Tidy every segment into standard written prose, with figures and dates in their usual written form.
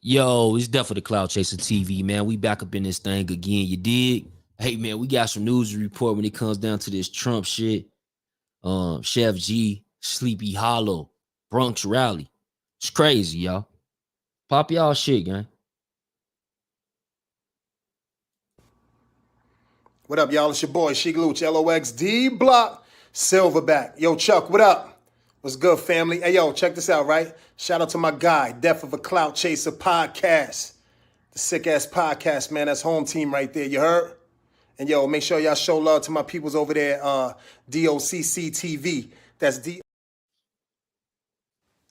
Yo, it's definitely the Cloud Chaser TV, man. We back up in this thing again. You dig? Hey, man, we got some news to report when it comes down to this Trump shit. Sheff G, Sleepy Hollow, Bronx rally. It's crazy, y'all. Pop y'all shit, gang. What up, y'all? It's your boy, Sheik Luch, LOXD Block, Silverback. Yo, Chuck, what up? What's good, family? Hey, yo, check this out, right? Shout out to my guy, Death of a Clout Chaser podcast. The sick-ass podcast, man. That's home team right there, you heard? And, yo, make sure y'all show love to my peoples over there, DOCC TV. That's D.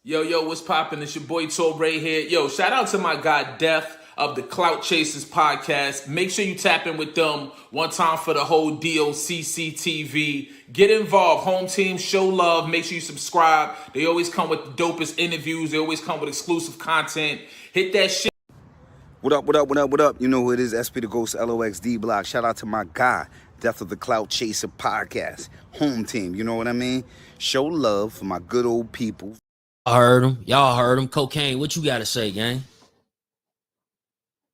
Yo, what's poppin'? It's your boy Tobre here. Yo, shout out to my guy Death of the Clout Chasers podcast. Make sure you tap in with them one time for the whole DOCC TV. Get involved. Home team, show love. Make sure you subscribe. They always come with the dopest interviews. They always come with exclusive content. Hit that shit. What up? You know who it is, SP the Ghost, LOXD Block. Shout out to my guy, Death of the Clout Chaser podcast. Home team, you know what I mean? Show love for my good old people. I heard him. Y'all heard him. Cocaine, what you got to say, gang?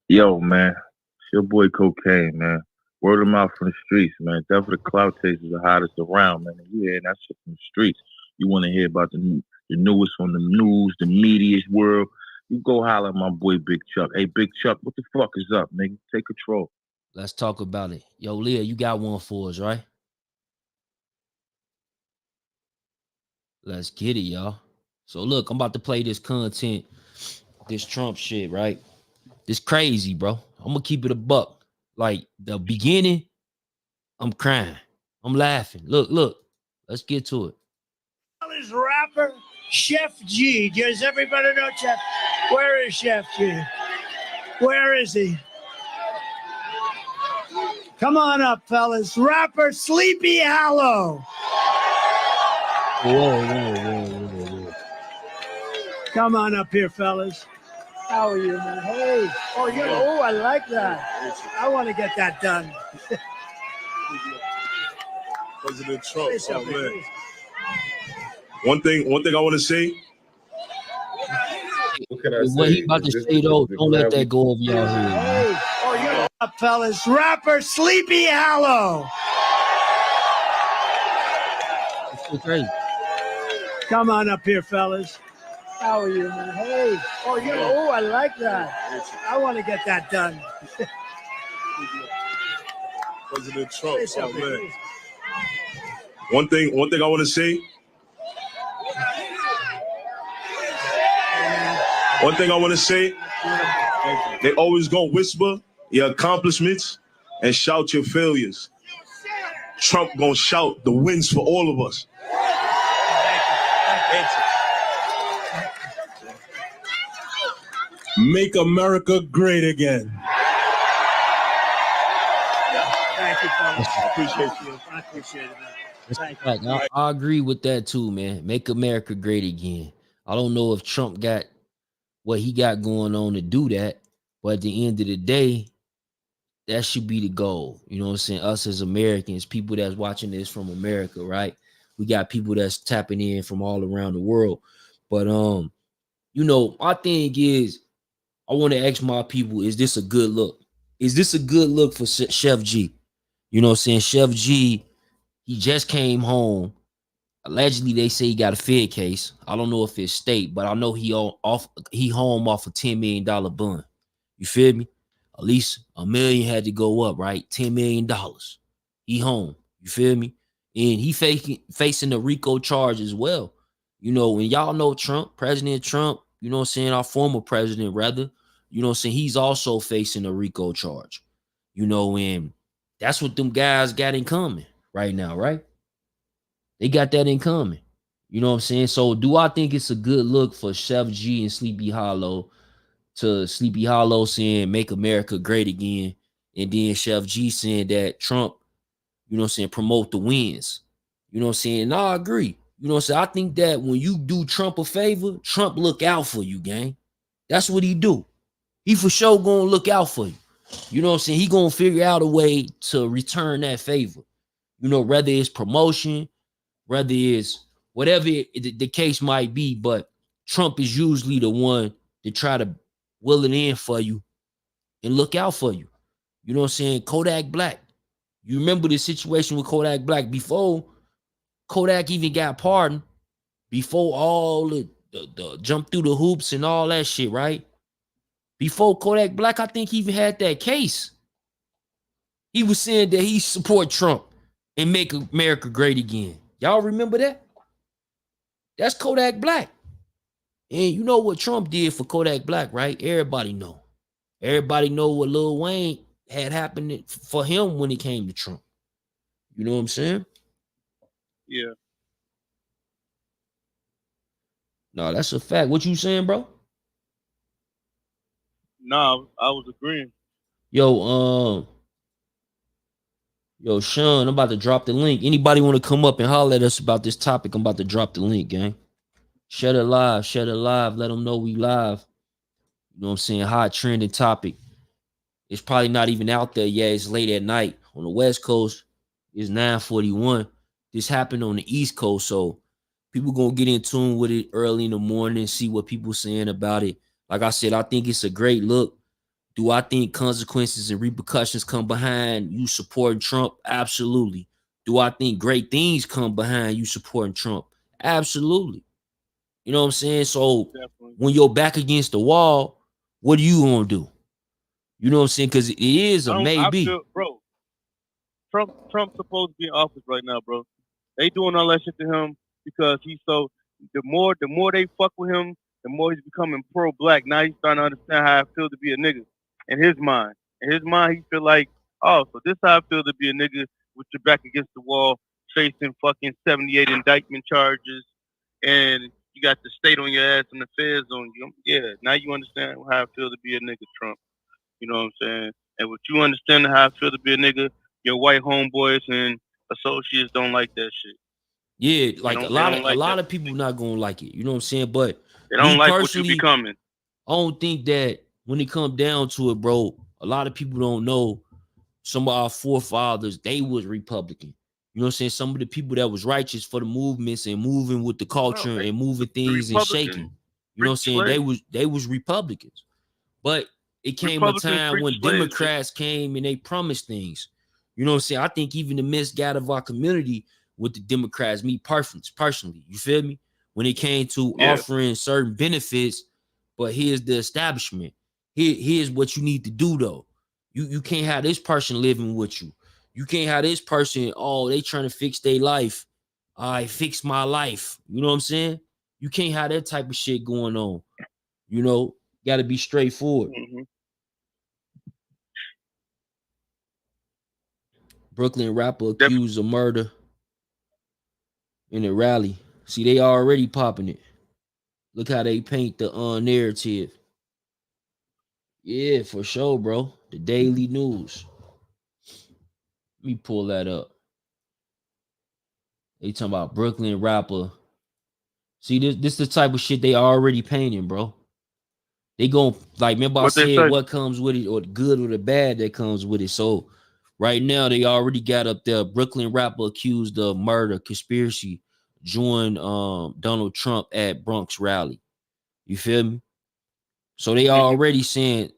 Yo, man, it's your boy Cocaine, man. Word of mouth from the streets, man. Death of the Clout Chasers the hottest around, man. And you hearing that shit from the streets. You want to hear about the newest from the news, the media world. You go holler at my boy Big Chuck. Hey, Big Chuck, what the fuck is up, nigga? Take control. Let's talk about it. Yo, Leah, you got one for us, right? Let's get it, y'all. So, look, I'm about to play this content, this Trump shit, right? This crazy, bro. I'm going to keep it a buck. Like, the beginning, I'm crying. I'm laughing. Look. Let's get to it. Is rapper Sheff G. Does everybody know Sheff? Where is Sheff G? Where is he? Come on up, fellas. Rapper Sleepy Hallow. Whoa. Come on up here, fellas. How are you, man? Hey. Oh, I like that. I want to get that done. President Trump. Oh, man. One thing I want to say. What can I say? What he about to say, though, don't let that go over y'all head. Hey. Come up, fellas. Rapper Sleepy Hallow. It's so crazy. Come on up here, fellas. How are you, man? Hey. Oh, I like that. I want to get that done. President Trump. Oh, man. One thing I want to say. One thing I want to say. They always gonna whisper your accomplishments and shout your failures. Trump gonna shout the wins for all of us. Make America great again. Thank you, fellas. I appreciate it, man. Thank you. I agree with that too, man. Make America great again. I don't know if Trump got what he got going on to do that, but at the end of the day, that should be the goal. You know what I'm saying? Us as Americans, people that's watching this from America, right? We got people that's tapping in from all around the world. But you know, my thing is, I want to ask my people, is this a good look? Is this a good look for Sheff G? You know what I'm saying? Sheff G, he just came home. Allegedly, they say he got a Fed case. I don't know if it's state, but I know he home off a $10 million bond. You feel me? At least $1 million had to go up, right? $10 million. He home. You feel me? And he facing the RICO charge as well. You know, and y'all know Trump, President Trump, you know what I'm saying? Our former president, rather. You know what I'm saying? He's also facing a RICO charge. You know, and that's what them guys got in common right now, right? They got that in common. You know what I'm saying? So do I think it's a good look for Sheff G and Sleepy Hollow to Sleepy Hollow saying make America great again, and then Sheff G saying that Trump, you know what I'm saying, promote the wins. You know what I'm saying? And I agree. You know what I'm saying? I think that when you do Trump a favor, Trump look out for you, gang. That's what he do. He for sure gonna look out for you. You know what I'm saying? He gonna figure out a way to return that favor. You know, whether it's promotion, whether it's whatever the case might be, but Trump is usually the one to try to will it in for you and look out for you. You know what I'm saying? Kodak Black. You remember the situation with Kodak Black before Kodak even got pardoned, before all the jump through the hoops and all that shit, right? Before Kodak Black, I think he even had that case. He was saying that he support Trump and make America great again. Y'all remember that? That's Kodak Black. And you know what Trump did for Kodak Black, right? Everybody know. Everybody know what Lil Wayne had happened for him when it came to Trump. You know what I'm saying? Yeah. No, that's a fact. What you saying, bro? Nah, I was agreeing. Yo, Sean, I'm about to drop the link. Anybody want to come up and holler at us about this topic? I'm about to drop the link, gang. Share it live. Let them know we live. You know what I'm saying? Hot trending topic. It's probably not even out there yet. It's late at night. On the West Coast, it's 9:41. This happened on the East Coast, so people gonna get in tune with it early in the morning, see what people saying about it. Like I said, I think it's a great look. Do I think consequences and repercussions come behind you supporting Trump? Absolutely. Do I think great things come behind you supporting Trump? Absolutely. You know what I'm saying? So Definitely. when you're back against the wall, what are you gonna do? You know what I'm saying? Because it is a maybe. I feel, bro, Trump's supposed to be in office right now, bro. They doing all that shit to him because he's so. The more they fuck with him, the more he's becoming pro-black. Now he's starting to understand how I feel to be a nigga. In his mind, he feel like, oh, so this how I feel to be a nigga with your back against the wall, facing fucking 78 indictment charges, and you got the state on your ass and the feds on you. Yeah, now you understand how I feel to be a nigga, Trump. You know what I'm saying? And what you understand how I feel to be a nigga, your white homeboys and associates don't like that shit. Yeah, like a lot that. of people not gonna like it. You know what I'm saying? But They don't me like personally, what you becoming. I don't think that when it comes down to it, bro, a lot of people don't know some of our forefathers, they was Republican. You know what I'm saying? Some of the people that was righteous for the movements and moving with the culture and moving things and shaking. You know what I'm saying? They was Republicans. But it came a time when Democrats came and they promised things. You know what I'm saying? I think even the misguided of our community with the Democrats, me personally, you feel me? When it came to offering certain benefits, but here's the establishment. Here's what you need to do though. You can't have this person living with you. You can't have this person, oh, they trying to fix their life. I fix my life. You know what I'm saying? You can't have that type of shit going on. You know, got to be straightforward. Mm-hmm. Brooklyn rapper accused of murder in a rally. See, they already popping it. Look how they paint the narrative. Yeah, for sure, bro. The Daily News. Let me pull that up. They talking about Brooklyn rapper. See, this the type of shit they already painting, bro. They gon' like, remember I said what comes with it, or the good or the bad that comes with it. So right now they already got up there. Brooklyn rapper accused of murder conspiracy joined Donald Trump at Bronx rally. You feel me? So they already saying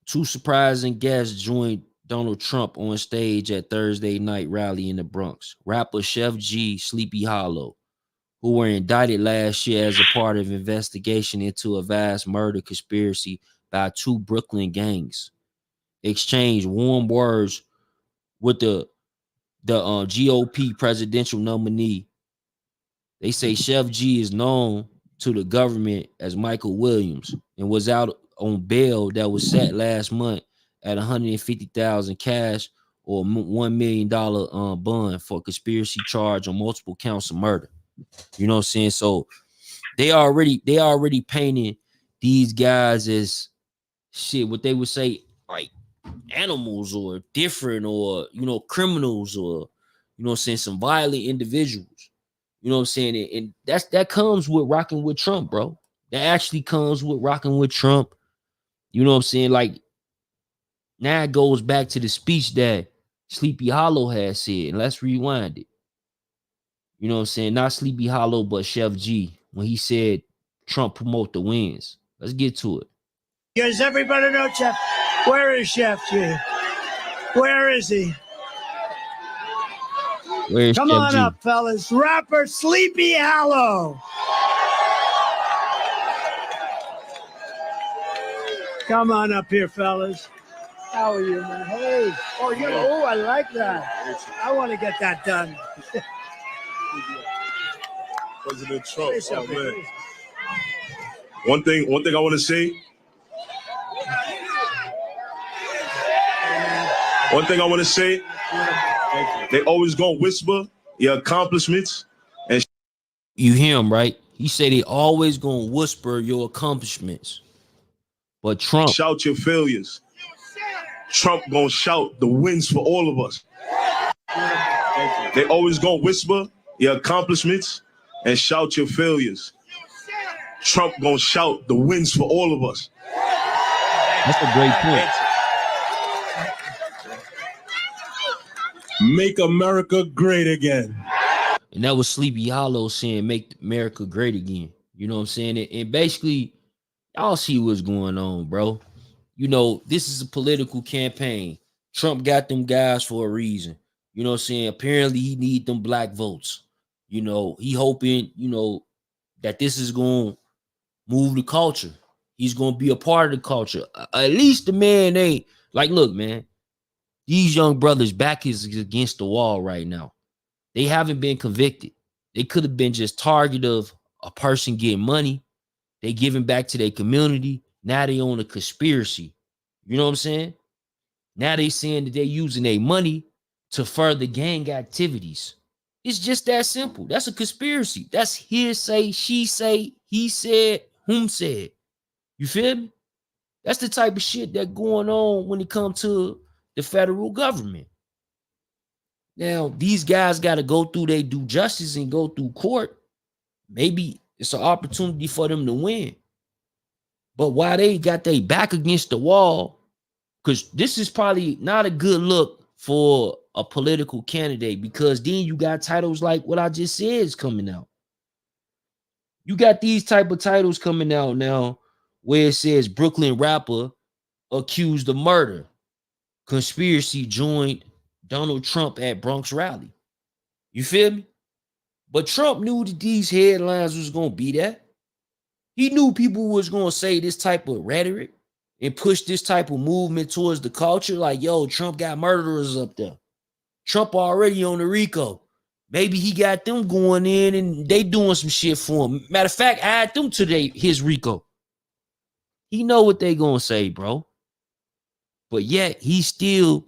two surprising guests joined Donald Trump on stage at Thursday night rally in the Bronx. Rapper Sheff G, Sleepy Hallow, who were indicted last year as a part of investigation into a vast murder conspiracy by two Brooklyn gangs, exchanged warm words with the GOP presidential nominee. They say Sheff G is known to the government as Michael Williams and was out on bail that was set last month at $150,000 cash or $1 million bond for conspiracy charge on multiple counts of murder. You know what I'm saying? So they already painting these guys as shit, what they would say, like animals or different, or criminals, or what I'm saying, some violent individuals. You know what I'm saying? And that comes with rocking with Trump, bro. That actually comes with rocking with Trump. You know what I'm saying? Like, now it goes back to the speech that Sleepy Hollow had said, and let's rewind it. You know what I'm saying? Not Sleepy Hollow, but Sheff G, when he said Trump promote the wins. Let's get to it. Does everybody know Sheff? Where is Sheff, G? Where is he? Where's Come Chef on G? up, fellas. Rapper Sleepy Hallow. Come on up here, fellas. How are you, man? Hey. Oh, I like that. I want to get that done. President Trump. Oh man. One thing I want to say. One thing I want to say. They always gonna whisper your accomplishments and You hear him, right? He said they always gonna whisper your accomplishments. But Trump, shout your failures. Trump gonna shout the wins for all of us. They always gonna whisper your accomplishments and shout your failures. Trump gonna shout the wins for all of us. that's a great point. Make America great again. And that was Sleepy Hollow saying make America great again. You know what I'm saying? And basically, y'all see what's going on, bro. You know, this is a political campaign. Trump got them guys for a reason. You know what I'm saying? Apparently, he need them black votes. You know, he hoping, you know, that this is going to move the culture. He's going to be a part of the culture. At least the man ain't like, look, man, these young brothers' back is against the wall right now. They haven't been convicted. They could have been just target of a person getting money. They giving back to their community. Now they own a conspiracy. You know what I'm saying? Now they saying that they're using their money to further gang activities. It's just that simple. That's a conspiracy. That's hearsay, she say, he said, whom said. You feel me? That's the type of shit that going on when it comes to the federal government. Now, these guys got to go through their due justice and go through court. Maybe it's an opportunity for them to win. But while they got their back against the wall, because this is probably not a good look for a political candidate, because then you got titles like what I just said is coming out. You got these type of titles coming out now where it says Brooklyn rapper accused of murder. Conspiracy joined Donald Trump at Bronx rally. You feel me? But Trump knew that these headlines was going to be that. He knew people was going to say this type of rhetoric and push this type of movement towards the culture. Like, yo, Trump got murderers up there. Trump already on the RICO. Maybe he got them going in and they doing some shit for him. Matter of fact, add them to his RICO. He know what they going to say, bro. But yet, he's still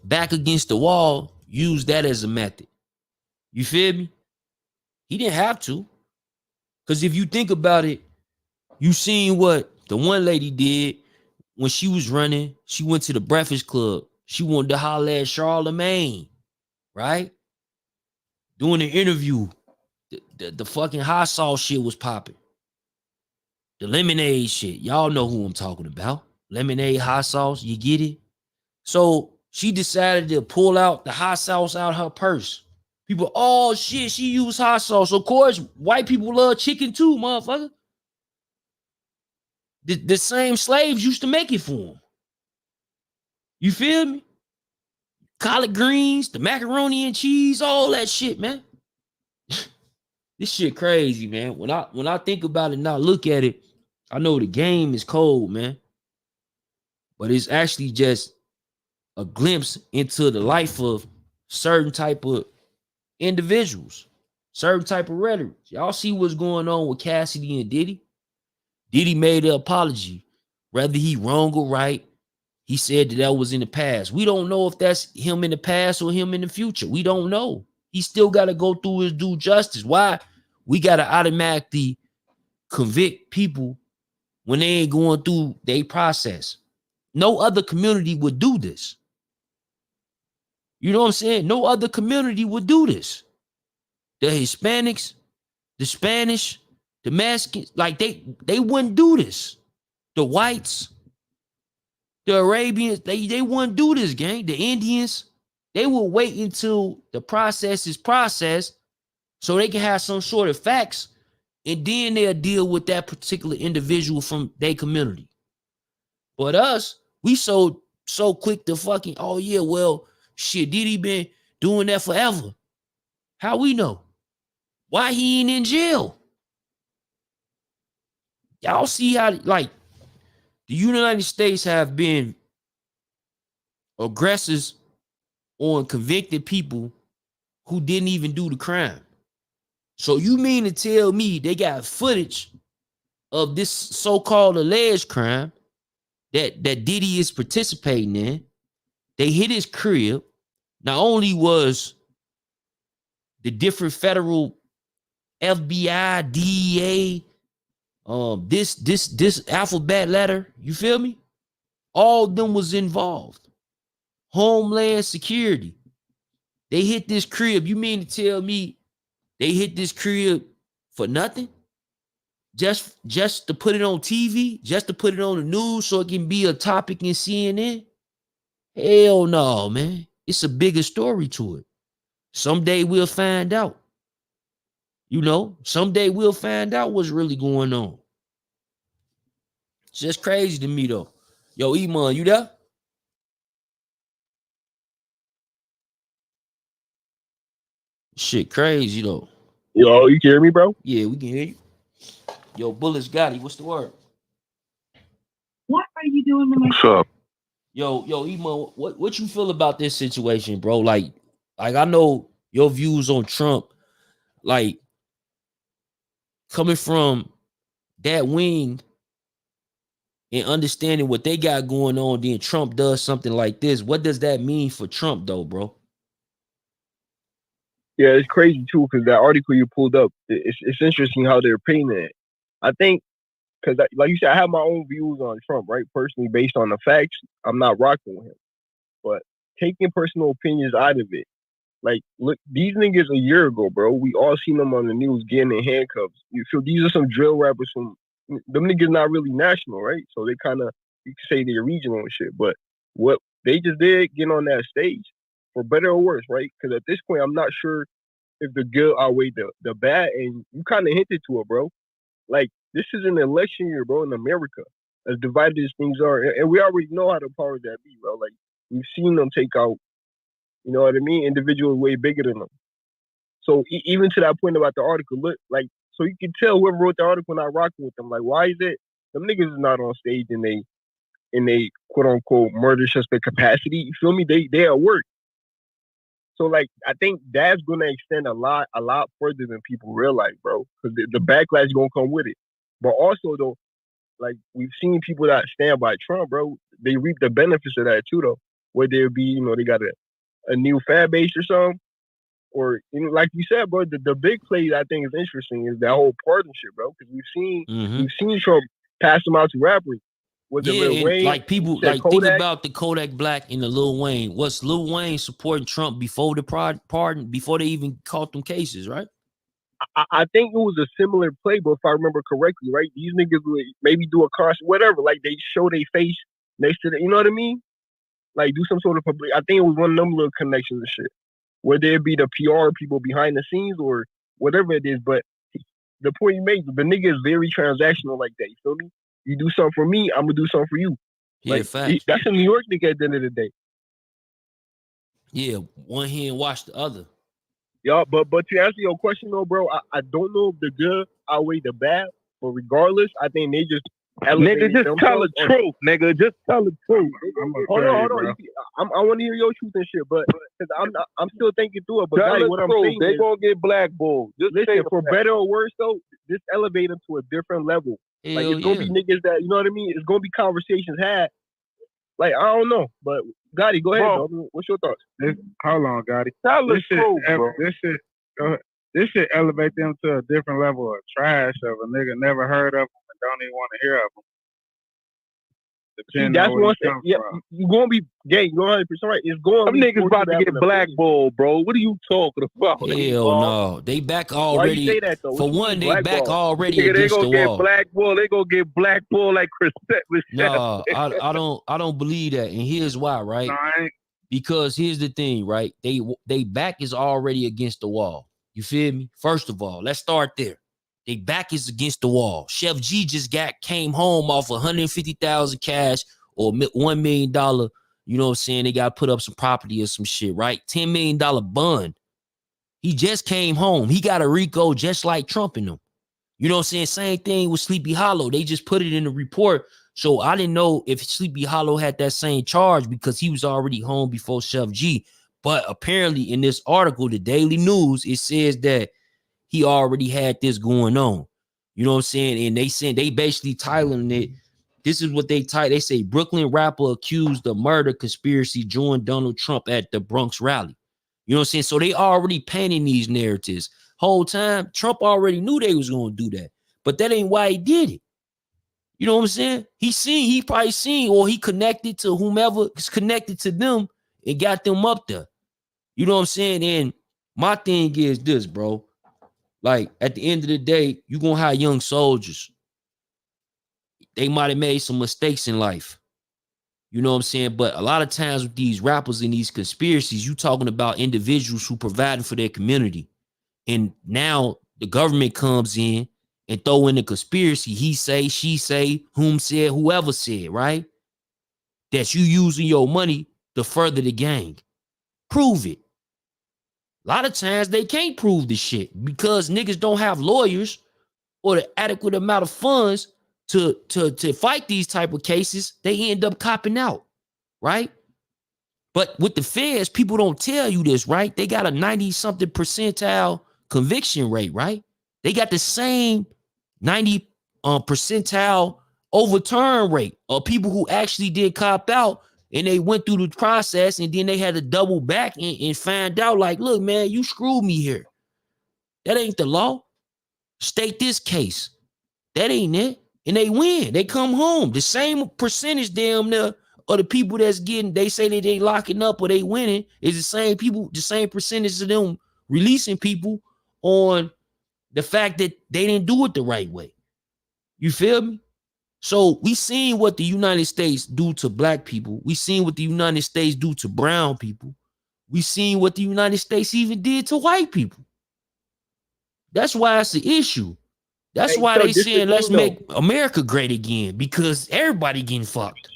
back against the wall, use that as a method. You feel me? He didn't have to. Because if you think about it, you seen what the one lady did when she was running. She went to the Breakfast Club. She wanted to holler at Charlemagne, right? Doing the interview, the fucking hot sauce shit was popping. The lemonade shit, y'all know who I'm talking about. Lemonade, hot sauce, you get it? So she decided to pull out the hot sauce out of her purse. People, oh shit, she used hot sauce. Of course, white people love chicken too, motherfucker. The same slaves used to make it for them. You feel me? Collard greens, the macaroni and cheese, all that shit, man. This shit crazy, man. When I think about it and I look at it, I know the game is cold, man. But it's actually just a glimpse into the life of certain type of individuals, certain type of rhetoric. Y'all see what's going on with Cassidy and Diddy? Diddy made an apology. Whether he wrong or right, he said that was in the past. We don't know if that's him in the past or him in the future. We don't know. He still got to go through his due justice. Why? We got to automatically convict people when they ain't going through their process. No other community would do this. You know what I'm saying? No other community would do this. The Hispanics, the Spanish, the Mexicans, like they wouldn't do this. The whites, the Arabians, they wouldn't do this, gang. The Indians, they will wait until the process is processed so they can have some sort of facts, and then they'll deal with that particular individual from their community. But us, we so quick to fucking, oh yeah, well, shit, Diddy been doing that forever. How we know? Why he ain't in jail? Y'all see how, like, the United States have been aggressors on convicted people who didn't even do the crime. So you mean to tell me they got footage of this so-called alleged crime that Diddy is participating in? They hit his crib. Not only was the different federal FBI, DEA, this alphabet letter, you feel me? All of them was involved. Homeland Security. They hit this crib. You mean to tell me they hit this crib for nothing? Just to put it on TV? Just to put it on the news so it can be a topic in CNN? Hell no, man. It's a bigger story to it. Someday we'll find out. You know, someday we'll find out what's really going on. It's just crazy to me, though. Yo, Iman, you there? Shit crazy, though. Yo, you can hear me, bro? Yeah, we can hear you. Yo, Bullets Gotti, what's the word? What are you doing to my What's up? Yo, Iman, what you feel about this situation, bro? Like I know your views on Trump, like coming from that wing and understanding what they got going on, then Trump does something like this. What does that mean for Trump, though, bro? Yeah, it's crazy too because that article you pulled up, it's interesting how they're painting it. I think because, like you said, I have my own views on Trump, right? Personally, based on the facts, I'm not rocking with him. But taking personal opinions out of it, like, look, these niggas a year ago, bro, we all seen them on the news getting in handcuffs. You feel these are some drill rappers from them niggas not really national, right? So they kind of, you could say they're regional and shit. But what they just did, getting on that stage, for better or worse, right? Because at this point, I'm not sure if the good outweigh the bad, and you kind of hinted to it, bro. Like, this is an election year, bro, in America, as divided as things are. And we already know how the powers that be, bro. Like, we've seen them take out, you know what I mean, individuals way bigger than them. So even to that point about the article, look, like, so you can tell whoever wrote the article not rocking with them. Like, why is it them niggas is not on stage in they quote unquote murder suspect capacity? You feel me? They at work. So like, I think that's gonna extend a lot further than people realize, bro. Because the backlash is gonna come with it. But also though, like, we've seen people that stand by Trump, bro. They reap the benefits of that too, though. Whether it be, you know, they got a new fan base or something, or, you know, like you said, bro, the big play I think is interesting is that whole partnership, bro. Because we've seen Trump pass them out to rappers. Yeah, Lil Wayne, like people, like think about the Kodak Black and the Lil Wayne. Was Lil Wayne supporting Trump before the pardon, before they even caught them cases, right? I think it was a similar play, but if I remember correctly, right? These niggas would maybe do a concert, whatever. Like, they show their face next to the, you know what I mean? Like, do some sort of public. I think it was one of them little connections and shit. Whether it be the PR people behind the scenes or whatever it is, but the point you made, the nigga is very transactional like that. You feel me? You do something for me, I'm gonna do something for you. Yeah, like, facts. That's a New York nigga at the end of the day. Yeah, one hand wash the other. Yeah, but to answer your question though, bro, I don't know if the good outweigh the bad, but regardless, I think they just Nigga, just tell the truth, nigga. Just tell the truth. Hold on. I want to hear your truth and shit, but I'm still thinking through it. But guys, what I'm saying they is, gonna get blackballed. Just listen, for better or worse though, this elevate them to a different level. Hell like, it's gonna be niggas that, you know what I mean? It's gonna be conversations had. Like, I don't know, but Gotti, go ahead, bro. What's your thoughts? Hold on, Gotti. Tell the truth, bro. This should elevate them to a different level of trash of a nigga never heard of them and don't even want to hear of them. See, that's one thing. Yeah, you're gonna be gay. You're 100% right. It's going. Some niggas about to get blackballed, bro. What are you talking about? Hell no, they back already. Why you say that, though? For one, they back already Nigga, against the wall. They gonna get blackballed like Chris. No, I don't believe that, and here's why, right? Because here's the thing, right? They back is already against the wall. You feel me? First of all, let's start there. They back is against the wall. Sheff G just came home off 150,000 cash or $1 million, you know what I'm saying, they got to put up some property or some shit, right? $10 million bond. He just came home. He got a RICO just like Trump and them. You know what I'm saying? Same thing with Sleepy Hollow. They just put it in the report. So I didn't know if Sleepy Hollow had that same charge because he was already home before Sheff G. But apparently in this article, the Daily News, it says that he already had this going on. You know what I'm saying? And they basically titling it. This is what they title. They say Brooklyn rapper accused of murder conspiracy joined Donald Trump at the Bronx rally. You know what I'm saying? So they already painting these narratives. Whole time, Trump already knew they was going to do that. But that ain't why he did it. You know what I'm saying? He probably seen, or he connected to whomever is connected to them and got them up there. You know what I'm saying? And my thing is this, bro. Like, at the end of the day, you're going to have young soldiers. They might have made some mistakes in life. You know what I'm saying? But a lot of times with these rappers and these conspiracies, you talking about individuals who providing for their community. And now the government comes in and throw in the conspiracy. He say, she say, whom said, whoever said, right? That you using your money to further the gang. Prove it. A lot of times they can't prove this shit because niggas don't have lawyers or the adequate amount of funds to fight these type of cases. They end up copping out, right? But with the feds, people don't tell you this, right? They got a 90-something percentile conviction rate, right? They got the same 90 percentile overturn rate of people who actually did cop out and they went through the process and then they had to double back and find out like, look, man, you screwed me here. That ain't the law. State this case. That ain't it. And they win. They come home. The same percentage damn near of the people that's getting, they say that they locking up or they winning is the same people, the same percentage of them releasing people on the fact that they didn't do it the right way. You feel me? So we seen what the United States do to black people. We seen what the United States do to brown people. We seen what the United States even did to white people. That's why it's an issue. That's why they saying let's make America great again, because everybody getting fucked.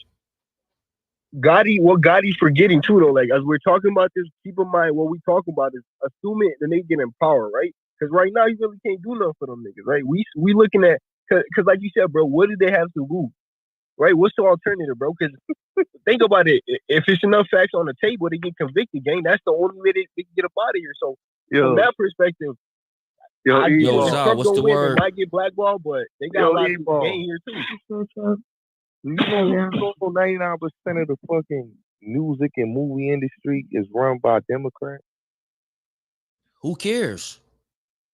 What Gotti's forgetting too though, like as we're talking about this, keep in mind what we talking about is assuming that they get in power, right? Because right now you really can't do nothing for them niggas, right? We looking at, because like you said, bro, what do they have to lose, right? What's the alternative, bro? Because think about it, if it's enough facts on the table, they get convicted, gang. That's the only way they can get up out of here. So from that perspective, Zah, what's the word? They might get blackballed, but they got a lot of game here too. You know, 99% of the fucking music and movie industry is run by Democrats. Who cares?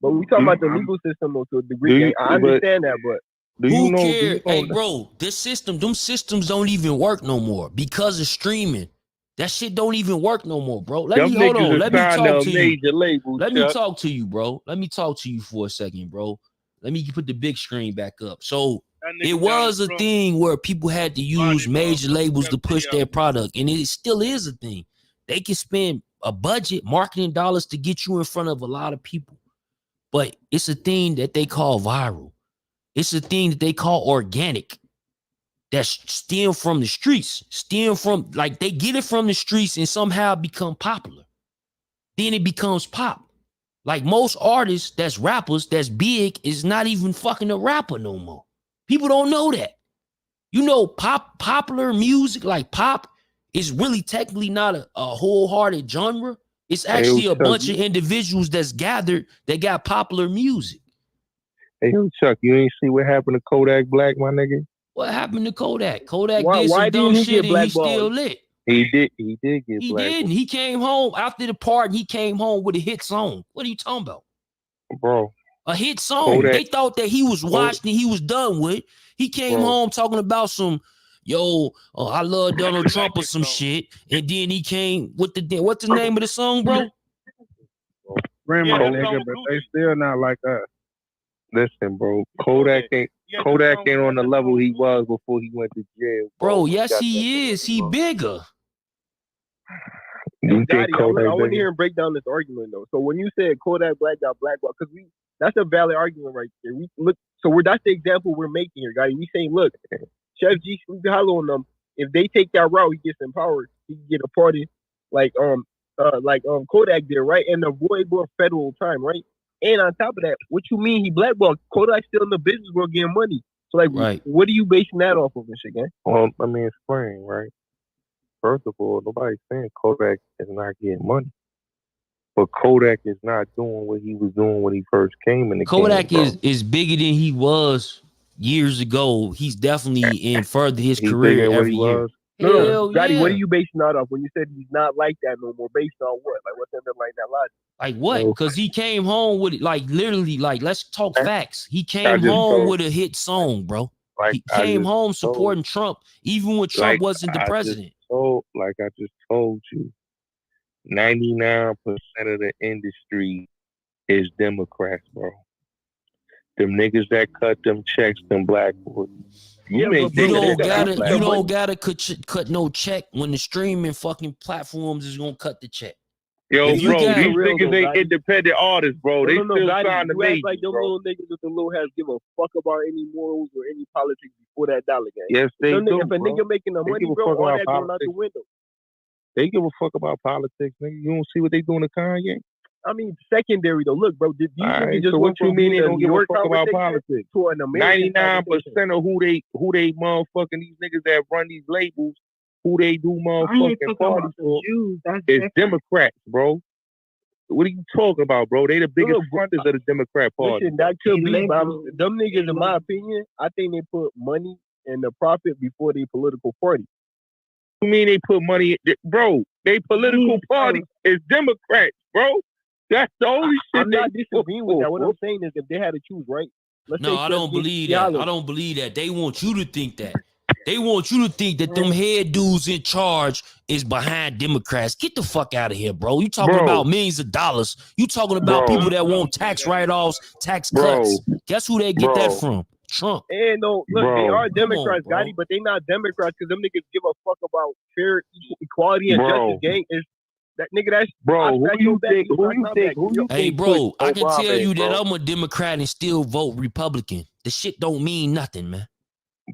But we talking about the legal system though, to a degree. I understand that, but who cares? Hey, bro, them systems don't even work no more because of streaming. That shit don't even work no more, bro. Let me talk to you. Let me talk to you, bro. Let me talk to you for a second, bro. Let me put the big screen back up. So it was a thing where people had to use major labels to push their product, and it still is a thing. They can spend a budget, marketing dollars to get you in front of a lot of people. But it's a thing that they call viral. It's a thing that they call organic. That's stem from the streets, like they get it from the streets and somehow become popular. Then it becomes pop. Like most artists that's rappers, that's big, is not even fucking a rapper no more. People don't know that. You know, popular music, like pop, is really technically not a wholehearted genre. It's actually a bunch of individuals that's gathered that got popular music. Hey, Chuck, you ain't see what happened to Kodak Black, my nigga? What happened to Kodak? Kodak did some dumb shit and he's still lit. He did get He blackballed. didn't. He came home after the party. He came home with a hit song. What are you talking about? Bro. A hit song. Kodak, they thought that he was washed and he was done with. He came home talking about some, I love Donald Trump or some shit. And then he came with what's the name of the song, bro? Grandma nigga, but they still not like us. Listen, bro. Kodak ain't on the level he was before he went to jail. Bro, yes, he is. He bigger. You think Kodak I want to hear him break down this argument though. So when you said Kodak Black got blackballed, because that's a valid argument right there. That's the example we're making here, guys. We saying, look, Sheff G, Sleepy Hollow on them, if they take that route, he gets empowered. He can get a pardon, like Kodak did, right? And avoid more federal time, right? And on top of that, what you mean he blackballed? Kodak's still in the business world getting money. So like, Right. what are you basing that off of, and shit, gang? Well, let me explain, right? First of all, nobody's saying Kodak is not getting money. But Kodak is not doing what he was doing when he first came in the Kodak game, is bigger than he was years ago. He's definitely in further his career every year. No, Gotti, what are you basing that off when you said he's not like that no more? Based on what? Like, what's underlying that logic? Like what? Because he came home with it, like literally, like let's talk facts. He came home with a hit song, bro. Like, he came home supporting Trump, even when Trump wasn't the president. Like I just told you, 99% of the industry is Democrats, bro. Them niggas that cut them checks, them black boys. You don't gotta cut no check when the streaming fucking platforms is gonna cut the check. Yo, bro, these niggas ain't independent artists, bro. They still sign the majors, like them bro. little niggas with the little hats give a fuck about any morals or any politics before that dollar game. Yes, they do, If a nigga making the money, bro, all that going out the window. They give a fuck about politics, nigga. You don't see what they doing to Kanye? I mean, secondary though. Look, bro, did these niggas just so what you mean they don't give a fuck about politics politics? To an American 99% of who they motherfucking these niggas that run these labels, who they do motherfucking parties for, is Democrats, bro. What are you talking about, bro? They the biggest fronters of the Democrat Party. Listen, that could be, but them niggas, in my opinion, I think they put money and the profit before their political party. You mean they put money, bro? They political party is Democrats, bro. That's the only shit. I'm not disagreeing with that. What I'm saying is, if they had to choose, right? No, I don't believe that. I don't believe that. They want you to think that. They want you to think that them head dudes in charge is behind Democrats. Get the fuck out of here, bro. You talking about millions of dollars. You talking about people that want tax write-offs, tax cuts. Guess who they get that from? Trump. And no, look, they are Democrats, Gotti, but they not Democrats because them niggas give a fuck about fair equality and justice, gang. Is that nigga that's who you think? Hey, bro, I can tell you that I'm a Democrat and still vote Republican. The shit don't mean nothing, man.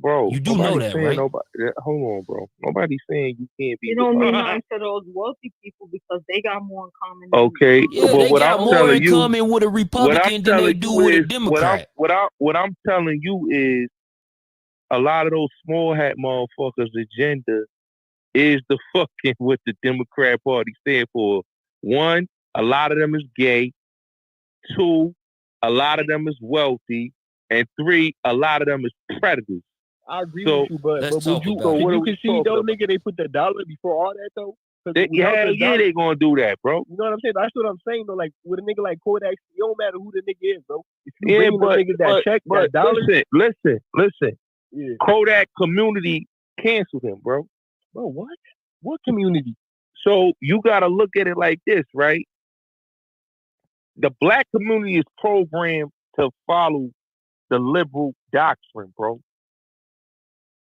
Bro, you do know that, right? Hold on, bro. Nobody's saying you can't be. It don't mean nothing to those wealthy people because they got more in common. Okay, yeah, but they what got I'm more telling in common with a Republican than they do with a Democrat. What I'm telling you is, a lot of those small hat motherfuckers' agenda is the fucking what the Democrat Party stand for. One, a lot of them is gay. Two, a lot of them is wealthy. And three, a lot of them is predators. I agree with you, but would you concede though, nigga, they put the dollar before all that though? They gonna do that, bro. You know what I'm saying? That's what I'm saying though. Like with a nigga like Kodak, it don't matter who the nigga is, bro. If you bring the niggas that check that dollar, listen. Yeah. Kodak community canceled him, bro. Bro, what? What community? So you gotta look at it like this, right? The black community is programmed to follow the liberal doctrine, bro.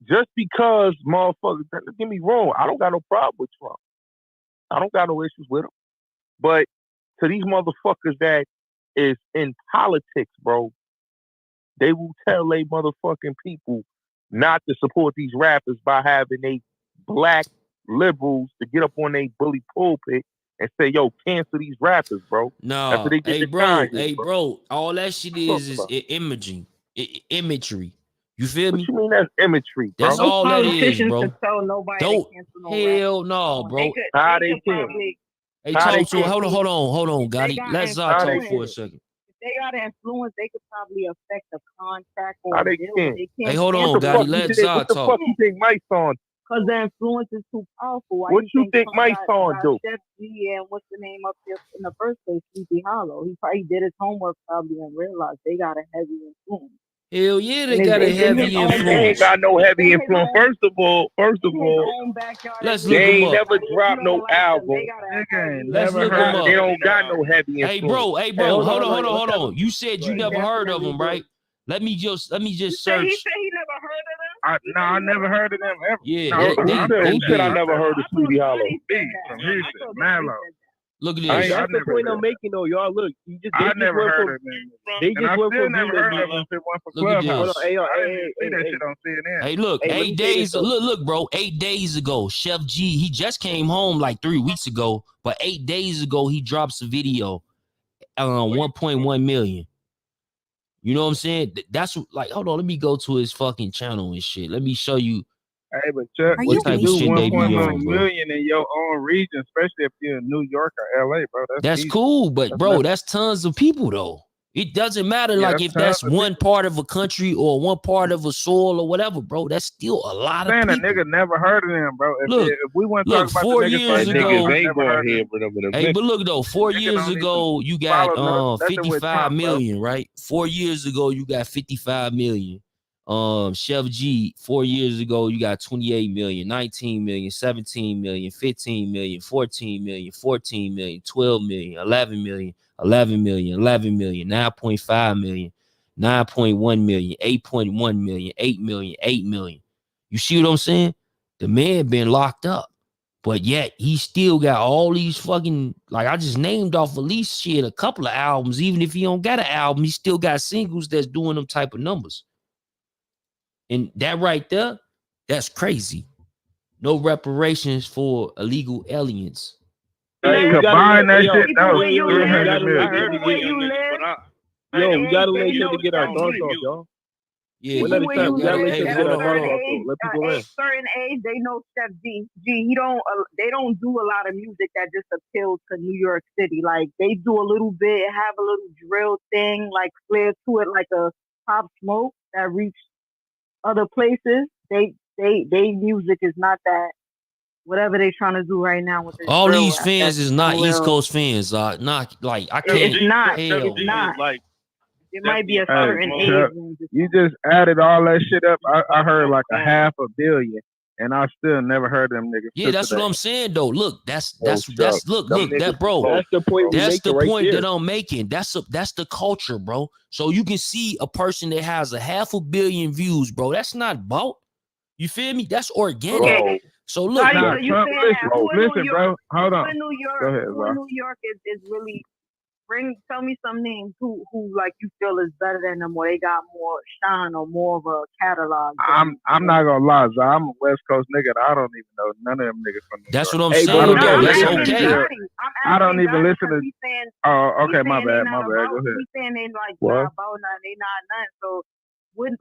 Just because motherfuckers, don't get me wrong, I don't got no problem with Trump. I don't got no issues with him. But to these motherfuckers that is in politics, bro, they will tell they motherfucking people not to support these rappers by having they black liberals to get up on their bully pulpit and say, yo, cancel these rappers, bro. No, bro, all that shit is imagery. You feel me? What you mean that's imagery, bro? That's all that is, bro. Tell nobody Don't hell no, bro. How they can? Hey, talk to hold on, Gotti. Let's talk for a second. If they got influence, they could probably affect the contract or how they can. Hey, hold on, Gotti. Let's talk. What the fuck you think Mike's on? Because the influence is too powerful. What you think Mike's on do? Sheff G and what's the name up there in the first place, Sleepy Hollow. He probably did his homework probably and realized they got a heavy influence. Hell yeah, they got a heavy influence. They ain't got no heavy influence. First of all, let's look they them ain't up. never dropped no album. Let's look them up. They don't got no heavy influence. Hey, bro, hold on. You said you never heard of them, right? Let me just search. He said he never heard of them? I never heard of them ever. Yeah, who said I never heard of Sleepy Hollow? From Houston, Mallow. Look at I this. That's the never point heard I'm making, though. Y'all look, I never went heard from of them. they And just I went still from never being heard of them if it went for Look at Clubhouse. Hold on, this. hey, yo, I hey, didn't even see that hey, shit on CNN. Hey, look, hey, let 8 me say this days. though. Look, bro. 8 days ago, Sheff G, he just came home like 3 weeks ago, but 8 days ago he drops a video, 1.1 million. You know what I'm saying? That's like, hold on, let me go to his fucking channel and shit. Let me show you Hey, but Chuck, Are you you what type can of do shit they be 1.1 on, bro. million in your own region, especially if you're in New York or LA, bro. That's easy. Cool, but That's bro, nothing. that's tons of people though. It doesn't matter Yeah, like that's if tons that's of one people. part of a country or one part of a soil or whatever, bro. That's still a lot of Saying a people. nigga never heard of them, bro. Look, If we want to look, talk about the 4 niggas years from That ago, Bronx, niggas ain't never going heard of here them. for them in a hey, minute. but look though, 4 Nigga years don't ago, even you got follow nothing with 55 Trump, bro. million, right? 4 years ago, you got 55 million. Sheff G, 4 years ago, you got 28 million, 19 million, 17 million, 15 million, 14 million, 14 million, 12 million, 11 million, 11 million, 11 million, 9.5 million, 9.1 million, 8.1 million, 8 million, 8 million. You see what I'm saying? The man been locked up. But yet he still got all these fucking, like I just named off at least shit a couple of albums. Even if he don't got an album, he still got singles that's doing them type of numbers. And that right there, that's crazy. No reparations for illegal aliens. Hey, We gotta combine that hey, yo, shit, that was where you we 300 gotta million. let I heard niggas where get, you live, yo, we gotta let they know niggas get our Chef thoughts G. off, y'all. Yeah, One People at a where time. you We gotta live let hey, niggas at get a hold our on, hold thoughts certain on. off, though. age, Let people in. certain age, they know Chef G. He don't do a lot of music that just appeals to New York City. Like they do a little bit, have a little drill thing, like flair to it, like a Pop Smoke that reach other places. They music is not that. Whatever they trying to do right now with this All drill these rap, fans that's is not East real. Coast fans. Not like I can't. It's not. Hell, It's not. Like, It might be a Hey, certain age Chuck, range. you just added all that shit up. I heard like a 500 million, and I still never heard them niggas yeah, till that's today. what I'm saying though. Look, that's Chuck, look, them look, niggas that is bro. local, That's the point we That's making the right point there. that I'm making. That's the culture, bro. So you can see a person that has a 500 million views, bro. That's not bought. You feel me? That's organic. bro. So look, Right, Nah, so you Trump, saying that who in New listen, York? bro. Hold Who on. in New Go York? ahead, Who bro. in New York is really tell me some names who like you feel is better than them, or they got more shine or more of a catalog. I'm not gonna lie, Zah, I'm a West Coast nigga. And I don't even know none of them niggas from New that's York. what I'm Hey, but saying, look, I though. don't I'm That's even asking listen okay. to. Gotti. I don't even listen to. He's saying Oh, okay, my saying they bad, not my bad. Go about. ahead. He's saying they like What? not about nothing. They not nothing. So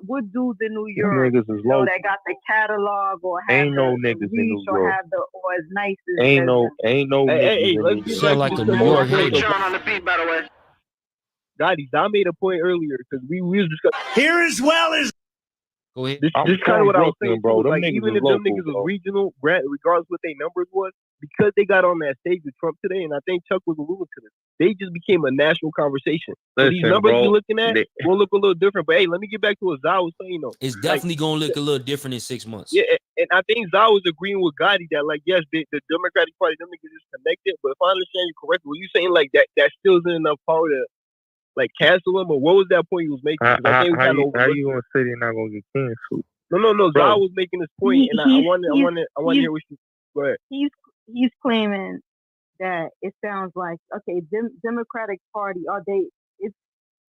what dudes in New Them York, niggas is you know, local. that got the catalog or have Ain't no the niggas in reach New or York. have the or as nice as Ain't no Hey, niggas in let's New get You York. back sound to like a discussing New on York the point, though. hater. on the beat, by the way. Gotti, I made a point earlier because we was discussing. Here as well as Go ahead. This I'm is kind of from what I was Brooklyn, saying bro. too. Them Like niggas even is if them local, niggas was bro. regional, regardless what their numbers was, because they got on that stage with Trump today, and I think Chuck was alluding to this, they just became a national conversation. So these Listen, numbers bro. you're looking at will look a little different. But hey, let me get back to what Zah was saying though. It's Like, definitely gonna look a little different in 6 months. yeah, and I think Zah was agreeing with Gotti that like yes, the Democratic Party, them niggas is connected. But if I understand you correctly, were you saying like that still isn't enough power to like cancel him, or what was that point you was making? Because I think we kind of How overlooked you it. gonna say they're not gonna get canceled? No. Bro. Zah was making this point, and I want to hear what you. Go ahead. He's claiming that it sounds like okay, Democratic Party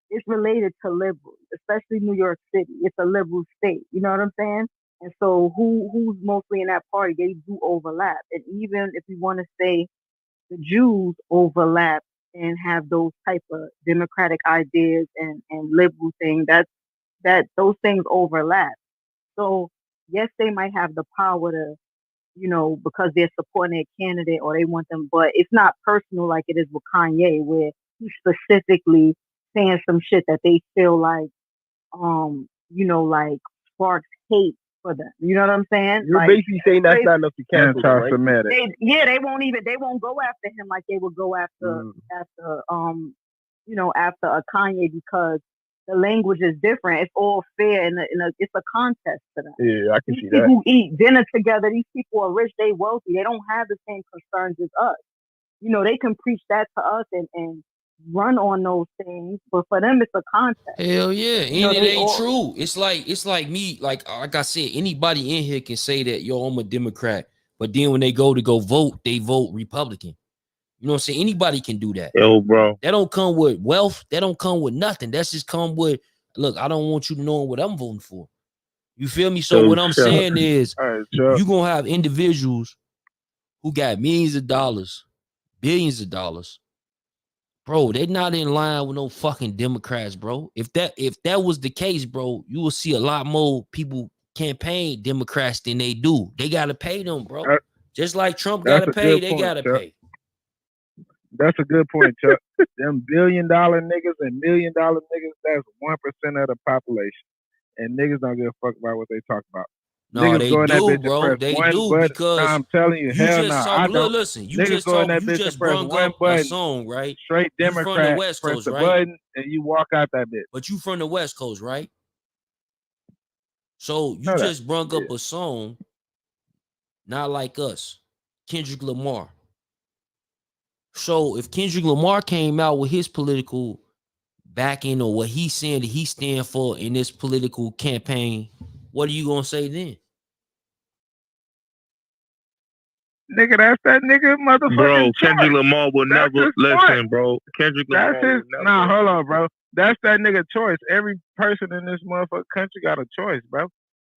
it's related to liberals, especially New York City. It's a liberal state. You know what I'm saying? And so who's mostly in that party? They do overlap. And even if you want to say the Jews overlap and have those type of democratic ideas and liberal thing, that those things overlap. So yes, they might have the power to, you know, because they're supporting their candidate or they want them, but it's not personal like it is with Kanye, where he's specifically saying some shit that they feel like, you know, like sparks hate for them. You know what I'm saying? You're like, basically saying that's not enough to cancel him, right? Anti-Semitic. They won't go after him like they would go after you know, after a Kanye, because the language is different. It's all fair and it's a contest to them. Yeah, I can These see people that. eat dinner together. These people are rich. They wealthy. They don't have the same concerns as us. You know, they can preach that to us and run on those things, but for them, it's a contest. Hell yeah, and You know, it they ain't all- true. It's like me, like I said, anybody in here can say that, yo, I'm a Democrat, but then when they go vote, they vote Republican. You know what I'm saying? Anybody can do that. Yo, bro. That don't come with wealth. That don't come with nothing. That's just come with, look, I don't want you knowing what I'm voting for. You feel me? So what I'm saying is, you gonna have individuals who got millions of dollars, billions of dollars. Bro, they not in line with no fucking Democrats, bro. If that was the case, bro, you will see a lot more people campaign Democrats than they do. They gotta pay them, bro. Just like Trump gotta pay, they gotta pay. That's a good point, Chuck. Them $1 billion niggas and $1 million niggas, that's 1% of the population. And niggas don't give a fuck about what they talk about. No, niggas they go in that do, bitch bro. and press They one do button. because Nah, I'm telling you, hell no. I don't. Listen, you niggas just go in that you bitch just and press brung one up button. a song, right? Straight You from the Democrat, West press Coast, the right? button and you walk out that bitch. But you from the West Coast, right? So you Know that. just brung up a song, Not Like Us, Kendrick Lamar. So if Kendrick Lamar came out with his political backing or what he's saying that he stand for in this political campaign, what are you gonna say then? Nigga, that's that nigga motherfucking Bro, Kendrick choice. Lamar will That's never his listen, choice. bro. Kendrick Lamar That's his. will never. Nah, hold on, bro. That's that nigga choice. Every person in this motherfucking country got a choice, bro.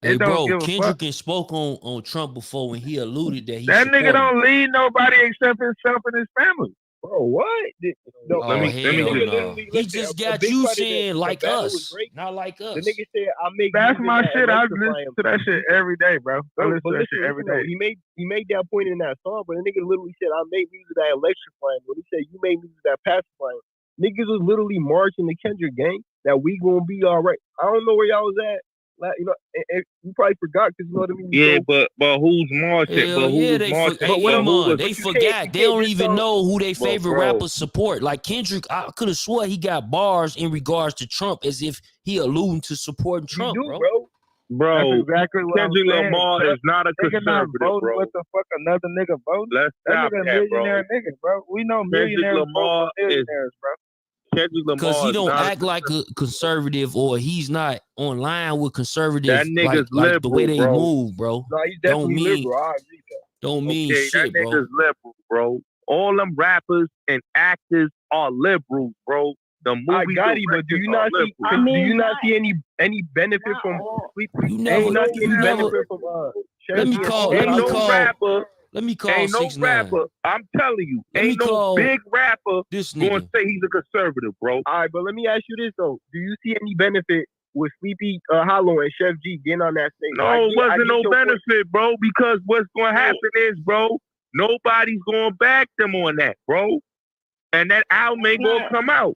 Hey, It don't bro, give a fuck. Kendrick spoke on Trump before when he alluded that he That nigga supported don't lead nobody except himself and his family. Bro, what? No, Oh, let me hell just- no. He just got you saying like us, not like The us. nigga said, "I make." That's music my that shit. I electrify listen him." to that shit every day, bro. I listen But to that shit every day. He made that point in that song, but the nigga literally said, "I make music that electrify him." When he said, "You make music that pacify him," niggas was literally marching the Kendrick gang that we gonna be all right. I don't know where y'all was at. Like, you know, and you probably forgot because you know what I mean. Yeah, but who's marching? Hell but who yeah, was they marching? hey, But who Iman, was? they you forgot. can't They don't just even tell- know who they But, favorite bro. rappers support. Like Kendrick, I could have swore he got bars in regards to Trump as if he alluding to supporting He Trump, do, bro. bro. Bro, That's exactly what Kendrick I'm saying. Lamar is not a Nigga not conservative, voting bro. what the fuck another nigga voting. Let's That stop nigga a that, bro. millionaire nigga, bro. We know Kendrick millionaires vote Lamar for millionaires, bro. Kendrick Because Lamar he is don't not act like a conservative or he's not online with conservative that nigga's like the way liberal, they bro. move, bro. No, he's Don't definitely mean liberal. I agree with that. don't mean Okay, shit, that bro. nigga's liberal, bro. All them rappers and actors are liberals, bro. The movie I got you, but do you not see? I do you mean, not see any benefit not from all. sleep? You never, Ain't not you any never. benefit from Let me Sheff call. getting Let me Hallow. call. rapper. Let me call Ain't no 6ix9ine. rapper. I'm telling you, Let me ain't no call big rapper this gonna nigga. say he's a conservative, bro. All right, but let me ask you this though: do you see any benefit with Sleepy Hallow and Sheff G getting on that stage? No, it wasn't no benefit, bro, because what's going to happen is, bro, nobody's going to back them on that, bro. And that album ain't going to come out.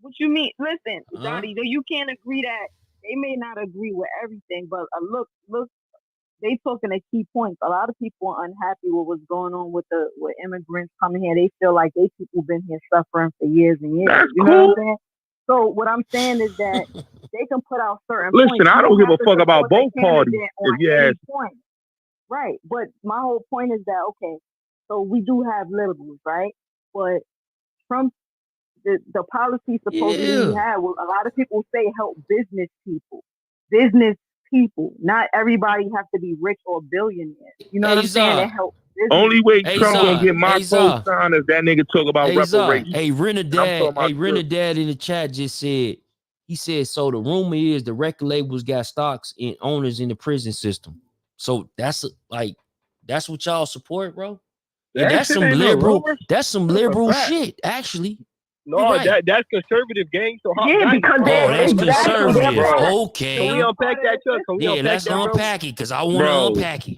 What you mean? Listen, Huh? Johnny, you can't agree that they may not agree with everything, but look, they talking a key points. A lot of people are unhappy with what's going on with immigrants coming here. They feel like they people been here suffering for years and years. That's you know cool. what I'm saying? So what I'm saying is that they can put out certain Listen, points. I You don't give a have to fuck about support the both parties, candidate on if you any ask. point. Right. But my whole point is that, okay, so we do have liberals, right? But Trump, the policy supposedly he had, well, a lot of people say help business people. Not everybody have to be rich or billionaires. You know what I'm saying? It helps business. Only way Hey, Trump gonna Zah. get my Hey, Zah. co-sign is that nigga talk about Hey, Zah. reparations. Hey, And I'm talking Renadad. about Hey, Renadad in the chat just said, he said, so the rumor is the record labels got stocks and owners in the prison system. So that's what y'all support, bro? And That that's shit some ain't no liberal, rumor. that's some That's a liberal fact. shit, actually. No, You're right. that's conservative gang. So how? Yeah, Gotti, because Oh, that's exactly, conservative. they're part of- Okay. Can we unpack that, Chuck? Can we Yeah, unpack let's that, bro? unpack it because I want to Bro. unpack it.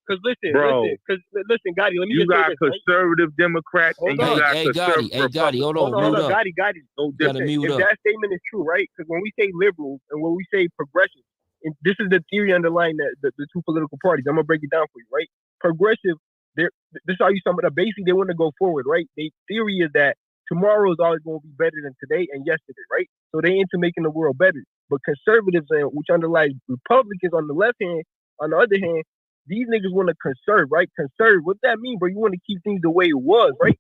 Because listen, Bro. Gotti, let me You just say got this, right? conservative Democrats and you Hold on. got Hey, conservative Gotti, Republicans. hold Hold on, on, mute up. Gotti. No You gotta different. mute If up. that statement is true, right? Because when we say liberals and when we say progressive, and this is the theory underlying the two political parties. I'm gonna break it down for you, right? Progressive, this is how you sum it up. Basically, they want to go forward, right? Their theory is that tomorrow is always going to be better than today and yesterday, right? So they into making the world better. But conservatives, which underlies Republicans on the left hand, on the other hand, these niggas want to conserve, right? Conserve. What that mean, bro? You want to keep things the way it was, right?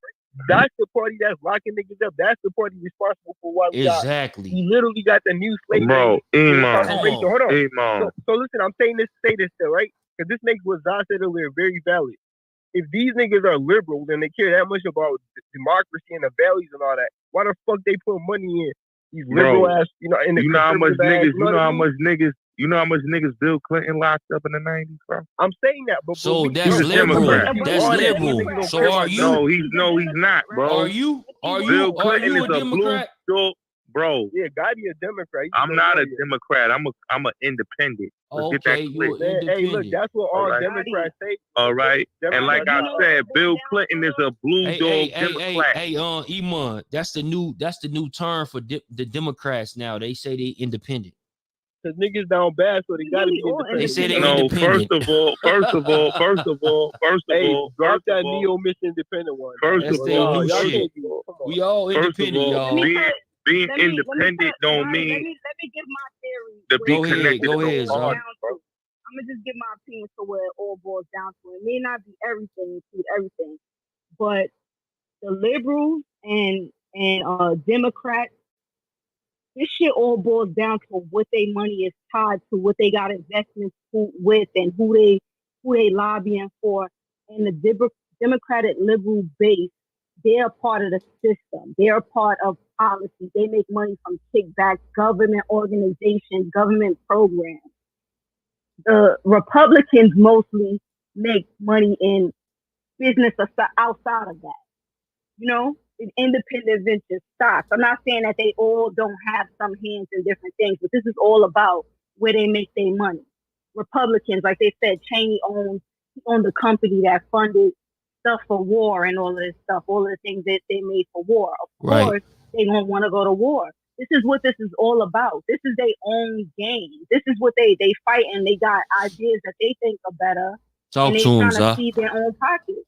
That's the party that's locking niggas up. That's the party responsible for why we Exactly. we literally got the new slavery. Bro, Iman. So hold on. Iman. So listen, I'm saying this, say this still, right? Because this makes what Zah said earlier very valid. if these niggas are liberal, then they care that much about democracy and the values and all that. Why the fuck they put money in these liberal ass, in the you know how much niggas, you know how much niggas Bill Clinton locked up in the 90s, bro? I'm saying that, but So we that's He's a liberal. Democrat. That's liberal. So are you? No, he's not, bro. Are you? Bill Clinton is a Democrat? blue bro. Yeah, Gotti a Democrat. I'm not a Democrat. I'm an independent. Let's get that clear. Hey, look, that's what all Democrats say. All right. And like I said, Bill Clinton is a blue dog Democrat. Hey, Iman, that's the new term for the Democrats now. They say they independent. Cause niggas down bad, so they gotta be independent. They say they independent. First of all, drop that neo-miss independent one. First of all, we all independent, y'all. Being independent don't mean. Let me give my theory. To be connected Go ahead, I'm gonna just give my opinion to where it all boils down to. It may not be everything, include everything, but the liberals and Democrats, this shit all boils down to what their money is tied to, what they got investments with, and who they lobbying for. And the Democratic liberal base, they're part of the system. They're part of policy. They make money from kickbacks, government organizations, government programs. The Republicans mostly make money in business outside of that. In independent venture stocks. I'm not saying that they all don't have some hands in different things, but this is all about where they make their money. Republicans, like they said, Cheney owned the company that funded stuff for war and all of this stuff, all of the things that they made for war. Of course, they don't want to go to war. This is what this is all about. This is their own game. This is what they fight, and they got ideas that they think are better. Talk and to them, trying to feed their own pockets.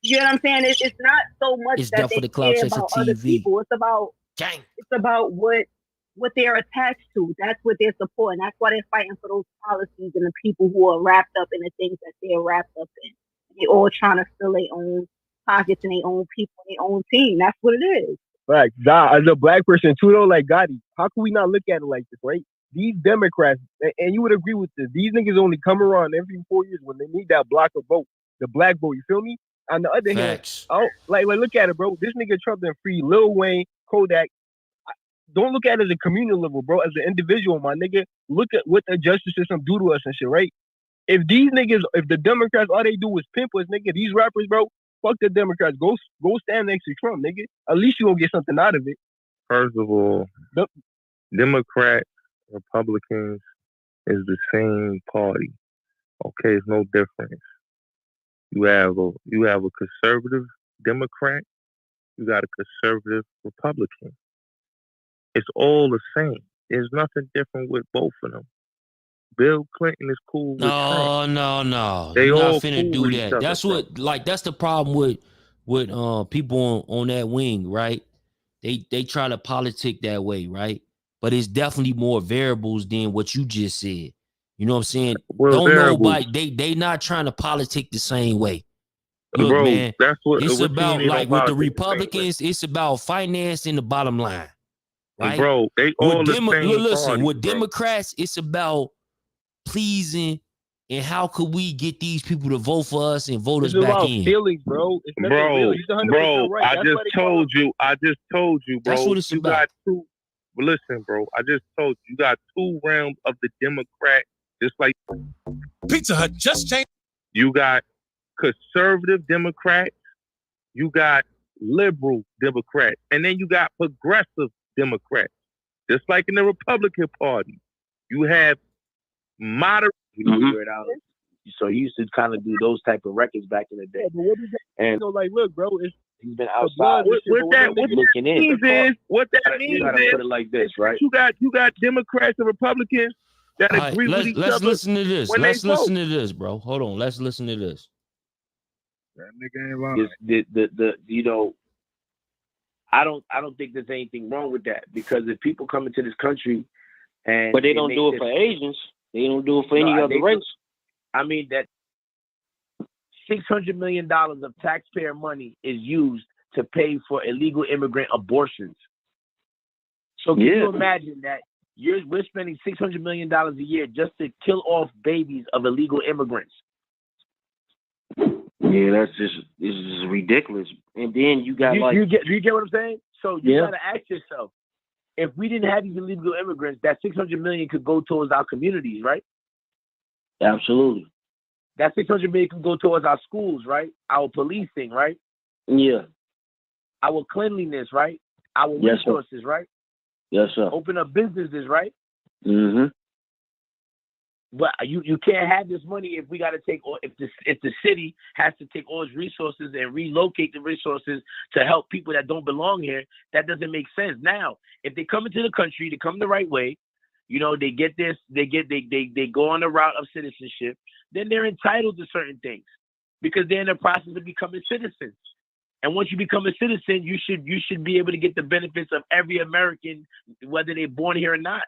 You know what I'm saying? It's not so much that they care about other people. It's about what they're attached to. That's what they're supporting. That's why they're fighting for those policies and the people who are wrapped up in the things that they're wrapped up in. They all trying to fill their own pockets and their own people, and their own team. That's what it is. Right. As a black person too, though, like Gotti, how can we not look at it like this, right? These Democrats, and you would agree with this, these niggas only come around every 4 years when they need that block of vote, the black vote. You feel me? On the other hand, like look at it, bro. This nigga Trump done free Lil Wayne, Kodak. Don't look at it as a communal level, bro. As an individual, my nigga, look at what the justice system do to us and shit, right? If the Democrats, all they do is pimp us, nigga, these rappers, bro, fuck the Democrats. Go stand next to Trump, nigga. At least you gonna get something out of it. First of all, Democrats, Republicans is the same party. Okay, it's no difference. You have a conservative Democrat, you got a conservative Republican. It's all the same. There's nothing different with both of them. Bill Clinton is cool with Trump. No. They You're all not finna cool do that. That's what, that's the problem with people on that wing, right? They try to politic that way, right? But it's definitely more variables than what you just said. You know what I'm saying? They not trying to politic the same way. Look, bro, man, that's what it's about, like with the Republicans, it's about finance and the bottom line. Right? Bro, they all the same party, with Democrats, it's about pleasing and how could we get these people to vote for us and vote us back in. Feelings, bro. It's bro, right. I just told you, bro. That's what it's about. Listen, bro, I just told you got two realms of the Democrat, just like Pizza Hut just changed. You got conservative Democrats, you got liberal Democrats, and then you got progressive Democrats. Just like in the Republican Party, you have moderate. So he used to kind of do those type of records back in the day. And like, look, bro, he's been outside. Looking in. What that means you gotta is, put it like this, right? You got Democrats and Republicans that agree with each other. Let's listen to this. Let's listen to this, bro. Hold on. Let's listen to this. That nigga ain't lying. I don't think there's anything wrong with that, because if people come into this country and but they don't do it for Asians, they don't do it for any other race. I mean, that $600 million of taxpayer money is used to pay for illegal immigrant abortions. So can you imagine that we're spending $600 million a year just to kill off babies of illegal immigrants? Yeah, this is ridiculous. And then you got do you get what I'm saying? So you gotta ask yourself, if we didn't have these illegal immigrants, that $600 million could go towards our communities, right? Absolutely. That $600 million could go towards our schools, right? Our policing, right? Yeah. Our cleanliness, right? Our Yes, resources, right? Yes, sir. Open up businesses, right? Mm-hmm. But you can't have this money if we got to take, or if the city has to take all its resources and relocate the resources to help people that don't belong here. That doesn't make sense. Now, if they come into the country, they come the right way, you know, they get this, they go on the route of citizenship, then they're entitled to certain things because they're in the process of becoming citizens. And once you become a citizen, you should be able to get the benefits of every American, whether they're born here or not.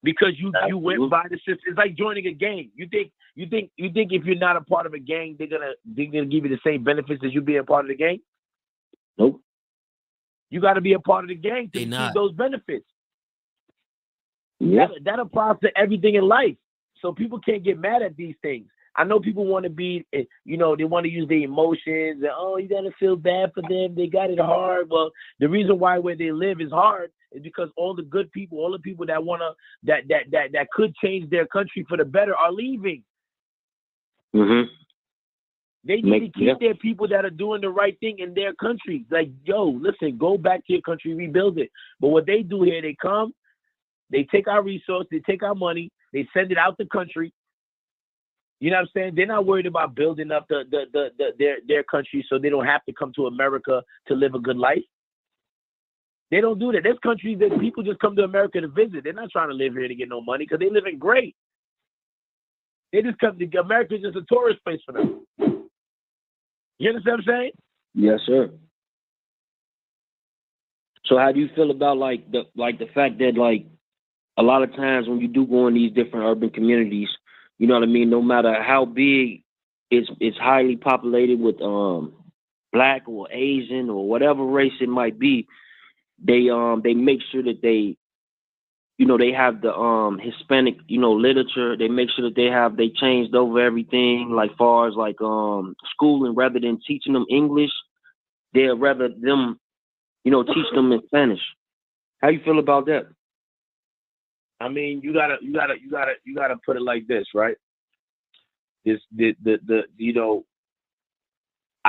Because you went by the system. It's like joining a gang. You think if you're not a part of a gang, they're gonna give you the same benefits as you being a part of the gang? Nope. You got to be a part of the gang to receive those benefits. Yeah. That applies to everything in life. So people can't get mad at these things. I know people want to be, you know, they want to use their emotions and, oh, you got to feel bad for them. They got it hard. Well, the reason why where they live is hard is because all the good people, all the people that want to, that could change their country for the better are leaving. Mm-hmm. They need to keep their people that are doing the right thing in their country. Like, yo, listen, go back to your country, rebuild it. But what they do here, they come, they take our resources, they take our money, they send it out the country. You know what I'm saying? They're not worried about building up their country so they don't have to come to America to live a good life. They don't do that. There's countries that people just come to America to visit. They're not trying to live here to get no money because they live in great. They just come to America is just a tourist place for them. You understand what I'm saying? Yes, sir. So how do you feel about the fact that like a lot of times when you do go in these different urban communities, you know what I mean, no matter how big it's highly populated with black or Asian or whatever race it might be, they make sure that they have the Hispanic, literature. They make sure that they changed over everything, like far as like schooling, rather than teaching them English, they'd rather them, teach them in Spanish. How you feel about that? I mean, you gotta put it like this, right? I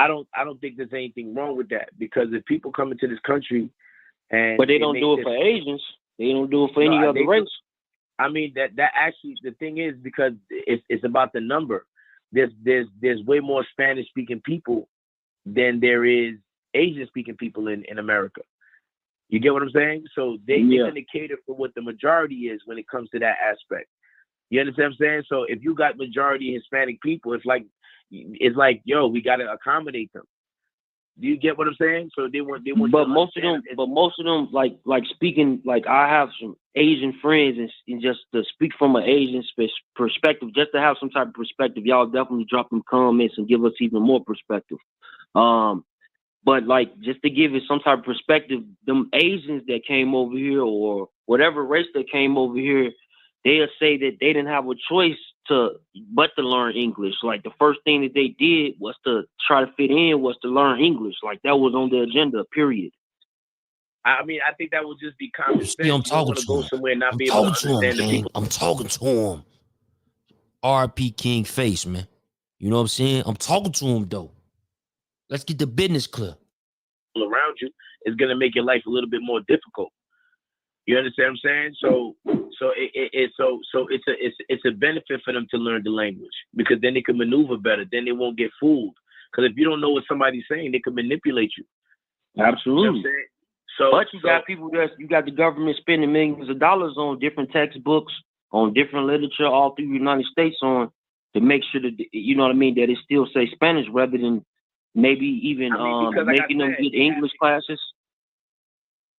don't think there's anything wrong with that, because if people come into this country but they don't do it for Asians, they don't do it for any other race. I mean, that actually, the thing is, because it's about the number. There's way more Spanish speaking people than there is Asian speaking people in America. You get what I'm saying? So they're going to cater for what the majority is when it comes to that aspect. You understand what I'm saying? So if you got majority Hispanic people, it's like, yo, we got to accommodate them. Do you get what I'm saying? So they want. But most of them, like speaking, like I have some Asian friends, and just to speak from an Asian perspective, just to have some type of perspective, y'all definitely drop them comments and give us even more perspective. But like, just to give it some type of perspective, them Asians that came over here, or whatever race that came over here, they'll say that they didn't have a choice but to learn English. Like the first thing that they did was to try to fit in, was to learn English. Like that was on the agenda, period. I mean, I think that would just be common sense. I'm talking to go him. somewhere and not be able to understand the people. I'm talking to him. RP King Face, man. You know what I'm saying? I'm talking to him though. Let's get the business clear. Around you is going to make your life a little bit more difficult. You understand what I'm saying? So it's a benefit for them to learn the language, because then they can maneuver better. Then they won't get fooled. Because if you don't know what somebody's saying, they can manipulate you. Absolutely. You know what I'm saying? But you got the government spending millions of dollars on different textbooks, on different literature all through the United States to make sure that, you know what I mean, that it still say Spanish rather than maybe even making them get English classes.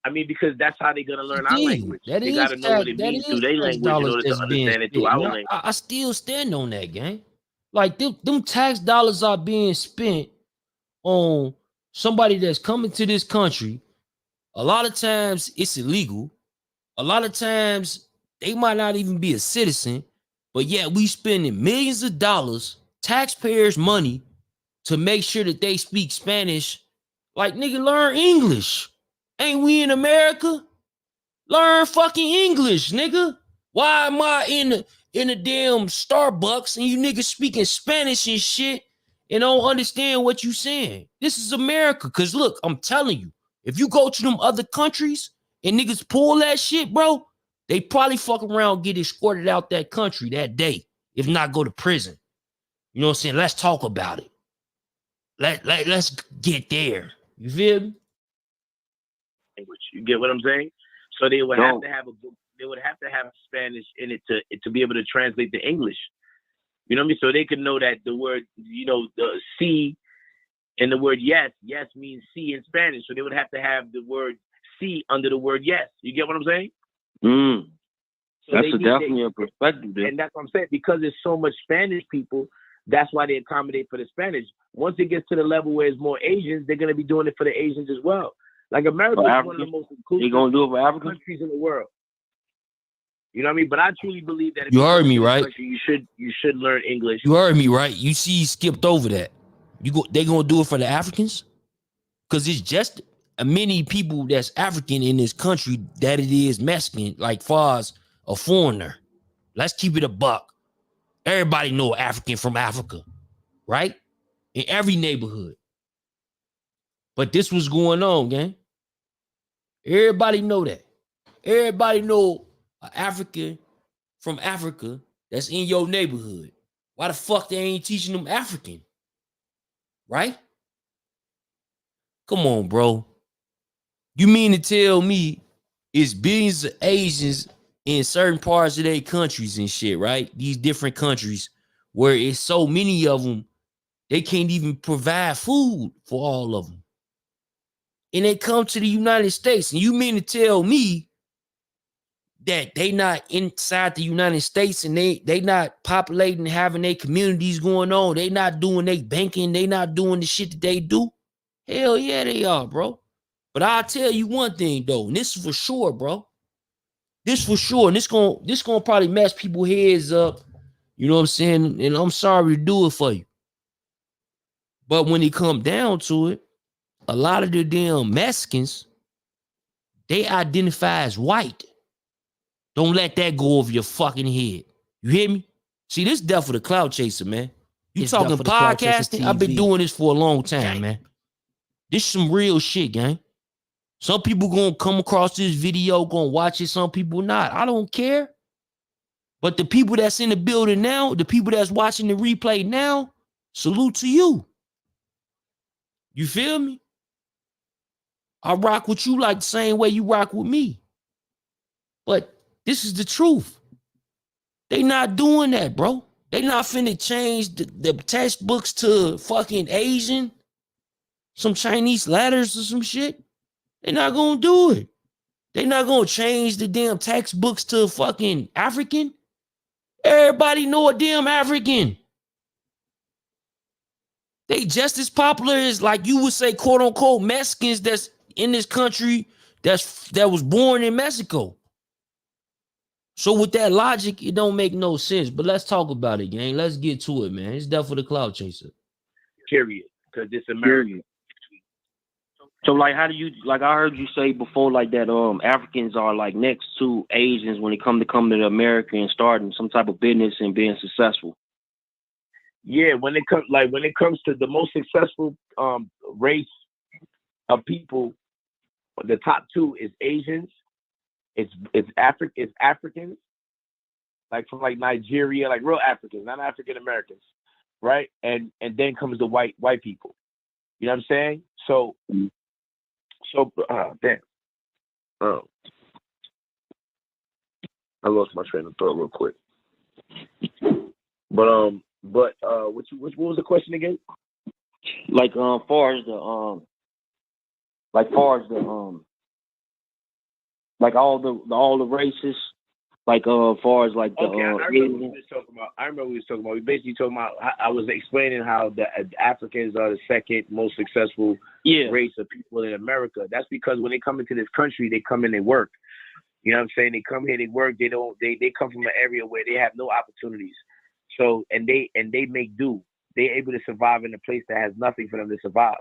I mean, because that's how they're going to learn our language. They got to know what it means through their language in order to understand it through our language. I still stand on that, gang. Like, them tax dollars are being spent on somebody that's coming to this country. A lot of times it's illegal. A lot of times they might not even be a citizen. But yeah, we spending millions of dollars taxpayers' money to make sure that they speak Spanish. Like, nigga, learn English. Ain't we in America? Learn fucking English, nigga. Why am I in a damn Starbucks and you niggas speaking Spanish and shit and don't understand what you saying? This is America. Cause look, I'm telling you, if you go to them other countries and niggas pull that shit, bro, they probably fuck around, get escorted out that country that day, if not go to prison. You know what I'm saying? Let's talk about it. Let's get there. You feel me? You get what I'm saying? So they would have to have Spanish in it to be able to translate to English. You know what I mean? So they could know that the word, the C and the word yes means C in Spanish. So they would have to have the word C under the word yes. You get what I'm saying? So that's definitely a perspective there. And that's what I'm saying. Because there's so much Spanish people, that's why they accommodate for the Spanish. Once it gets to the level where it's more Asians, they're going to be doing it for the Asians as well. Like America is one of the most inclusive countries in the world. You know what I mean? But I truly believe that if you heard me, right? You should learn English. You heard me, right? You see, he skipped over that. They gonna do it for the Africans? Because it's just many people that's African in this country that it is Mexican, like far as a foreigner. Let's keep it a buck. Everybody know African from Africa, right? In every neighborhood. But this was going on, gang. Everybody know that. Everybody know an African from Africa that's in your neighborhood. Why the fuck they ain't teaching them African? Right? Come on, bro. You mean to tell me it's billions of Asians in certain parts of their countries and shit, right? These different countries where it's so many of them, they can't even provide food for all of them. And they come to the United States. And you mean to tell me that they not inside the United States and they not populating, having their communities going on. They not doing their banking. They not doing the shit that they do. Hell yeah, they are, bro. But I'll tell you one thing though, and this is for sure, bro. This for sure. And this gonna probably mess people's heads up. You know what I'm saying? And I'm sorry to do it for you. But when it come down to it, a lot of the damn Mexicans, they identify as white. Don't let that go over your fucking head. You hear me? See, this is death for the cloud chaser, man. You talking podcasting? I've been doing this for a long time, man. This is some real shit, gang. Some people gonna come across this video, gonna watch it, some people not. I don't care. But the people that's in the building now, the people that's watching the replay now, salute to you. You feel me? I rock with you like the same way you rock with me. But this is the truth. They not doing that, bro. They not finna change the textbooks to fucking Asian, some Chinese letters or some shit. They not gonna do it. They not gonna change the damn textbooks to fucking African. Everybody know a damn African. They just as popular as, like you would say, quote unquote, Mexicans that's in this country that was born in Mexico. So with that logic, it don't make no sense. But let's talk about it, gang. Let's get to it, man. It's death for the cloud chaser. Period. Because it's American. So like, how do you, like I heard you say before, like that Africans are like next to Asians when it come to America and starting some type of business and being successful. Yeah, when it comes to the most successful race of people, the top two is Asians. It's Africans, like from like Nigeria, like real Africans, not African Americans, right? And then comes the white people. You know what I'm saying? So damn. I lost my train of thought real quick. But what was the question again? Like far as like all the races, like far as like the okay, I remember what we was talking about. We basically talking about. I was explaining how the Africans are the second most successful race of people in America. That's because when they come into this country, they come in and work. You know what I'm saying? They come here, they work. They come from an area where they have no opportunities. So and they make do. they're able to survive in a place that has nothing for them to survive.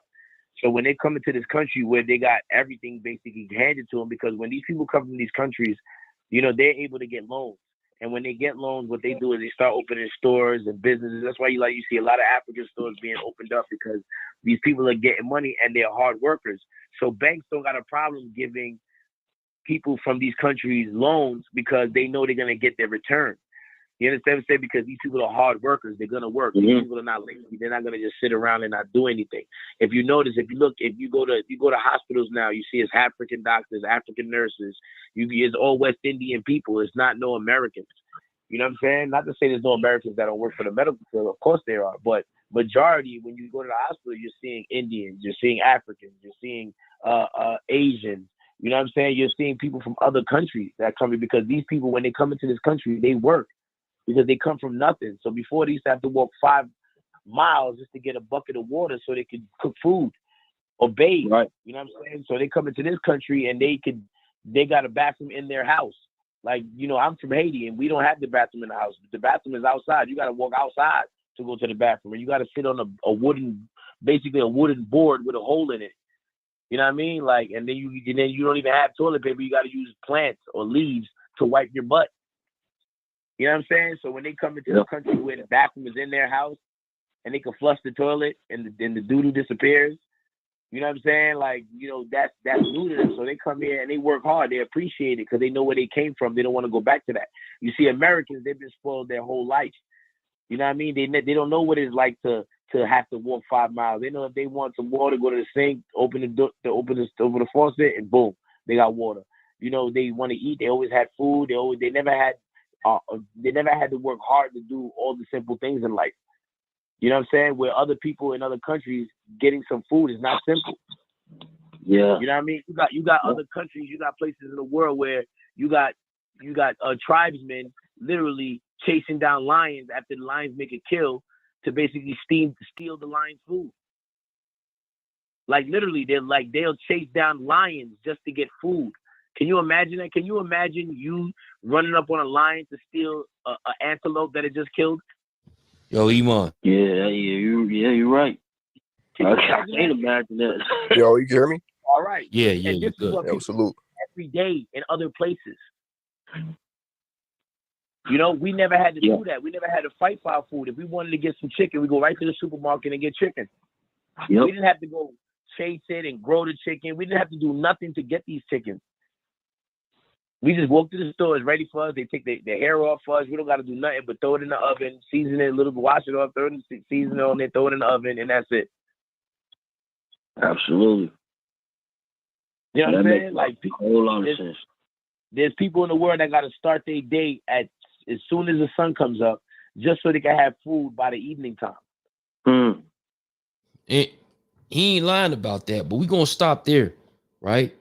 So when they come into this country where they got everything basically handed to them, because when these people come from these countries, you know, they're able to get loans. And when they get loans, what they do is they start opening stores and businesses. That's why you see a lot of African stores being opened up, because these people are getting money and they're hard workers. So banks don't got a problem giving people from these countries loans because they know they're going to get their return. You understand what I'm saying? Because these people are hard workers. They're going to work. Mm-hmm. These people are not lazy. They're not going to just sit around and not do anything. If you notice, if you go to hospitals now, you see it's African doctors, African nurses. It's all West Indian people. It's not no Americans. You know what I'm saying? Not to say there's no Americans that don't work for the medical field. Of course there are. But majority, when you go to the hospital, you're seeing Indians, you're seeing Africans, you're seeing Asians. You know what I'm saying? You're seeing people from other countries that come in, because these people, when they come into this country, they work because they come from nothing. So before, they used to have to walk 5 miles just to get a bucket of water so they could cook food or bathe. Right. You know what I'm saying? So they come into this country and they got a bathroom in their house. Like, you know, I'm from Haiti and we don't have the bathroom in the house. The bathroom is outside. You got to walk outside to go to the bathroom, and you got to sit on a wooden board with a hole in it. You know what I mean? Like, and then you don't even have toilet paper. You got to use plants or leaves to wipe your butt. You know what I'm saying? So when they come into the country where the bathroom is in their house and they can flush the toilet and the doo-doo disappears, you know what I'm saying? Like, you know, that's new to them. So they come here and they work hard. They appreciate it because they know where they came from. They don't want to go back to that. You see, Americans, they've been spoiled their whole life. You know what I mean? They don't know what it's like to have to walk 5 miles. They know if they want some water, go to the sink, open the faucet, and boom, they got water. You know, they want to eat. They always had food. They never had to work hard to do all the simple things in life. You know what I'm saying? Where other people in other countries getting some food is not simple. Yeah. You know what I mean? You got other countries, you got places in the world where you got tribesmen literally chasing down lions after the lions make a kill to basically steal the lion's food. Like literally, they'll chase down lions just to get food. Can you imagine that? Can you imagine you running up on a lion to steal an antelope that it just killed? Yo, Iman. You're right. I can't imagine that. Yo, you can hear me? All right. Yeah, And this is what Yo, people salute. every day in other places. You know, we never had to do that. We never had to fight for our food. If we wanted to get some chicken, we go right to the supermarket and get chicken. Yep. We didn't have to go chase it and grow the chicken. We didn't have to do nothing to get these chickens. We just walk to the store. It's ready for us. They take the hair off for us. We don't got to do nothing but throw it in the oven, season it a little bit, wash it off, throw it in, season it on it, throw it in the oven, and that's it. Absolutely. You know what I'm That saying? makes Like, a whole lot of sense. There's people in the world that got to start their day as soon as the sun comes up, just so they can have food by the evening time. Mm. And he ain't lying about that, but we gonna stop there, right?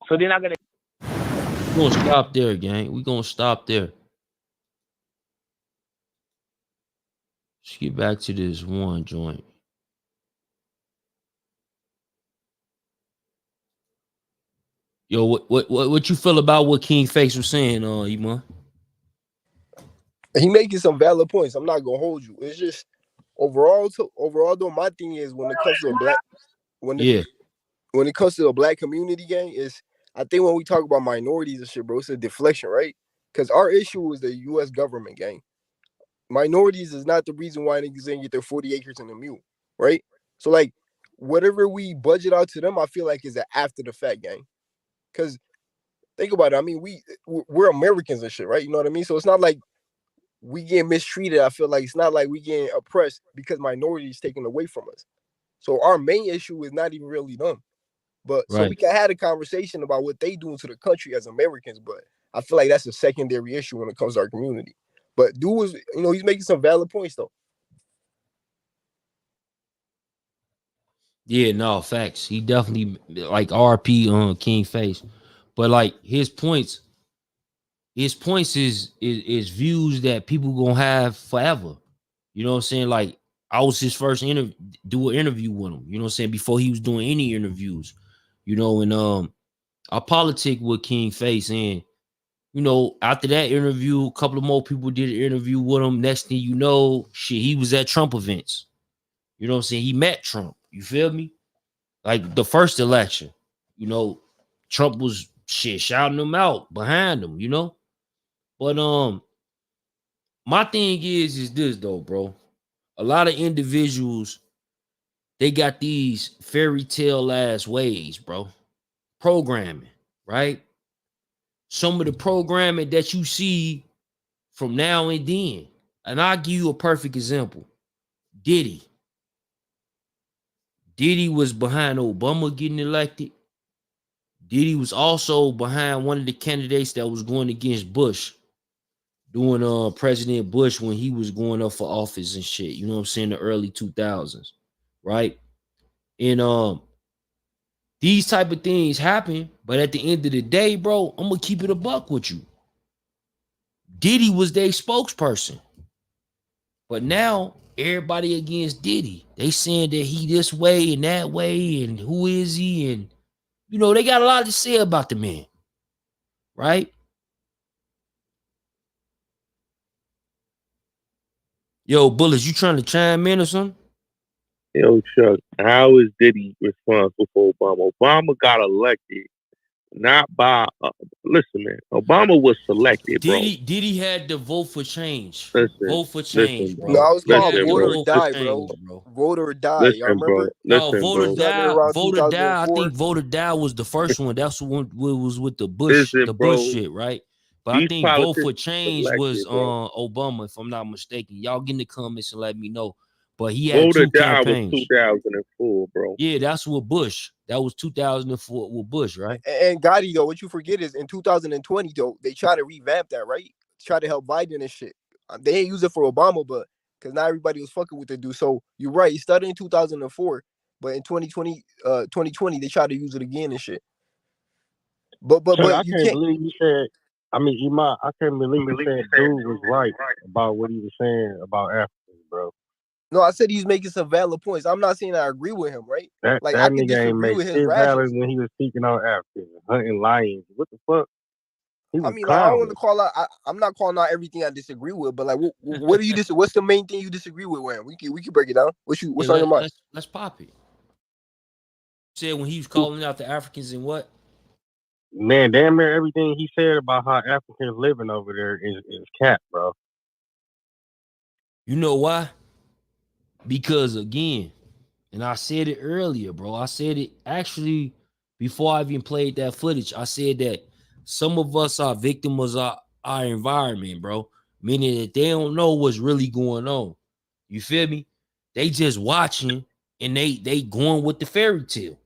So they're not gonna. We're gonna stop there, gang. We're gonna stop there. Let's get back to this one joint. Yo, what you feel about what King Face was saying, Iman? He making some valid points. I'm not gonna hold you. It's just overall though, my thing is when it comes to when it comes to the black community, gang, is I think when we talk about minorities and shit, bro, it's a deflection, right? Because our issue is the U.S. government, gang. Minorities is not the reason why niggas didn't get their 40 acres and a mule, right? So like whatever we budget out to them, I feel like is an after the fact, gang. Because think about it. I mean, we're Americans and shit, right? You know what I mean? So it's not like we get mistreated. I feel like it's not like we getting oppressed because minorities taken away from us. So our main issue is not even really them. But so we can have a conversation about what they doing to the country as Americans, but I feel like that's a secondary issue when it comes to our community. But dude was, he's making some valid points though. Yeah, no, facts. He definitely like RP on King Face. But like his points is views that people gonna have forever. You know what I'm saying? Like I was his first do an interview with him, you know what I'm saying, before he was doing any interviews, and I politic with King Face, and You know, after that interview, a couple of more people did an interview with him. Next thing you know, shit, he was at Trump events. You know what I'm saying? He met Trump. You feel me? Like the first election, you know, Trump was shit shouting him out behind him, you know. But my thing is this though, bro. A lot of individuals, they got these fairy tale ass ways, bro. Programming, right? Some of the programming that you see from now and then. And I'll give you a perfect example. Diddy. Diddy was behind Obama getting elected. Diddy was also behind one of the candidates that was going against Bush, doing President Bush when he was going up for office and shit. You know what I'm saying? The early 2000s, right? And these type of things happen, but at the end of the day, bro, I'm gonna keep it a buck with you. Diddy was their spokesperson, but now everybody against Diddy. They saying that he this way and that way, and who is he? And you know, they got a lot to say about the man, right? Yo, Bullets, you trying to chime in or something? Yo, Chuck, how is Diddy responsible for Obama? Obama got elected not by. Listen, man. Obama was selected, bro. Diddy had to vote for change. Listen, Vote for change, listen, bro. bro. No, it's called Listen, Vote bro. or Die, change, bro. Vote or Die. Y'all Listen, bro. remember? No, Listen, Vote bro. or Die. Around Vote or Die. I 2004. think Vote or Die was the first one. That's the one was with the Bush, Listen, Bush bro. shit, right? But I These think Vote for politicians Change elected, was bro. Obama, if I'm not mistaken. Y'all get in the comments and let me know. But he had Vote or two Die was campaigns. 2004, bro. Yeah, that's with Bush. That was 2004 with Bush, right? And Gotti, though, what you forget is in 2020, though, they try to revamp that, right? Try to help Biden and shit. They ain't use it for Obama, but because not everybody was fucking with the dude. So you're right. It started in 2004, but in 2020, they tried to use it again and shit. But I you can't can't. believe you said. I mean, Iman, I can't believe you said dude was right about what he was saying about Africans, bro. No, I said he's making some valid points. I'm not saying I agree with him, right? That Like I can nigga ain't disagree make with his shit valid rations. when he was speaking on Africans, hunting lions. What the fuck? He was I mean, like, I don't want to calm. call out. I'm not calling out everything I disagree with, but like, what do you What's the main thing you disagree with? When we can break it down. What's on your mind? Let's pop it. Said when he was calling out the Africans and what? Man, damn near everything he said about how Africans living over there is cap, bro. You know why? Because again, and I said it earlier, bro. I said it actually before I even played that footage. I said that some of us are victims of our environment, bro. Meaning that they don't know what's really going on. You feel me? They just watching and they going with the fairy tale.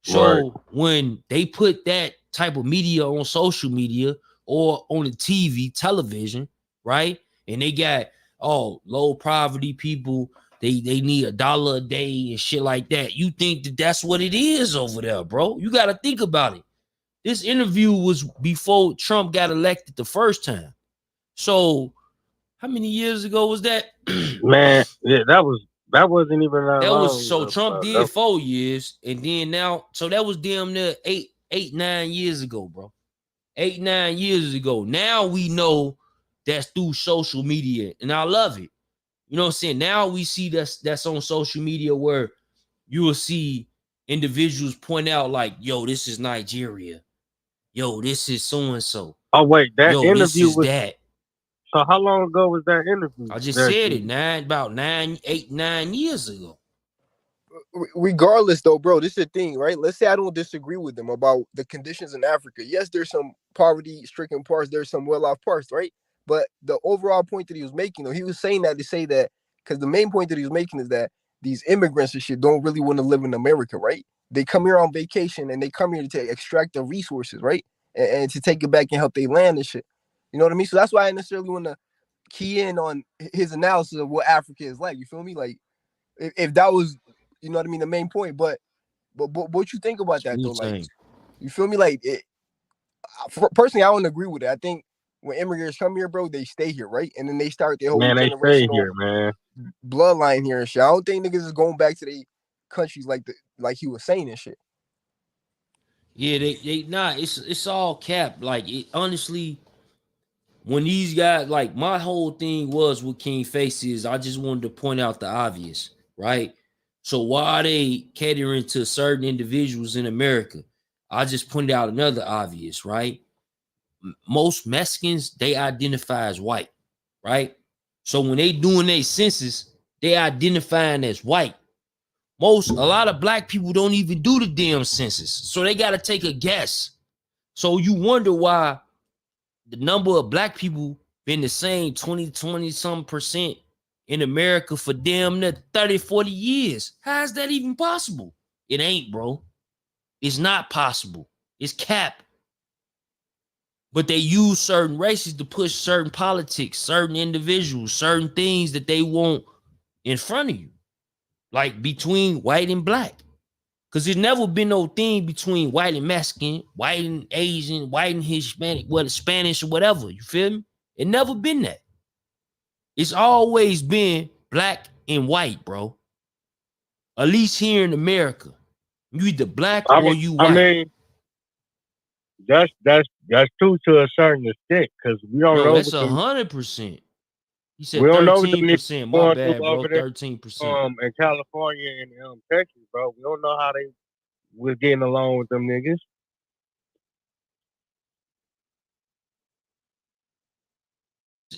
So when they put that type of media on social media or on the TV, television, right? And they got low poverty people, they need $1 a day and shit like that. You think that that's what it is over there, bro? You got to think about it. This interview was before Trump got elected the first time. So how many years ago was that? Man, yeah, that wasn't even that That long was so ago, Trump bro. did 4 years, and then now, so that was damn near 9 years ago, bro. 9 years ago. Now we know that's through social media, and I love it. You know what I'm saying? Now we see that's on social media where you will see individuals point out like, yo, this is Nigeria. Yo, this is so and so. Oh wait, that Yo, this interview is was. that. So how long ago was that interview? I just said it, about 9 years ago. Regardless, though, bro, this is the thing, right? Let's say I don't disagree with them about the conditions in Africa. Yes, there's some poverty-stricken parts, there's some well-off parts, right? But the overall point that he was making, though, he was saying that to say that because the main point that he was making is that these immigrants and shit don't really want to live in America, right? They come here on vacation and they come here to extract the resources, right? And to take it back and help they land and shit. You know what I mean? So that's why I necessarily want to key in on his analysis of what Africa is like. You feel me? Like if that was, you know what I mean, the main point. But what you think about that though? Like, you feel me? Like personally, I don't agree with it. I think when immigrants come here, bro, they stay here, right? And then they start their whole they stay here, man. bloodline here and shit. I don't think niggas is going back to their countries like he was saying and shit. Yeah, they it's all cap. Like it honestly, when these guys, like my whole thing was with King Faces, I just wanted to point out the obvious, right? So why are they catering to certain individuals in America? I just pointed out another obvious, right? Most Mexicans, they identify as white, right? So when they doing their census, they identifying as white. A lot of black people don't even do the damn census. So they got to take a guess. So you wonder why the number of black people been the same 20 some percent in America for damn near 30, 40 years. How is that even possible? It ain't, bro. It's not possible. It's cap. But they use certain races to push certain politics, certain individuals, certain things that they want in front of you. Like between white and black. Because there's never been no thing between white and Mexican, white and Asian, white and Hispanic, Spanish or whatever. You feel me? It never been that. It's always been black and white, bro. At least here in America. You either black or you white. I mean, that's true to a certain extent, because we don't know. That's 100%. He said we don't 13%. My bad, bro. 13%. In California and Texas, bro. We don't know how they was getting along with them niggas.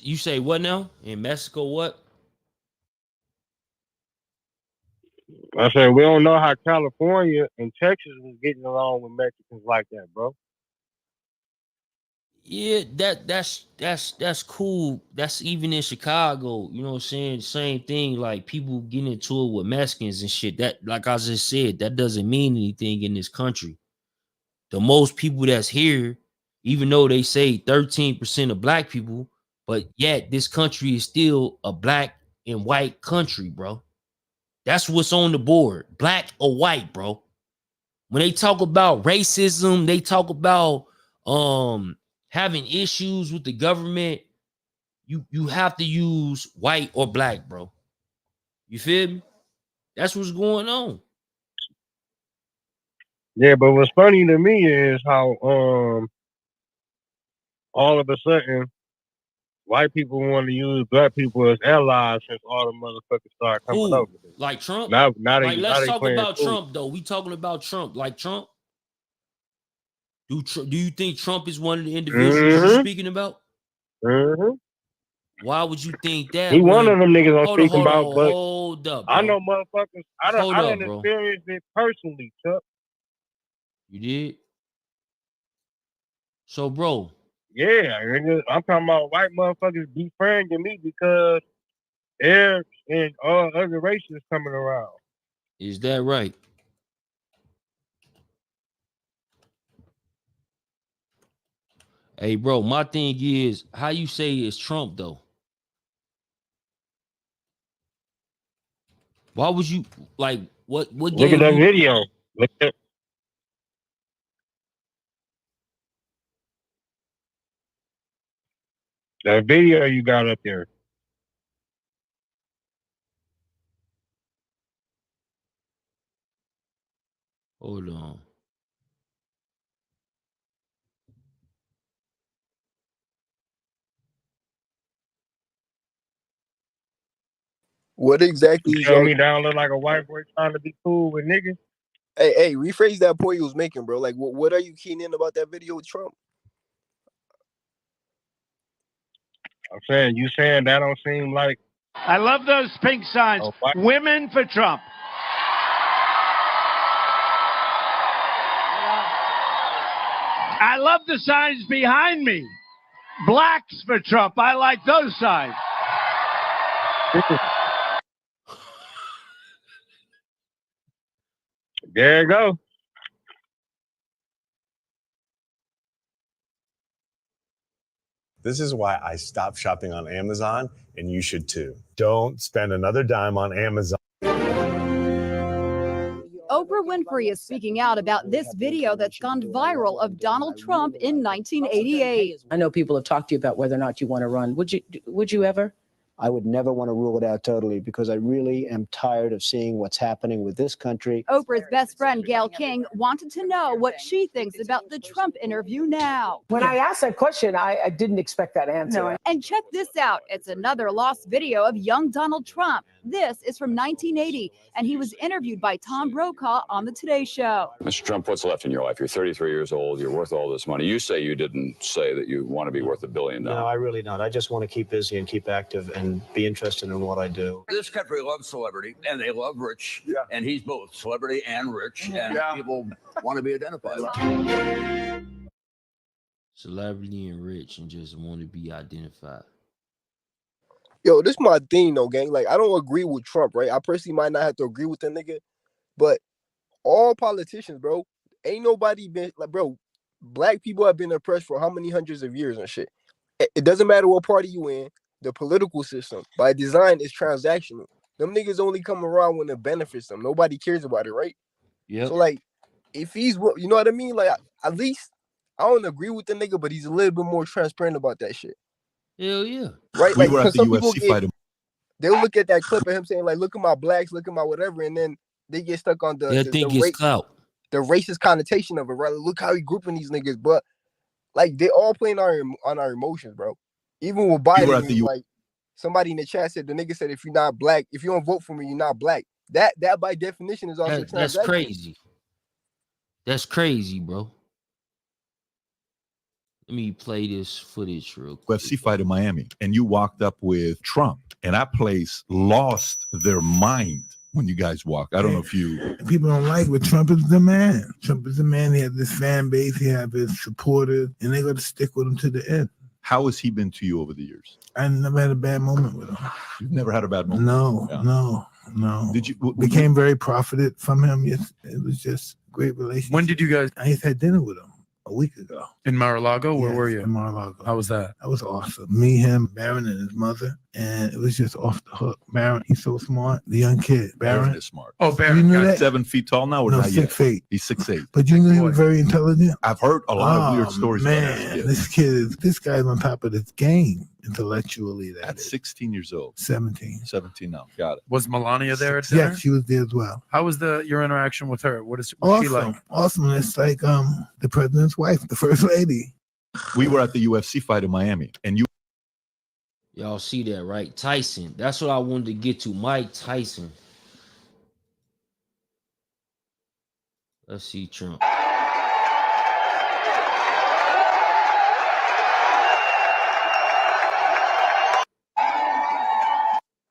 You say what now? In Mexico, what? I said we don't know how California and Texas was getting along with Mexicans like that, bro. Yeah, that's cool. That's even in Chicago, you know what I'm saying? Same thing, like people getting into it with Mexicans and shit. That, like I just said, that doesn't mean anything in this country. The most people that's here, even though they say 13% of black people, but yet this country is still a black and white country, bro. That's what's on the board, black or white, bro. When they talk about racism, they talk about having issues with the government, you have to use white or black, bro. You feel me? That's what's going on. Yeah, but what's funny to me is how all of a sudden white people want to use black people as allies since all the motherfuckers started coming over. Like Trump? Now Like, let's talk about cool. Trump, though. We talking about Trump. Like Trump? Do you think Trump is one of the individuals you're speaking about? Why would you think that? He one of them niggas I'm speaking about, but hold up, bro. I know motherfuckers. I didn't bro. experience it personally, Chuck. You did? So, bro. Yeah, I'm talking about white motherfuckers befriending me because Arabs and other races coming around. Is that right? Hey, bro, my thing is, how you say it's Trump, though? Why would you, like, what Look at that video. Look at that video you got up there. Hold on. What exactly is Show me down look like a white boy trying to be cool with niggas? Hey, rephrase that point you was making, bro. Like, what are you keen in about that video with Trump? I'm saying, you saying that don't seem like... I love those pink signs. Women for Trump. I love the signs behind me. Blacks for Trump. I like those signs. There you go. This is why I stopped shopping on Amazon, and you should too. Don't spend another dime on Amazon. Oprah Winfrey is speaking out about this video that's gone viral of Donald Trump in 1988. I know people have talked to you about whether or not you want to run. Would you ever? I would never want to rule it out totally because I really am tired of seeing what's happening with this country. Oprah's best friend, Gayle King, wanted to know what she thinks about the Trump interview now. When I asked that question, I didn't expect that answer. No. And check this out. It's another lost video of young Donald Trump. This is from 1980, and he was interviewed by Tom Brokaw on the Today Show. Mr. Trump, what's left in your life? You're 33 years old. You're worth all this money. You say you didn't say that you want to be worth $1 billion. No, I really don't. I just want to keep busy and keep active and be interested in what I do. This country loves celebrity, and they love rich, and he's both celebrity and rich, and people want to be identified. Celebrity and rich and just want to be identified. Yo, this my thing though, gang. Like, I don't agree with Trump, right? I personally might not have to agree with the nigga, but all politicians, bro, ain't nobody been like, bro, black people have been oppressed for how many hundreds of years and shit. It doesn't matter what party you in. The political system, by design, is transactional. Them niggas only come around when it benefits them. Nobody cares about it, right? Yeah. So, like, if he's, you know what I mean? Like, at least, I don't agree with the nigga, but he's a little bit more transparent about that shit. Hell yeah. Right? We Like, were at because the some people UFC fight. they'll look at that clip of him saying, like, look at my blacks, look at my whatever, and then they get stuck on the racist connotation of it, right? Look how he grouping these niggas, but like they all playing on our emotions, bro. Even with Biden, like somebody in the chat said, the nigga said, if you're not black, if you don't vote for me, you're not black. That by definition is also that's crazy. That's crazy, bro. Let me play this footage real quick. UFC fight in Miami, and you walked up with Trump, and that place lost their mind when you guys walked. I don't know if you... People don't like, but Trump is the man. Trump is the man. He has this fan base. He has his supporters, and they're going to stick with him to the end. How has he been to you over the years? I never had a bad moment with him. You've never had a bad moment? No. Did you... Became very profited from him. Yes, it was just a great relationship. When did you guys... I just had dinner with him a week ago. In Mar-a-Lago? Where were you? In Mar-a-Lago. How was that? That was awesome. Me, him, Barron, and his mother. And it was just off the hook. Barron, he's so smart. The young kid. Barron is smart. Oh, Barron. You knew Got that? 7 feet tall now? Or No, not yet? 6'8". He's 6'8". But you knew he was very intelligent? I've heard a lot of weird stories about man, him. this guy's on top of this game intellectually. That's 16 years old. 17. 17 now. Got it. Was Melania there at dinner? Yes, she was there as well. How was your interaction with her? Was she like? Awesome. It's like the president's wife, the first lady. We were at the UFC fight in Miami, and you... Y'all see that, right? Tyson. That's what I wanted to get to. Mike Tyson. Let's see Trump.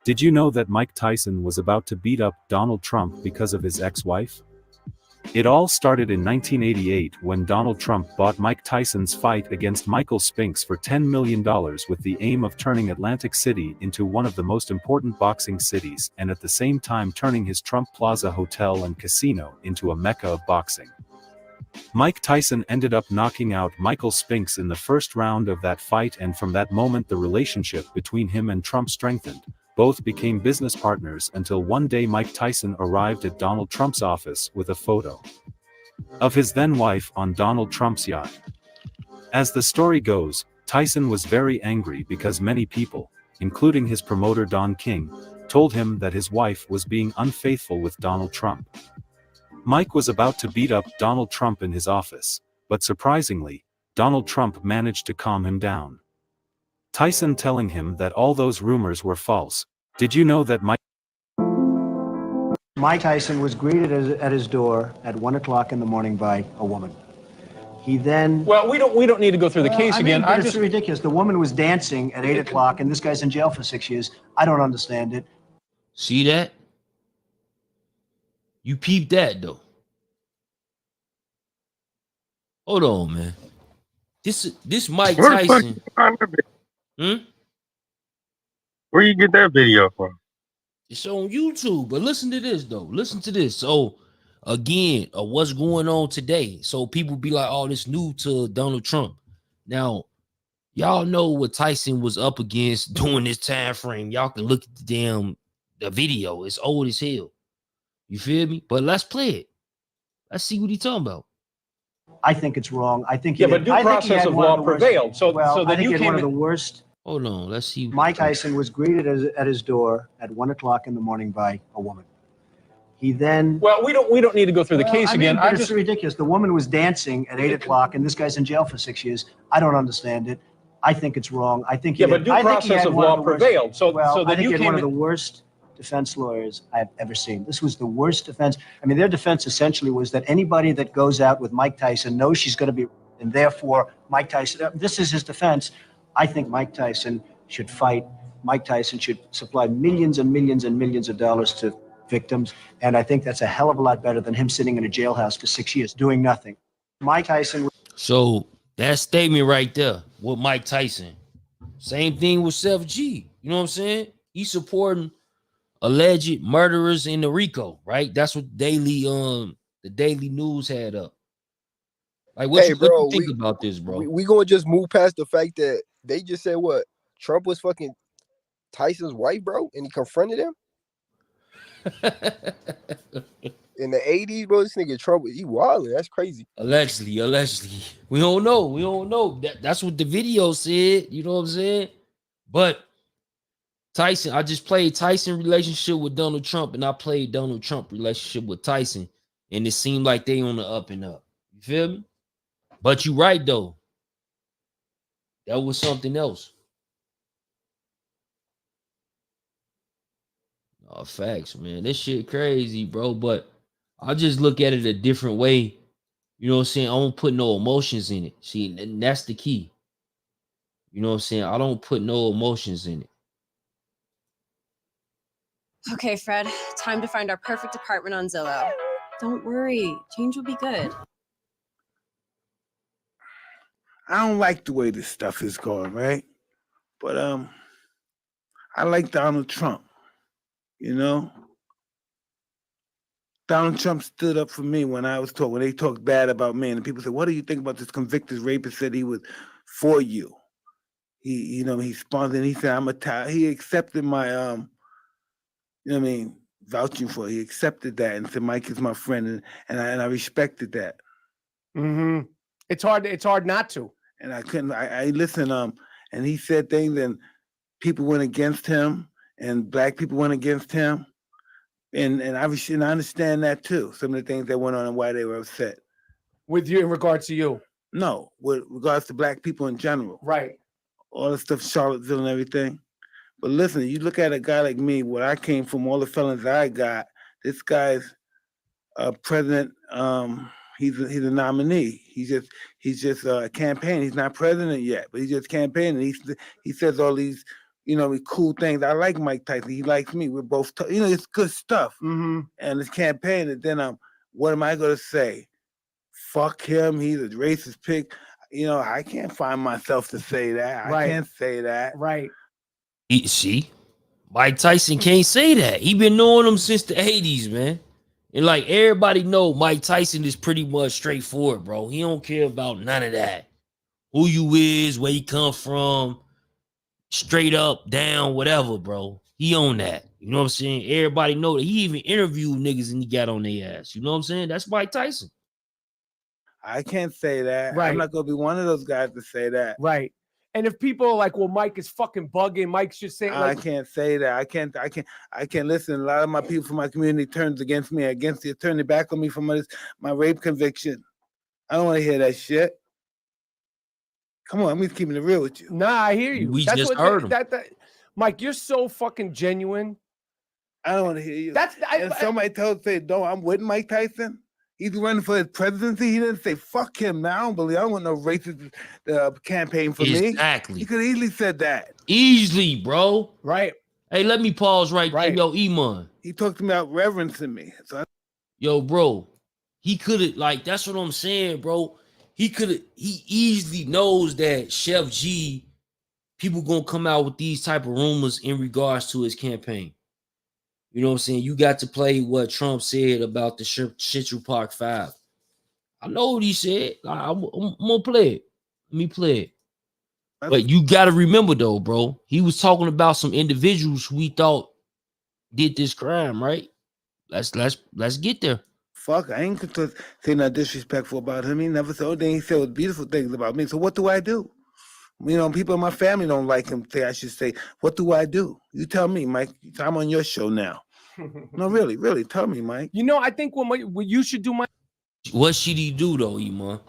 Did you know that Mike Tyson was about to beat up Donald Trump because of his ex-wife? It all started in 1988 when Donald Trump bought Mike Tyson's fight against Michael Spinks for $10 million with the aim of turning Atlantic City into one of the most important boxing cities and at the same time turning his Trump Plaza hotel and casino into a mecca of boxing. Mike Tyson ended up knocking out Michael Spinks in the first round of that fight, and from that moment the relationship between him and Trump strengthened. Both became business partners until one day Mike Tyson arrived at Donald Trump's office with a photo of his then-wife on Donald Trump's yacht. As the story goes, Tyson was very angry because many people, including his promoter Don King, told him that his wife was being unfaithful with Donald Trump. Mike was about to beat up Donald Trump in his office, but surprisingly, Donald Trump managed to calm him down. Tyson telling him that all those rumors were false. Did you know that Mike Tyson was greeted at his door at 1 o'clock in the morning by a woman. He then... Well, we don't need to go through the case again. I mean, it's ridiculous. The woman was dancing at 8 o'clock, and this guy's in jail for 6 years. I don't understand it. See that? You peeped that, though. Hold on, man. This Mike Tyson... Where you get that video from? It's on YouTube, but listen to this though. Listen to this. So again, what's going on today? So people be like, "Oh, this new to Donald Trump." Now, y'all know what Tyson was up against during this time frame. Y'all can look at the video. It's old as hell. You feel me? But let's play it. Let's see what he's talking about. I think it's wrong. I think but due process of law prevailed. So then you came one of the worst Hold on, let's see. Mike Tyson was greeted at his door at 1 o'clock in the morning by a woman. He then. Well, we don't need to go through the case again. But it's ridiculous. The woman was dancing at 8 o'clock, and this guy's in jail for 6 years. I don't understand it. I think it's wrong. I think. But due process of law prevailed. So I think he had one of the worst defense lawyers I've ever seen. This was the worst defense. I mean, their defense essentially was that anybody that goes out with Mike Tyson knows she's going to be, and therefore Mike Tyson. This is his defense. I think Mike Tyson should fight. Mike Tyson should supply millions and millions and millions of dollars to victims, and I think that's a hell of a lot better than him sitting in a jailhouse for 6 years doing nothing. Mike Tyson. So that statement right there with Mike Tyson, same thing with Sheff G. You know what I'm saying? He's supporting alleged murderers in the RICO, right? That's what the Daily News had up. Like, what you think about this, bro? We gonna just move past the fact that they just said what Trump was fucking Tyson's wife, bro, and he confronted him. In the 80s, bro, this nigga Trump, he wildin'. That's crazy. Allegedly. We don't know. That's what the video said. You know what I'm saying? But Tyson, I just played Tyson relationship with Donald Trump, and I played Donald Trump relationship with Tyson, and it seemed like they on the up and up. You feel me? But you right though. That was something else. Oh, facts, man. This shit crazy, bro. But I just look at it a different way. You know what I'm saying? I don't put no emotions in it. See, and that's the key. You know what I'm saying? I don't put no emotions in it. Okay, Fred, time to find our perfect apartment on Zillow. Don't worry, change will be good. I don't like the way this stuff is going, right? But I like Donald Trump. You know, Donald Trump stood up for me when they talked bad about me, and people said, "What do you think about this convicted rapist?" Said he was for you. He responded. And he said, He accepted my vouching for it. He accepted that and said, "Mike is my friend," and I respected that. Mm-hmm. It's hard not to. And I couldn't. I listened. And he said things, and people went against him. And black people went against him, and I understand that too. Some of the things that went on and why they were upset. With you, in regards to you? No, with regards to black people in general. Right. All the stuff, Charlottesville and everything. But listen, you look at a guy like me, where I came from, all the felons I got. This guy's president. He's a nominee. He's just campaigning. He's not president yet, but he's just campaigning. He says all these. Cool things. I like Mike Tyson. He likes me. We're both, it's good stuff. Mm-hmm. And it's campaign. And then what am I going to say? Fuck him. He's a racist pig. I can't find myself to say that. Right. I can't say that. Right. See, Mike Tyson can't say that. He been knowing him since the 80s, man. And like everybody know, Mike Tyson is pretty much straightforward, bro. He don't care about none of that. Who you is, where you come from. Straight up, down, whatever, bro. He on that. You know what I'm saying? Everybody know that he even interviewed niggas and he got on their ass. You know what I'm saying? That's Mike Tyson. I can't say that. Right. I'm not gonna be one of those guys to say that. Right. And if people are like, well, Mike is fucking bugging, Mike's just saying I can't say that. I can't listen. A lot of my people from my community turns against me, against the attorney back on me for my rape conviction. I don't want to hear that shit. Come on, I'm just keeping it real with you. Nah, I hear you. We just heard him. Mike, you're so fucking genuine. I don't want to hear you. And somebody said, "No, I'm with Mike Tyson. He's running for his presidency." He didn't say, "Fuck him." Now I don't want no racist campaign for me. Exactly. He could have easily said that. Easily, bro. Right. Hey, let me pause right there. Yo, Iman. He talked to me about reverencing me. Yo, bro. He could have, that's what I'm saying, bro. He easily knows that Sheff G, people gonna come out with these type of rumors in regards to his campaign. You know what I'm saying? You got to play what Trump said about the Central Park 5. I know what he said. I'm gonna play it. Let me play it. But you got to remember though, bro, he was talking about some individuals who he thought did this crime, right? Let's get there. Fuck, I ain't gonna say nothing disrespectful about him. He never said, he said beautiful things about me. So what do I do? People in my family don't like him. I should say, what do I do? You tell me, Mike. I'm on your show now. No, really, tell me, Mike. I think what you should do, Mike. What should he do though, Iman?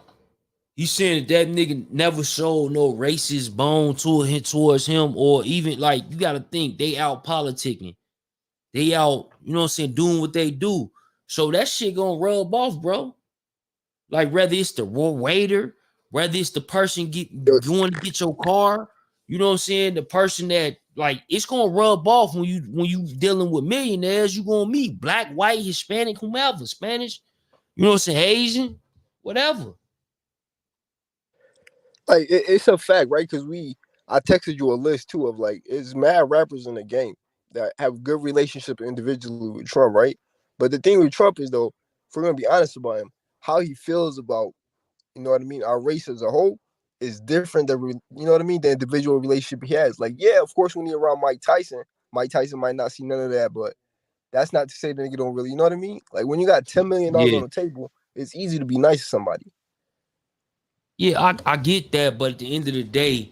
He saying that nigga never showed no racist bone towards him, or even like you gotta think they out politicking. They out, doing what they do. So that shit gonna rub off, bro. Like whether it's the waiter, whether it's the person going to get your car, the person that like it's gonna rub off when you dealing with millionaires. You gonna meet black, white, Hispanic, whomever, Spanish, Asian, whatever. Like it's a fact, right? Because I texted you a list too of like it's mad rappers in the game that have good relationship individually with Trump, right? But the thing with Trump is though, if we're gonna be honest about him, how he feels about, our race as a whole is different than the individual relationship he has. Like, yeah, of course, when you're around Mike Tyson might not see none of that, but that's not to say the nigga don't really, you know what I mean? Like when you got $10 million on the table, it's easy to be nice to somebody. Yeah, I get that, but at the end of the day,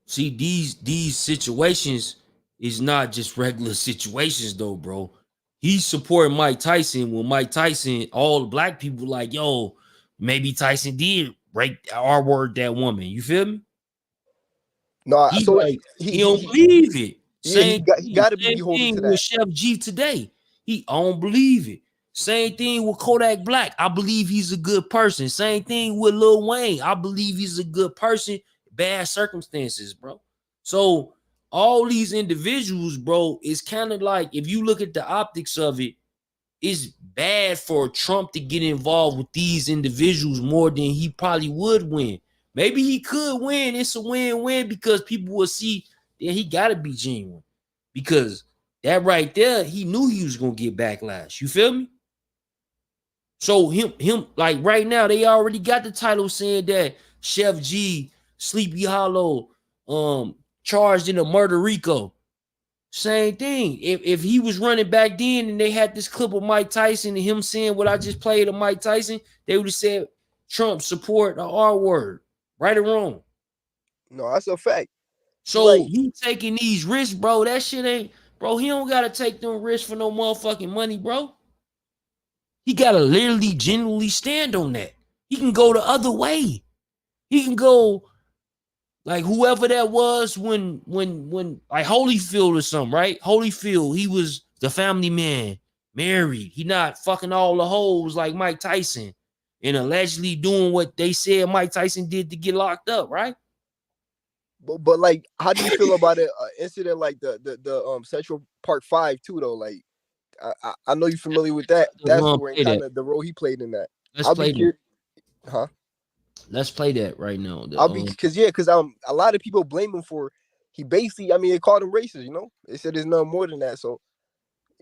see, these situations is not just regular situations though, bro. He's supporting Mike Tyson when Mike Tyson, all the black people like, yo, maybe Tyson did rape R-word that woman. You feel me? No, he don't believe it. Yeah, he got to be beholden to that. With Sheff G today, he don't believe it. Same thing with Kodak Black. I believe he's a good person. Same thing with Lil Wayne. I believe he's a good person. Bad circumstances, bro. So all these individuals, bro, it's kind of like if you look at the optics of it, it's bad for Trump to get involved with these individuals more than he probably would win. Maybe he could win. It's a win-win because people will see that he got to be genuine. Because that right there, he knew he was going to get backlash. You feel me? So him like right now, they already got the title saying that Sheff G, Sleepy Hallow, charged in a murder RICO. Same thing. If he was running back then and they had this clip of Mike Tyson and him saying what I just played of Mike Tyson, they would have said Trump support the R word. Right or wrong? No, that's a fact. So like, he taking these risks, bro. That shit ain't, bro. He don't gotta take them risks for no motherfucking money, bro. He gotta literally, genuinely stand on that. He can go the other way. He can go like whoever that was when like Holyfield or something, right? Holyfield, he was the family man, married. He not fucking all the hoes like Mike Tyson and allegedly doing what they said Mike Tyson did to get locked up, right? But like, how do you feel about an incident like the Central Park 5 too, though? Like, I know you're familiar with that. That's where kind of the role he played in that. Let's play that. Huh? Let's play that right now. Because a lot of people blame him for he basically, they called him racist. They said there's nothing more than that. So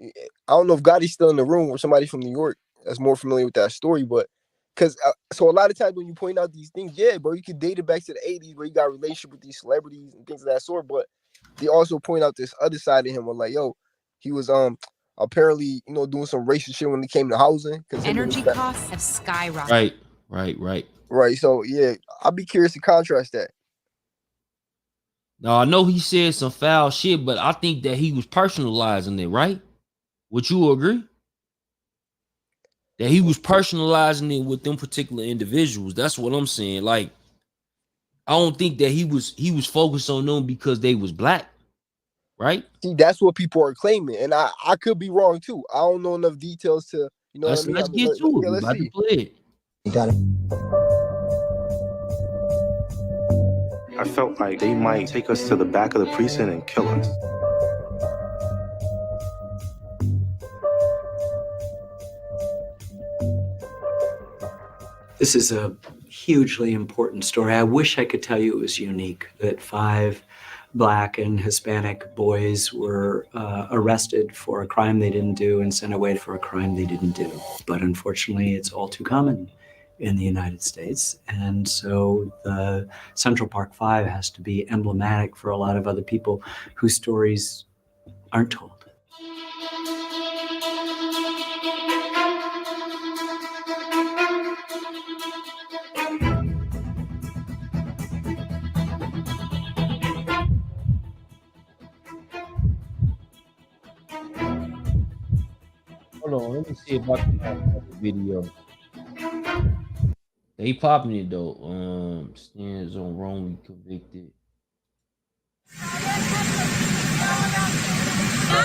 I don't know if Gotti's still in the room or somebody from New York that's more familiar with that story, but. Because so a lot of times when you point out these things, yeah, bro, you could date it back to the 80s where you got a relationship with these celebrities and things of that sort. But they also point out this other side of him where like, yo, he was apparently, doing some racist shit when it came to housing. Energy costs have skyrocketed. Right. So yeah, I'll be curious to contrast that. Now I know he said some foul shit, but I think that he was personalizing it, right? Would you agree? That he was personalizing it with them particular individuals. That's what I'm saying. Like, I don't think that he was focused on them because they was black, right? See, that's what people are claiming, and I could be wrong too. I don't know enough details to, Let's get to it. Let's play it. You got it. I felt like they might take us to the back of the precinct and kill us. This is a hugely important story. I wish I could tell you it was unique, that 5 Black and Hispanic boys were arrested for a crime they didn't do and sent away for a crime they didn't do. But unfortunately, it's all too common in the United States. And so the Central Park 5 has to be emblematic for a lot of other people whose stories aren't told. Hold on, let me see if I can find the video. They popping it though. Stands on wrongly convicted.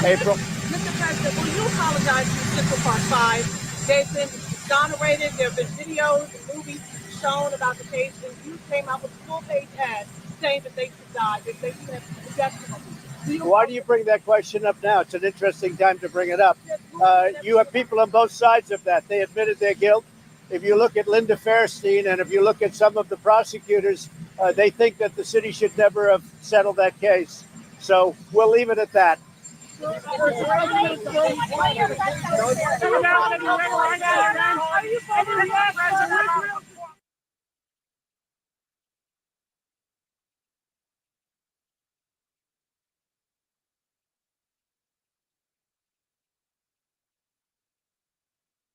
April. Mr. President, will you apologize to Central Park 5? They've been exonerated. There have been videos and movies shown about the case, and you came out with a full-page ad saying that they should die, that they should have death penalty. Why do you bring that question up now? It's an interesting time to bring it up. You have people on both sides of that. They admitted their guilt. If you look at Linda Fairstein and if you look at some of the prosecutors, they think that the city should never have settled that case. So we'll leave it at that.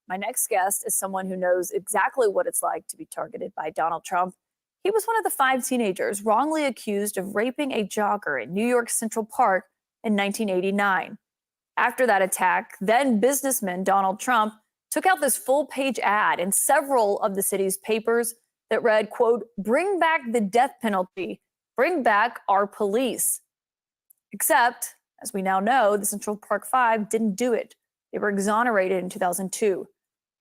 My next guest is someone who knows exactly what it's like to be targeted by Donald Trump. He was one of the 5 teenagers wrongly accused of raping a jogger in New York Central Park in 1989. After that attack, then businessman Donald Trump took out this full-page ad in several of the city's papers that read, quote, "Bring back the death penalty, bring back our police." Except, as we now know, the Central Park 5 didn't do it. They were exonerated in 2002.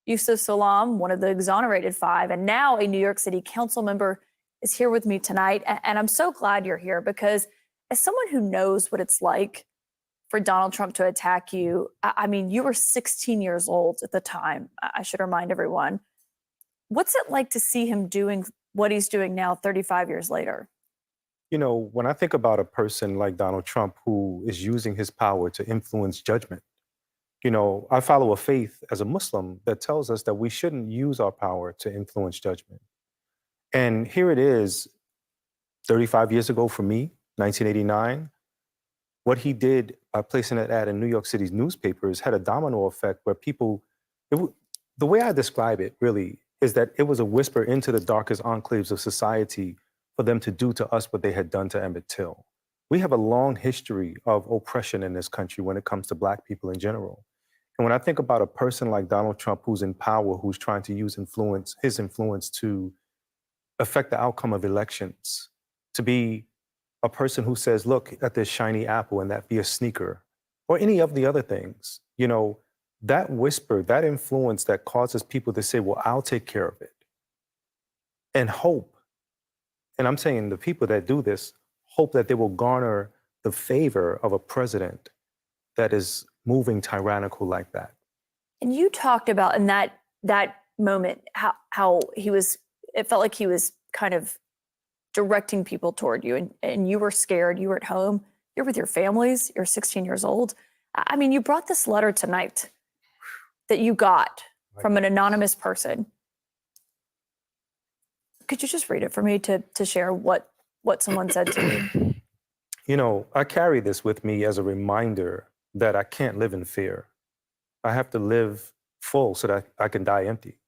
Yusuf Salam, one of the exonerated 5, and now a New York City council member, is here with me tonight. And I'm so glad you're here because as someone who knows what it's like for Donald Trump to attack you, I mean, you were 16 years old at the time. I should remind everyone. What's it like to see him doing what he's doing now 35 years later? You know, when I think about a person like Donald Trump who is using his power to influence judgment, you know, I follow a faith as a Muslim that tells us that we shouldn't use our power to influence judgment. And here it is, 35 years ago for me, 1989, what he did by placing that ad in New York City's newspapers had a domino effect where people, the way I describe it really is that it was a whisper into the darkest enclaves of society for them to do to us what they had done to Emmett Till. We have a long history of oppression in this country when it comes to Black people in general. And when I think about a person like Donald Trump who's in power, who's trying to use his influence to affect the outcome of elections, to be a person who says, look at this shiny apple and that be a sneaker, or any of the other things, you know, that whisper, that influence that causes people to say, well, I'll take care of it. And hope, and I'm saying the people that do this, hope that they will garner the favor of a president that is moving tyrannical like that. And you talked about in that moment how he was, it felt like he was kind of directing people toward you, and you were scared. You were at home. You're with your families. You're 16 years old. I mean, you brought this letter tonight that you got from an anonymous person. Could you just read it for me to share what someone said to me? You know, I carry this with me as a reminder that I can't live in fear. I have to live full so that I can die empty.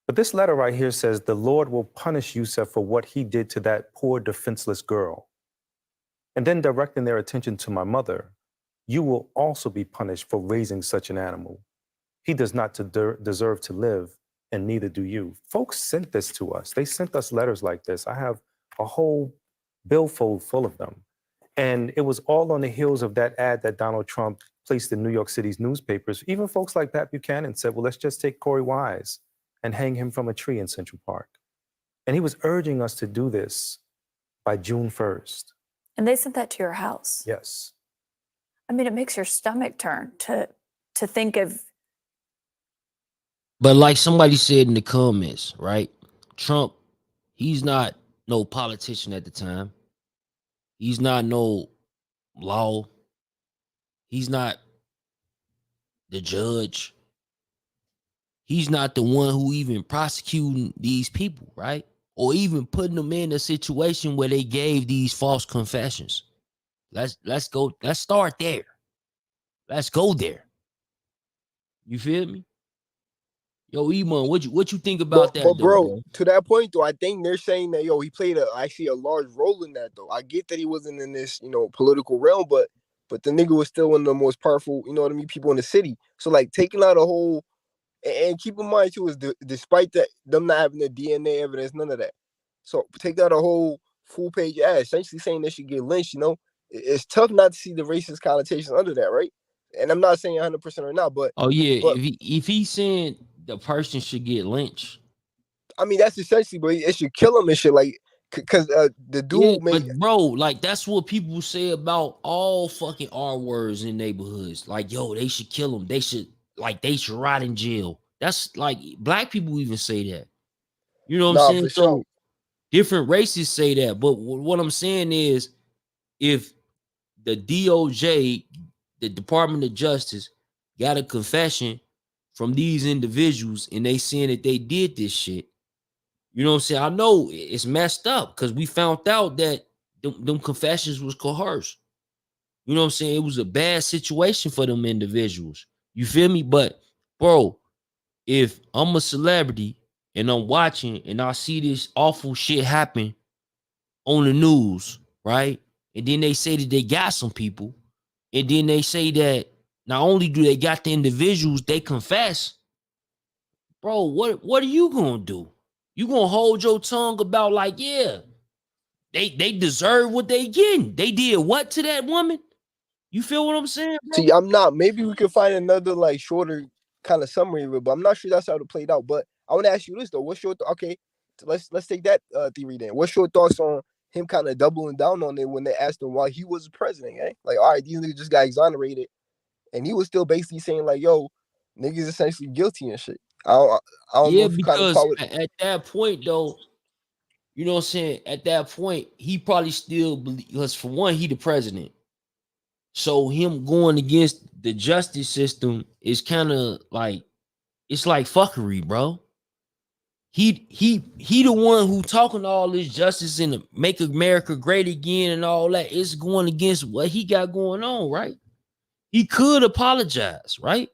But this letter right here says, the Lord will punish Yusuf for what he did to that poor defenseless girl. And then directing their attention to my mother, you will also be punished for raising such an animal. He does not deserve to live, and neither do you. Folks sent this to us. They sent us letters like this. I have a whole billfold full of them. And it was all on the heels of that ad that Donald Trump placed in New York City's newspapers. Even folks like Pat Buchanan said, well, let's just take Corey Wise and hang him from a tree in Central Park. And he was urging us to do this by June 1st. And they sent that to your house? Yes. I mean, it makes your stomach turn to think of. But like somebody said in the comments, right? Trump, he's not no politician at the time. He's not no law. He's not the judge. He's not the one who even prosecuting these people, right? Or even putting them in a situation where they gave these false confessions. Let's go. Let's start there. Let's go there. You feel me? Yo, Iman, what you think about that? But bro, to that point though, I think they're saying that he played actually a large role in that though. I get that he wasn't in this, political realm, but but the nigga was still one of the most powerful, you know what I mean, people in the city. So like taking out a whole, and keep in mind too, is despite that them not having the DNA evidence, none of that. So take out a whole full page ad, essentially saying they should get lynched. You know, it's tough not to see the racist connotations under that, right? And I'm not saying 100% or not, but Oh yeah, if he's saying the person should get lynched, I mean that's essentially, but it should kill him and shit. Like, cause the dude but bro, like that's what people say about all fucking R words in neighborhoods. Like, yo, they should kill him. They should rot in jail. That's like black people even say that. You know what I'm nah, saying? for So sure. different races say that, but what I'm saying is, if the DOJ, the Department of Justice, got a confession from these individuals and they saying that they did this shit, you know what I'm saying? I know it's messed up because we found out that them confessions was coerced. You know what I'm saying? It was a bad situation for them individuals. You feel me? But bro, if I'm a celebrity and I'm watching and I see this awful shit happen on the news, right? And then they say that they got some people, and then they say that not only do they got the individuals, they confess. Bro, what are you gonna do? You gonna hold your tongue about like, yeah, they deserve what they getting. They did what to that woman? You feel what I'm saying, bro? See, I'm not. Maybe we could find another like shorter kind of summary of it, but I'm not sure that's how it played out. But I want to ask you this though: what's your okay? So let's take that theory then. What's your thoughts on him kind of doubling down on it when they asked him why he was president? Eh? Like, all right, these niggas just got exonerated, and he was still basically saying like, "Yo, niggas essentially guilty and shit." I don't know Yeah, if you kind of because call it. at that point though, you know what I'm saying? At that point, he probably still because for one, he the president. So him going against the justice system is kind of like, it's like fuckery, bro. He the one who talking all this justice and make America great again and all that. It's going against what he got going on, right? He could apologize, right?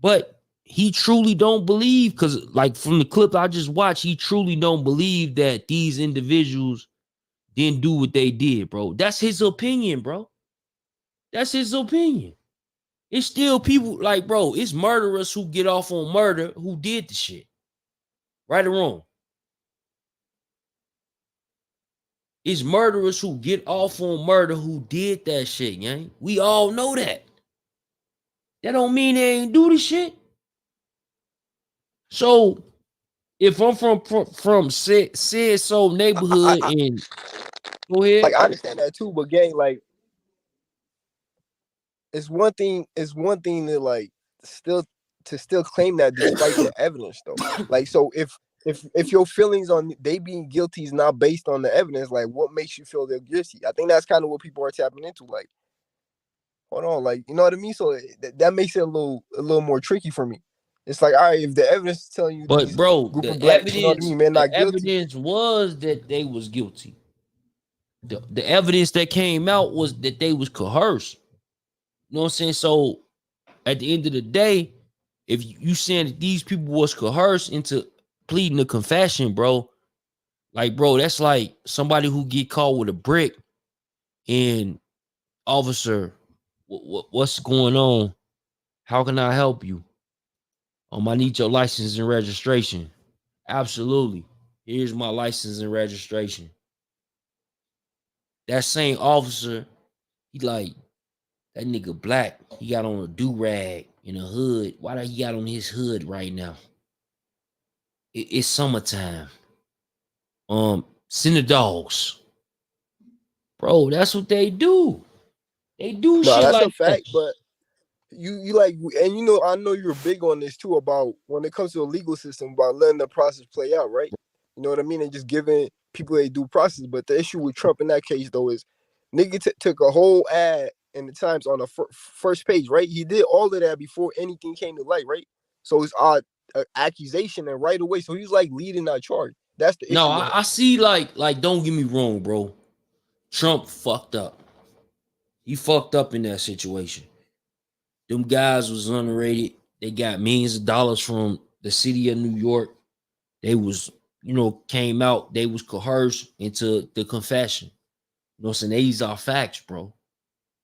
But he truly don't believe, because like from the clip I just watched, he truly don't believe that these individuals didn't do what they did, bro. That's his opinion, bro. That's his opinion. It's still people like, bro, it's murderers who get off on murder who did the shit. Right or wrong? It's murderers who get off on murder who did that shit, gang. We all know that. That don't mean they ain't do the shit. So if I'm from said so neighborhood and go ahead. Like I understand that too, but gang, like it's one thing. It's one thing to like still claim that despite the evidence, though. Like, so if your feelings on they being guilty is not based on the evidence, like what makes you feel they're guilty? I think that's kind of what people are tapping into. Like, hold on, like you know what I mean. So that makes it a little more tricky for me. It's like, all right, if the evidence is telling you But these bro, group the of black, you know what I mean, man, not guilty. evidence was that they was guilty. The evidence that came out was that they was coerced. You know what I'm saying? So at the end of the day, if you saying that these people was coerced into pleading a confession, bro, like, bro, that's like somebody who get caught with a brick and officer, what's going on? How can I help you? I need your license and registration. Absolutely. Here's my license and registration. That same officer, he like, that nigga black. He got on a do-rag in a hood. Why do he got on his hood right now? It's summertime. Send the dogs. Bro, that's what they do. They do No, shit that's like a fact, but you like, and you know, I know you're big on this too about when it comes to the legal system about letting the process play out, right? You know what I mean, and just giving people a due process. But the issue with Trump in that case though is, nigga took a whole ad in the Times on the first page, right? He did all of that before anything came to light, right? So it's accusation and right away. So he's like leading that charge. That's the issue. No, I see like don't get me wrong, bro. Trump fucked up. He fucked up in that situation. Them guys was underrated. They got millions of dollars from the city of New York. They was, came out. They was coerced into the confession. You know what I'm saying? These are facts, bro.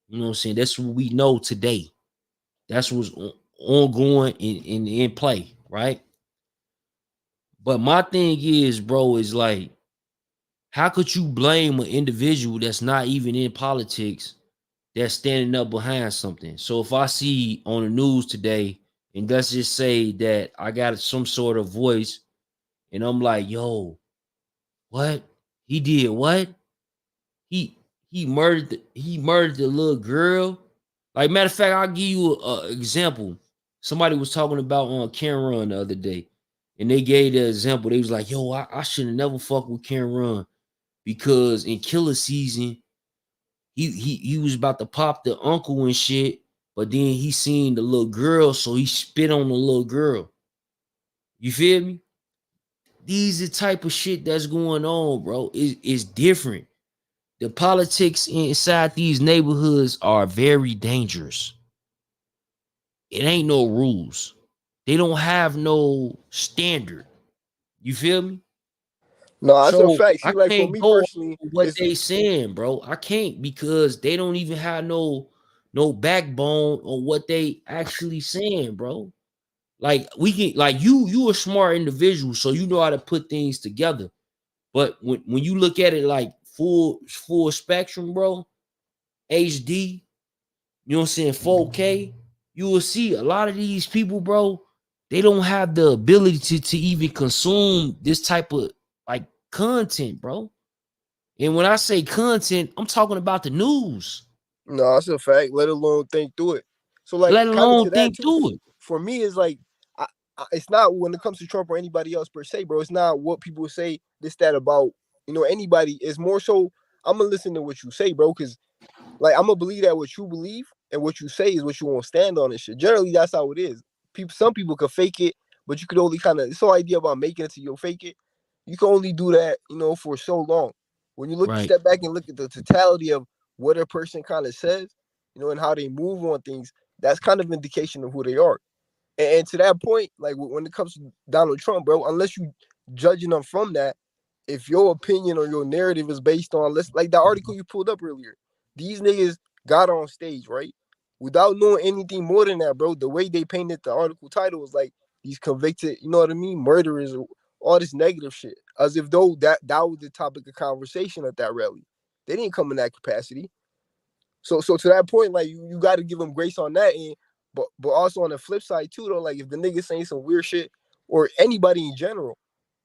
You know what I'm saying? That's what we know today. That's what's ongoing in play, right? But my thing is, bro, is like, how could you blame an individual that's not even in politics that's standing up behind something? So if I see on the news today, and let's just say that I got some sort of voice, and I'm like, yo, what? He did what? He murdered the little girl. Like, matter of fact, I'll give you an example. Somebody was talking about on Cameron the other day, and they gave the example. They was like, yo, I should have never fucked with Cameron because in Killer Season, he was about to pop the uncle and shit, but then he seen the little girl, so he spit on the little girl. You feel me? These are the type of shit that's going on, bro. It's different. The politics inside these neighborhoods are very dangerous. It ain't no rules. They don't have no standard. You feel me? No, that's a So fact. I See, like for can't me go personally, on what it's they saying, bro. I can't, because they don't even have no backbone on what they actually saying, bro. Like, we can, like, you a smart individual, so you know how to put things together. But when you look at it like full spectrum, bro, HD, you know what I'm saying, 4K, you will see a lot of these people, bro, they don't have the ability to even consume this type of like content, bro. And when I say content, I'm talking about the news. no, that's a fact. Let alone think through it. So, like, Let kind of alone to that think too. through it. For me, is like, it's not when it comes to Trump or anybody else per se, bro. It's not what people say this that about anybody. It's more so I'm gonna listen to what you say, bro, because like I'm gonna believe that what you believe and what you say is what you want to stand on and shit. Generally, that's how it is. Some people could fake it, but you could only kind of. This whole idea about making it to you fake it, you can only do that, for so long. When you Right. step back and look at the totality of what a person kind of says, and how they move on things, that's kind of indication of who they are. And to that point, like when it comes to Donald Trump, bro, unless you judging them from that, if your opinion or your narrative is based on, like the article you pulled up earlier, these niggas got on stage, right? Without knowing anything more than that, bro. The way they painted the article title was like these convicted, you know what I mean, murderers, or all this negative shit, as if though that was the topic of conversation at that rally. They didn't come in that capacity. So to that point, like you got to give them grace on that end, but also on the flip side too, though, like if the niggas saying some weird shit or anybody in general,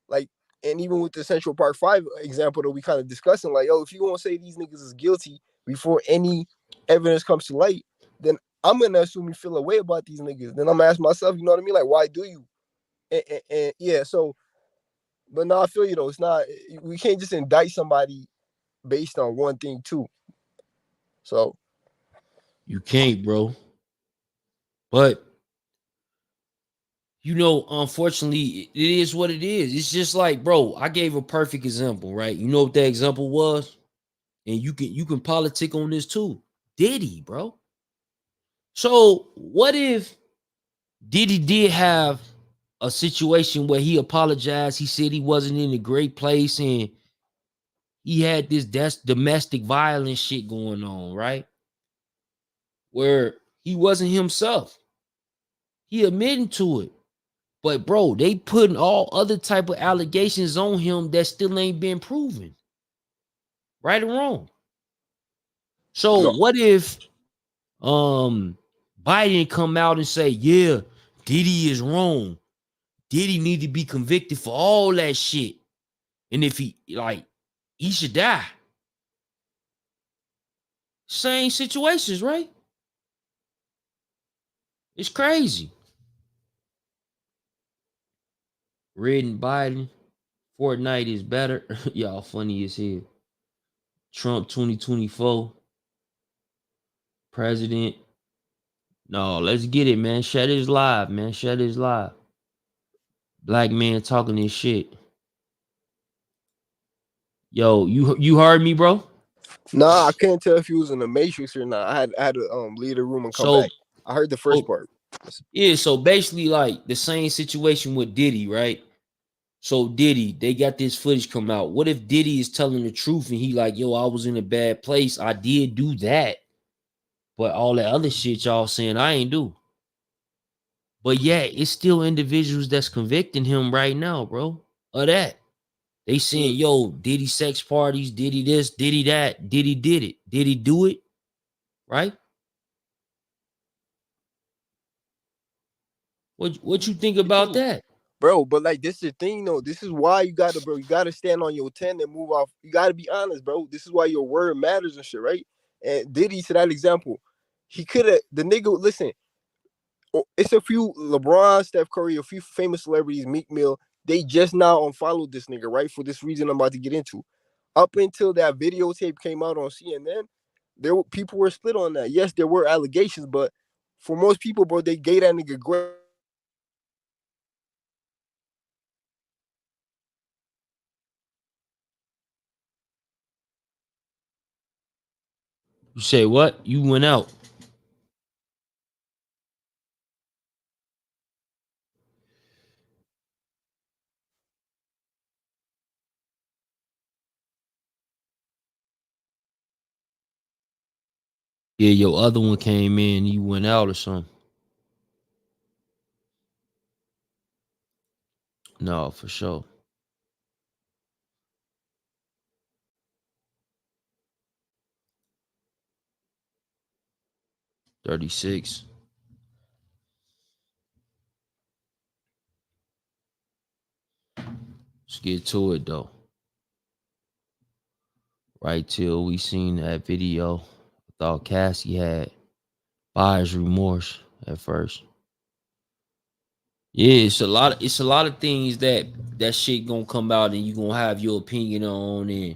like, and even with the Central Park 5 example that we kind of discussing, like, yo, if you want to say these niggas is guilty before any evidence comes to light, then I'm gonna assume you feel a way about these niggas. Then I'm gonna ask myself, you know what I mean? Like, why do you? And yeah, so, but no, I feel you though. It's not, we can't just indict somebody based on one thing too. So You can't, bro. But unfortunately, it is what it is. It's just like, bro, I gave a perfect example, right? You know what that example was? And you can politic on this too. Diddy, bro. So what if Diddy did have a situation where he apologized? He said he wasn't in a great place and he had this domestic violence shit going on, right? Where he wasn't himself. He admitted to it. But bro, they putting all other type of allegations on him that still ain't been proven. Right or wrong. So no. what if Biden come out and say, yeah, Diddy is wrong. Diddy need to be convicted for all that shit. And if he should die. Same situations, right? It's crazy. Red and Biden, Fortnite is better. Y'all funny as hell. Trump 2024. President. No, let's get it, man. Shut this live, man. Shut this live. Black man talking this shit. Yo, you heard me, bro? Nah, I can't tell if he was in the Matrix or not. I had to leave the room and come back. I heard the first part. Yeah, so basically like the same situation with Diddy, right? So Diddy, they got this footage come out. What if Diddy is telling the truth and he like, yo, I was in a bad place. I did do that. But all that other shit y'all saying I ain't do. But yeah, it's still individuals that's convicting him right now, bro. Of that. They saying, yo, did he sex parties? Did he this? Did he that? Did he did it? Did he do it? Right? What you think about that? Bro, but like this is the thing though. This is why you gotta, bro. You gotta stand on your 10 and move off. You gotta be honest, bro. This is why your word matters and shit, right? And Diddy, to that example, he could have the nigga. Listen, it's a few LeBron, Steph Curry, a few famous celebrities, Meek Mill. They just now unfollowed this nigga, right? For this reason I'm about to get into. Up until that videotape came out on CNN, people were split on that. Yes, there were allegations, but for most people, bro, they gave that nigga great. You say what? You went out. Yeah, your other one came in, you went out or something. No, for sure. $36. Let's get to it though. Right till we seen that video, I thought Cassie had buyer's remorse at first. Yeah, it's a lot of things that shit gonna come out and you gonna have your opinion on, and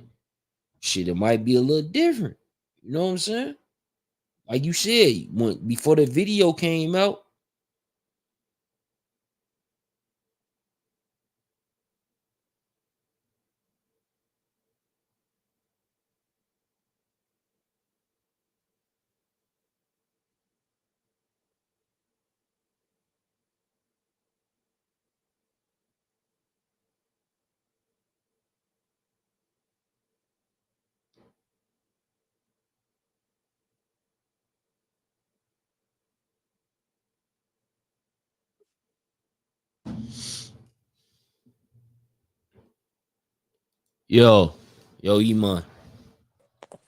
shit, it might be a little different. You know what I'm saying? Like you said, before the video came out. Yo, Iman.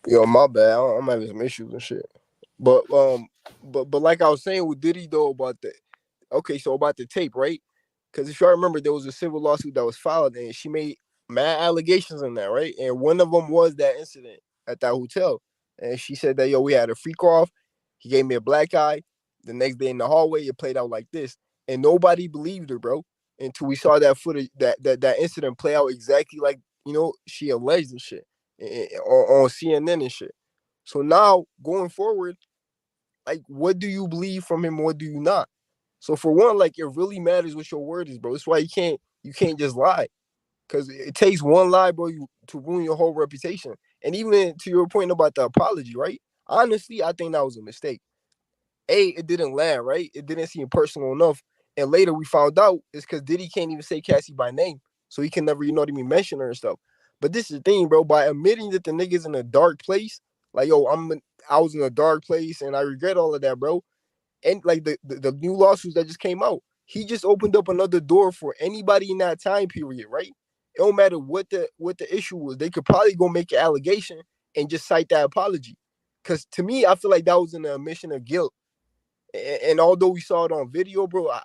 Yo, my bad. I'm having some issues and shit. But like I was saying with Diddy though about the about the tape, right? Because if y'all remember, there was a civil lawsuit that was filed, and she made mad allegations in that, right? And one of them was that incident at that hotel, and she said that we had a freak off. He gave me a black eye. The next day in the hallway, it played out like this, and nobody believed her, bro, until we saw that footage, that incident play out exactly like she alleged and shit on CNN and shit. So now going forward, like, what do you believe from him? What do you not? So for one, like, it really matters what your word is, bro. That's why you can't just lie, because it takes one lie, bro, to ruin your whole reputation. And even to your point about the apology, right? Honestly, I think that was a mistake. It didn't land, right? It didn't seem personal enough. And later we found out it's because Diddy can't even say Cassie by name, so he can never, mention her and stuff. But this is the thing, bro. By admitting that the nigga's in a dark place, like, yo, I was in a dark place and I regret all of that, bro. And like the new lawsuits that just came out, he just opened up another door for anybody in that time period, right? It don't matter what the issue was. They could probably go make an allegation and just cite that apology. Because to me, I feel like that was an admission of guilt. And although we saw it on video, bro, I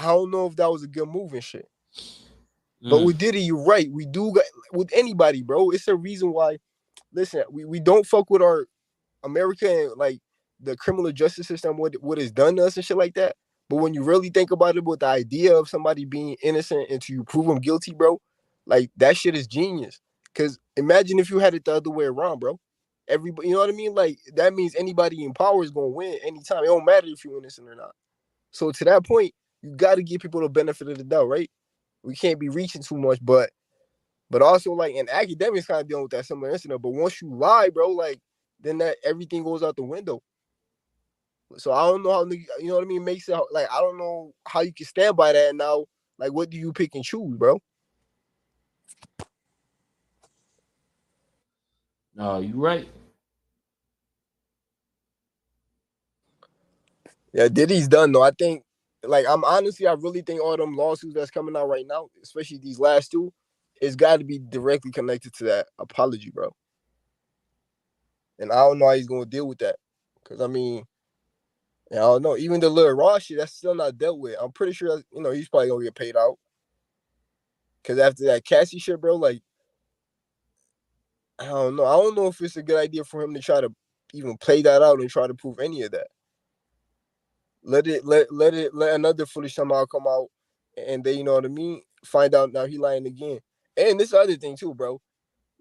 don't know if that was a good move and shit. But with Diddy, you're right. We do got, with anybody, bro. It's a reason why. Listen, we don't fuck with our America and like the criminal justice system, what it's done to us and shit like that. But when you really think about it, with the idea of somebody being innocent until you prove them guilty, bro, like that shit is genius. Because imagine if you had it the other way around, bro. Everybody, you know what I mean? Like that means anybody in power is gonna win anytime. It don't matter if you're innocent or not. So to that point, you got to give people the benefit of the doubt, right? We can't be reaching too much, but also like, and academics kind of dealing with that similar incident. But once you lie, bro, like then that everything goes out the window. So I don't know how, you know what I mean, makes it like, I don't know how you can stand by that now. Like, what do you pick and choose, bro? No, you right. Yeah, Diddy's done though. I think, like, I really think all them lawsuits that's coming out right now, especially these last two, it's got to be directly connected to that apology, bro. And I don't know how he's gonna deal with that, because I mean, I don't know. Even the Lil Ross shit, that's still not dealt with. I'm pretty sure he's probably gonna get paid out. Because after that Cassie shit, bro, like, I don't know. I don't know if it's a good idea for him to try to even play that out and try to prove any of that. Let another footage somehow come out, and they, you know what I mean, find out now he lying again. And this other thing too, bro.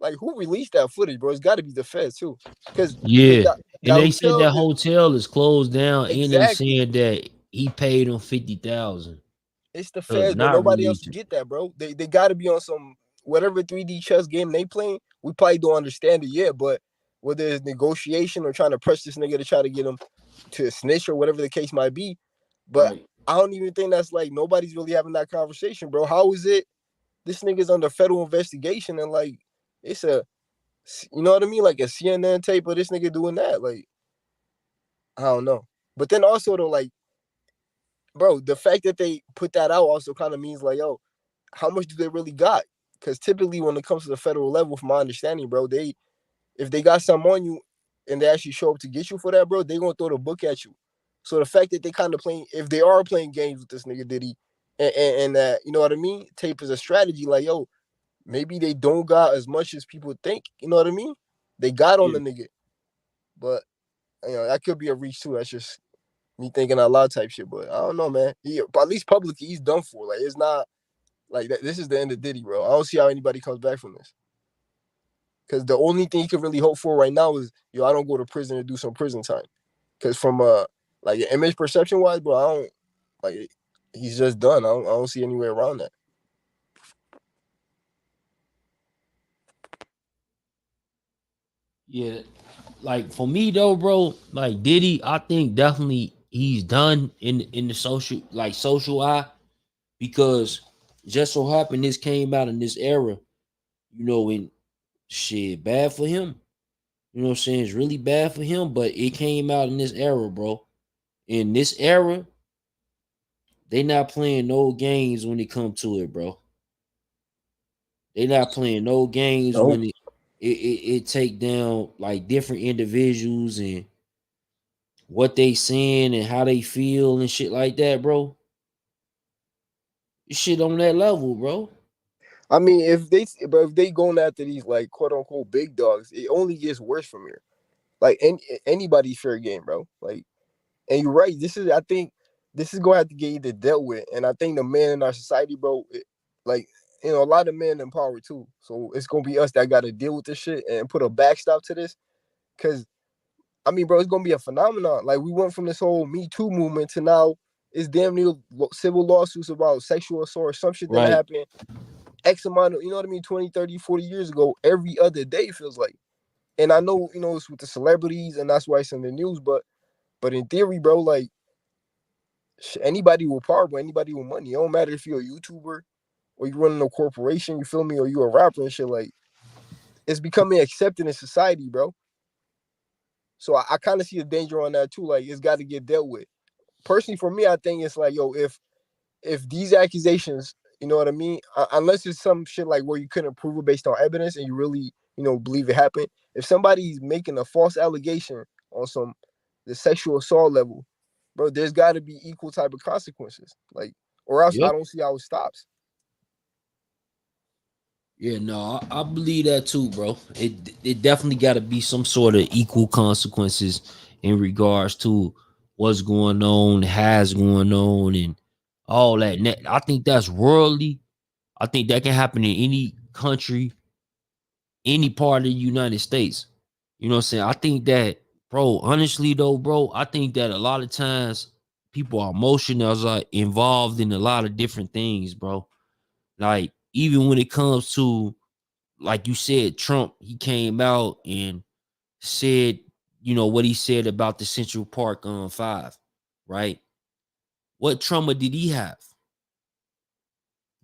Like, who released that footage, bro? It's got to be the feds too, because Yeah, that and they said that hotel hotel is closed down, and they exactly. said that he paid him 50,000. It's the to feds, bro. not Nobody else release can it. get that, bro. They got to be on some whatever 3D chess game they playing. We probably don't understand it yet, but whether it's negotiation or trying to press this nigga to try to get him to snitch or whatever the case might be, but Right. I don't even think that's like nobody's really having that conversation, bro. How is it this nigga's under federal investigation and like it's a, you know what I mean, like a CNN tape of this nigga doing that? Like, I don't know. But then also though, like, bro, the fact that they put that out also kind of means like, yo, how much do they really got? Because typically when it comes to the federal level, from my understanding, bro, if they got something on you and they actually show up to get you for that, bro, they gonna throw the book at you. So the fact that they kind of playing, if they are playing games with this nigga Diddy, and that, you know what I mean, tape is a strategy, like, yo, maybe they don't got as much as people think, you know what I mean? They got on the nigga, but that could be a reach too. That's just me thinking out loud type shit, but I don't know, man. But at least publicly, he's done for. Like, it's not like that. This is the end of Diddy, bro. I don't see how anybody comes back from this. Because the only thing you can really hope for right now is, I don't go to prison and do some prison time. Because from like image perception wise, bro, I don't like. He's just done. I don't see any way around that. Yeah, like for me though, bro, like Diddy, I think definitely he's done in the social eye, because just so happened this came out in this era, and shit, bad for him. You know what I'm saying? It's really bad for him, but it came out in this era, bro. In this era, they not playing no games when it come to it, bro. They not playing no games Nope. when it take down like different individuals and what they saying and how they feel and shit like that, bro. Shit on that level, bro. I mean, if they going after these like quote unquote big dogs, it only gets worse from here. Like anybody's fair game, bro. Like, and you're right. I think this is gonna have to get either dealt with. And I think the men in our society, bro, like, a lot of men in power too. So it's gonna be us that got to deal with this shit and put a backstop to this. Cause I mean, bro, it's gonna be a phenomenon. Like, we went from this whole Me Too movement to now it's damn near civil lawsuits about sexual assault or some shit that Right. happened X amount of, you know what I mean, 20, 30, 40 years ago, every other day feels like. And I know, it's with the celebrities and that's why it's in the news, but in theory, bro, like, anybody with power, bro, anybody with money. It don't matter if you're a YouTuber or you running a corporation, you feel me, or you a rapper and shit. Like, it's becoming accepted in society, bro. So I kind of see a danger on that too. Like, it's got to get dealt with. Personally, for me, I think it's like, yo, if these accusations, you know what I mean, unless it's some shit like where you couldn't prove it based on evidence and you really, believe it happened. If somebody's making a false allegation on the sexual assault level, bro, there's got to be equal type of consequences. Like, or else I Yep. don't see how it stops. Yeah, no, I believe that too, bro. It definitely got to be some sort of equal consequences in regards to what's going on, has going on, and all that. I think that's worldly. I think that can happen in any country, any part of the United States. You know what I'm saying? I think that, bro, honestly though, bro, I think that a lot of times people are emotional, involved in a lot of different things, bro. Like, even when it comes to, like you said, Trump, he came out and said, what he said about the Central Park 5, right? What trauma did he have?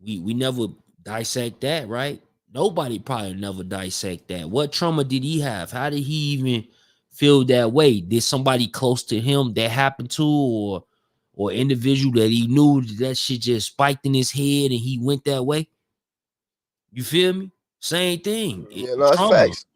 We never dissect that, right? Nobody probably never dissect that. What trauma did he have? How did he even feel that way? Did somebody close to him that happened to, or individual that he knew that shit just spiked in his head and he went that way? You feel me? Same thing. Yeah, no, that's facts.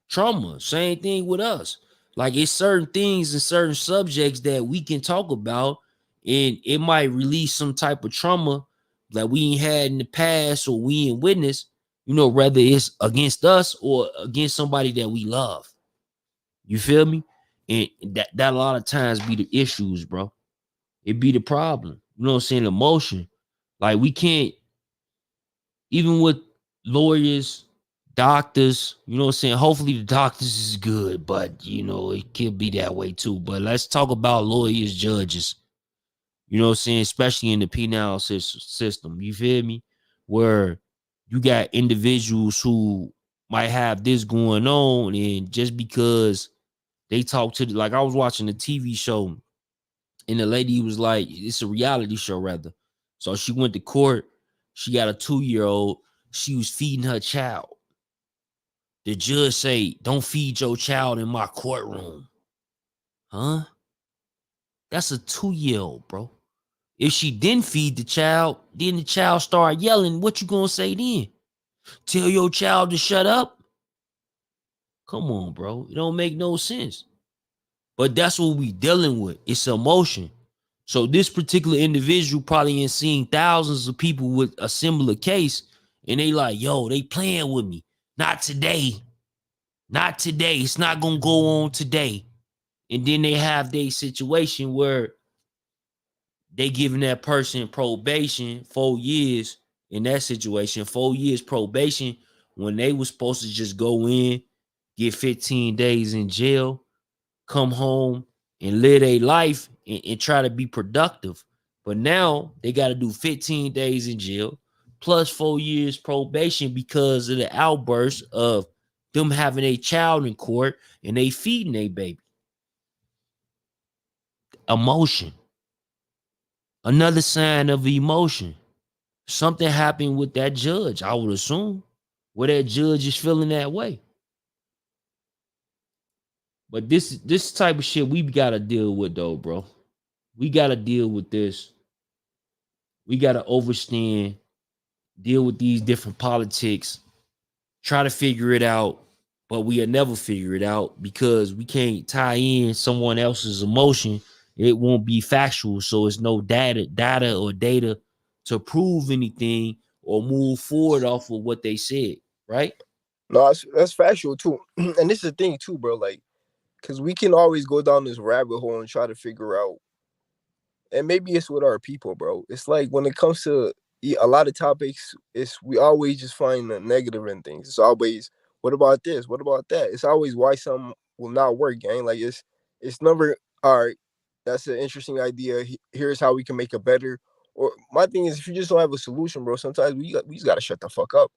Trauma. Same thing with us. Like, it's certain things and certain subjects that we can talk about, and it might release some type of trauma that we ain't had in the past or we ain't witnessed, you know, whether it's against us or against somebody that we love. You feel me? And that a lot of times be the issues, bro. It be the problem. You know what I'm saying? Emotion. Like, we can't, even with lawyers, doctors, you know what I'm saying? Hopefully the doctors is good, but you know, it could be that way too. But let's talk about lawyers, judges, you know what I'm saying? Especially in the penal system. You feel me? Where you got individuals who might have this going on, and just because they talk to like, I was watching a TV show and the lady was like, it's a reality show rather. So she went to court. She got a 2-year-old. She was feeding her child. The judge say, don't feed your child in my courtroom. Huh? That's a 2-year-old, bro. If she didn't feed the child, then the child start yelling. What you gonna say then? Tell your child to shut up? Come on, bro. It don't make no sense. But that's what we dealing with. It's emotion. So this particular individual probably ain't seen thousands of people with a similar case, and they like, yo, they playing with me. Not today. Not today. It's not gonna go on today. And then they have their situation where they giving that person probation, 4 years in that situation, 4 years probation, when they was supposed to just go in, get 15 days in jail, come home and live their life and try to be productive. But now they got to do 15 days in jail plus 4 years probation because of the outburst of them having a child in court and they feeding a baby. Emotion. Another sign of emotion. Something happened with that judge, I would assume, where that judge is feeling that way. But this type of shit we gotta deal with though, bro. We gotta deal with this. We gotta overstand, deal with these different politics, try to figure it out, but we'll never figure it out because we can't tie in someone else's emotion. It won't be factual, so it's no data or data to prove anything or move forward off of what they said, right? No, that's factual too. And this is the thing too, bro. Like, because we can always go down this rabbit hole and try to figure out, and maybe it's with our people, bro. It's like when it comes to a lot of topics, we always just find the negative in things. It's always, what about this? What about that? It's always why something will not work, gang. Like, it's never, all right, that's an interesting idea. Here's how we can make it better. Or my thing is, if you just don't have a solution, bro, sometimes we just gotta shut the fuck up.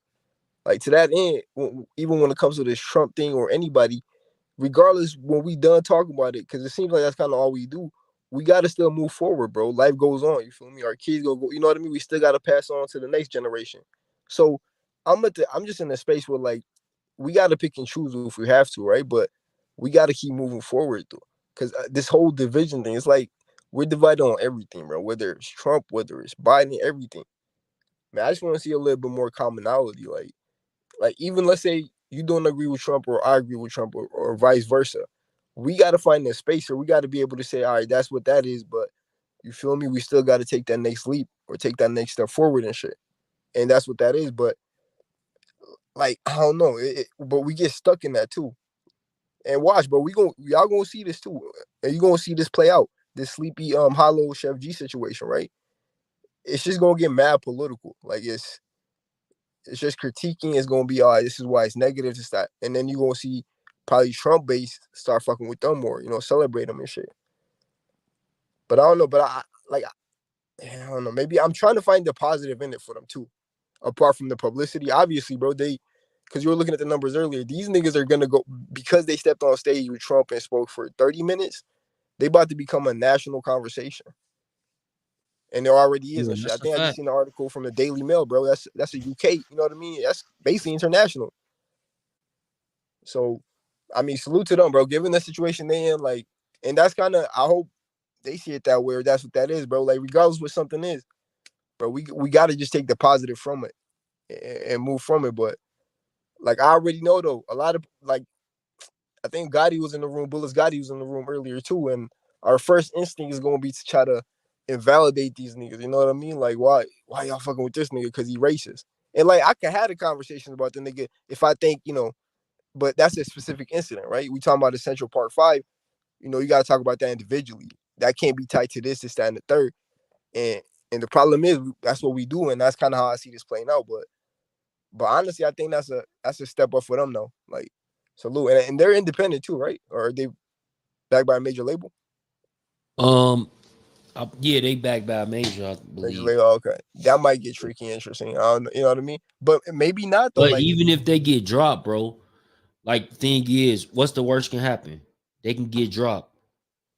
Like, to that end, even when it comes to this Trump thing or anybody, regardless, when we done talking about it, because it seems like that's kind of all we do, we got to still move forward, bro. Life goes on. You feel me? Our kids go, you know what I mean? We still got to pass on to the next generation. So I'm just in a space where, like, we got to pick and choose if we have to, right? But we got to keep moving forward, though. Because this whole division thing, it's like we're divided on everything, bro. Whether it's Trump, whether it's Biden, everything. Man, I just want to see a little bit more commonality. Like, even let's say you don't agree with Trump or I agree with Trump or vice versa. We got to find that space, or we got to be able to say, all right, that's what that is. But you feel me? We still got to take that next leap or take that next step forward and shit. And that's what that is. But, like, I don't know. But we get stuck in that too. And watch, but y'all gonna see this too. And you're gonna see this play out. This sleepy Hallow Sheff G situation, right? It's just gonna get mad political. Like, it's just critiquing. It's gonna be, all right, this is why it's negative, it's that. And then you're gonna see probably Trump base start fucking with them more, celebrate them and shit. But I don't know. But I don't know. Maybe I'm trying to find the positive in it for them too. Apart from the publicity, obviously, bro, because you were looking at the numbers earlier, these niggas are gonna go, because they stepped on stage with Trump and spoke for 30 minutes, they about to become a national conversation. And there already is and shit. I think I just seen an article from the Daily Mail, bro. That's a UK, you know what I mean? That's basically international. So I mean, salute to them, bro. Given the situation they in, like, and that's kind of, I hope they see it that way, or that's what that is, bro. Like, regardless what something is, bro, we got to just take the positive from it and move from it. But like, I already know though, a lot of like, I think Gotti was in the room, Bullis Gotti was in the room earlier too, and our first instinct is gonna be to try to invalidate these niggas. You know what I mean? Like, why y'all fucking with this nigga? Because he racist. And like, I could have a conversation about the nigga if I think, you know, but that's a specific incident, right? We talking about the Central Park 5. You know, you got to talk about that individually. That can't be tied to this, that, and the third. And the problem is that's what we do, and that's kind of how I see this playing out. But honestly, I think that's a step up for them though. Like, salute, and they're independent too, right? Or are they backed by a major label? Yeah, they backed by a major, I believe. Major label, okay. That might get tricky, interesting. I don't know, you know what I mean? But maybe not though. But Like, even if they get dropped, bro, like thing is, what's the worst can happen? They can get dropped.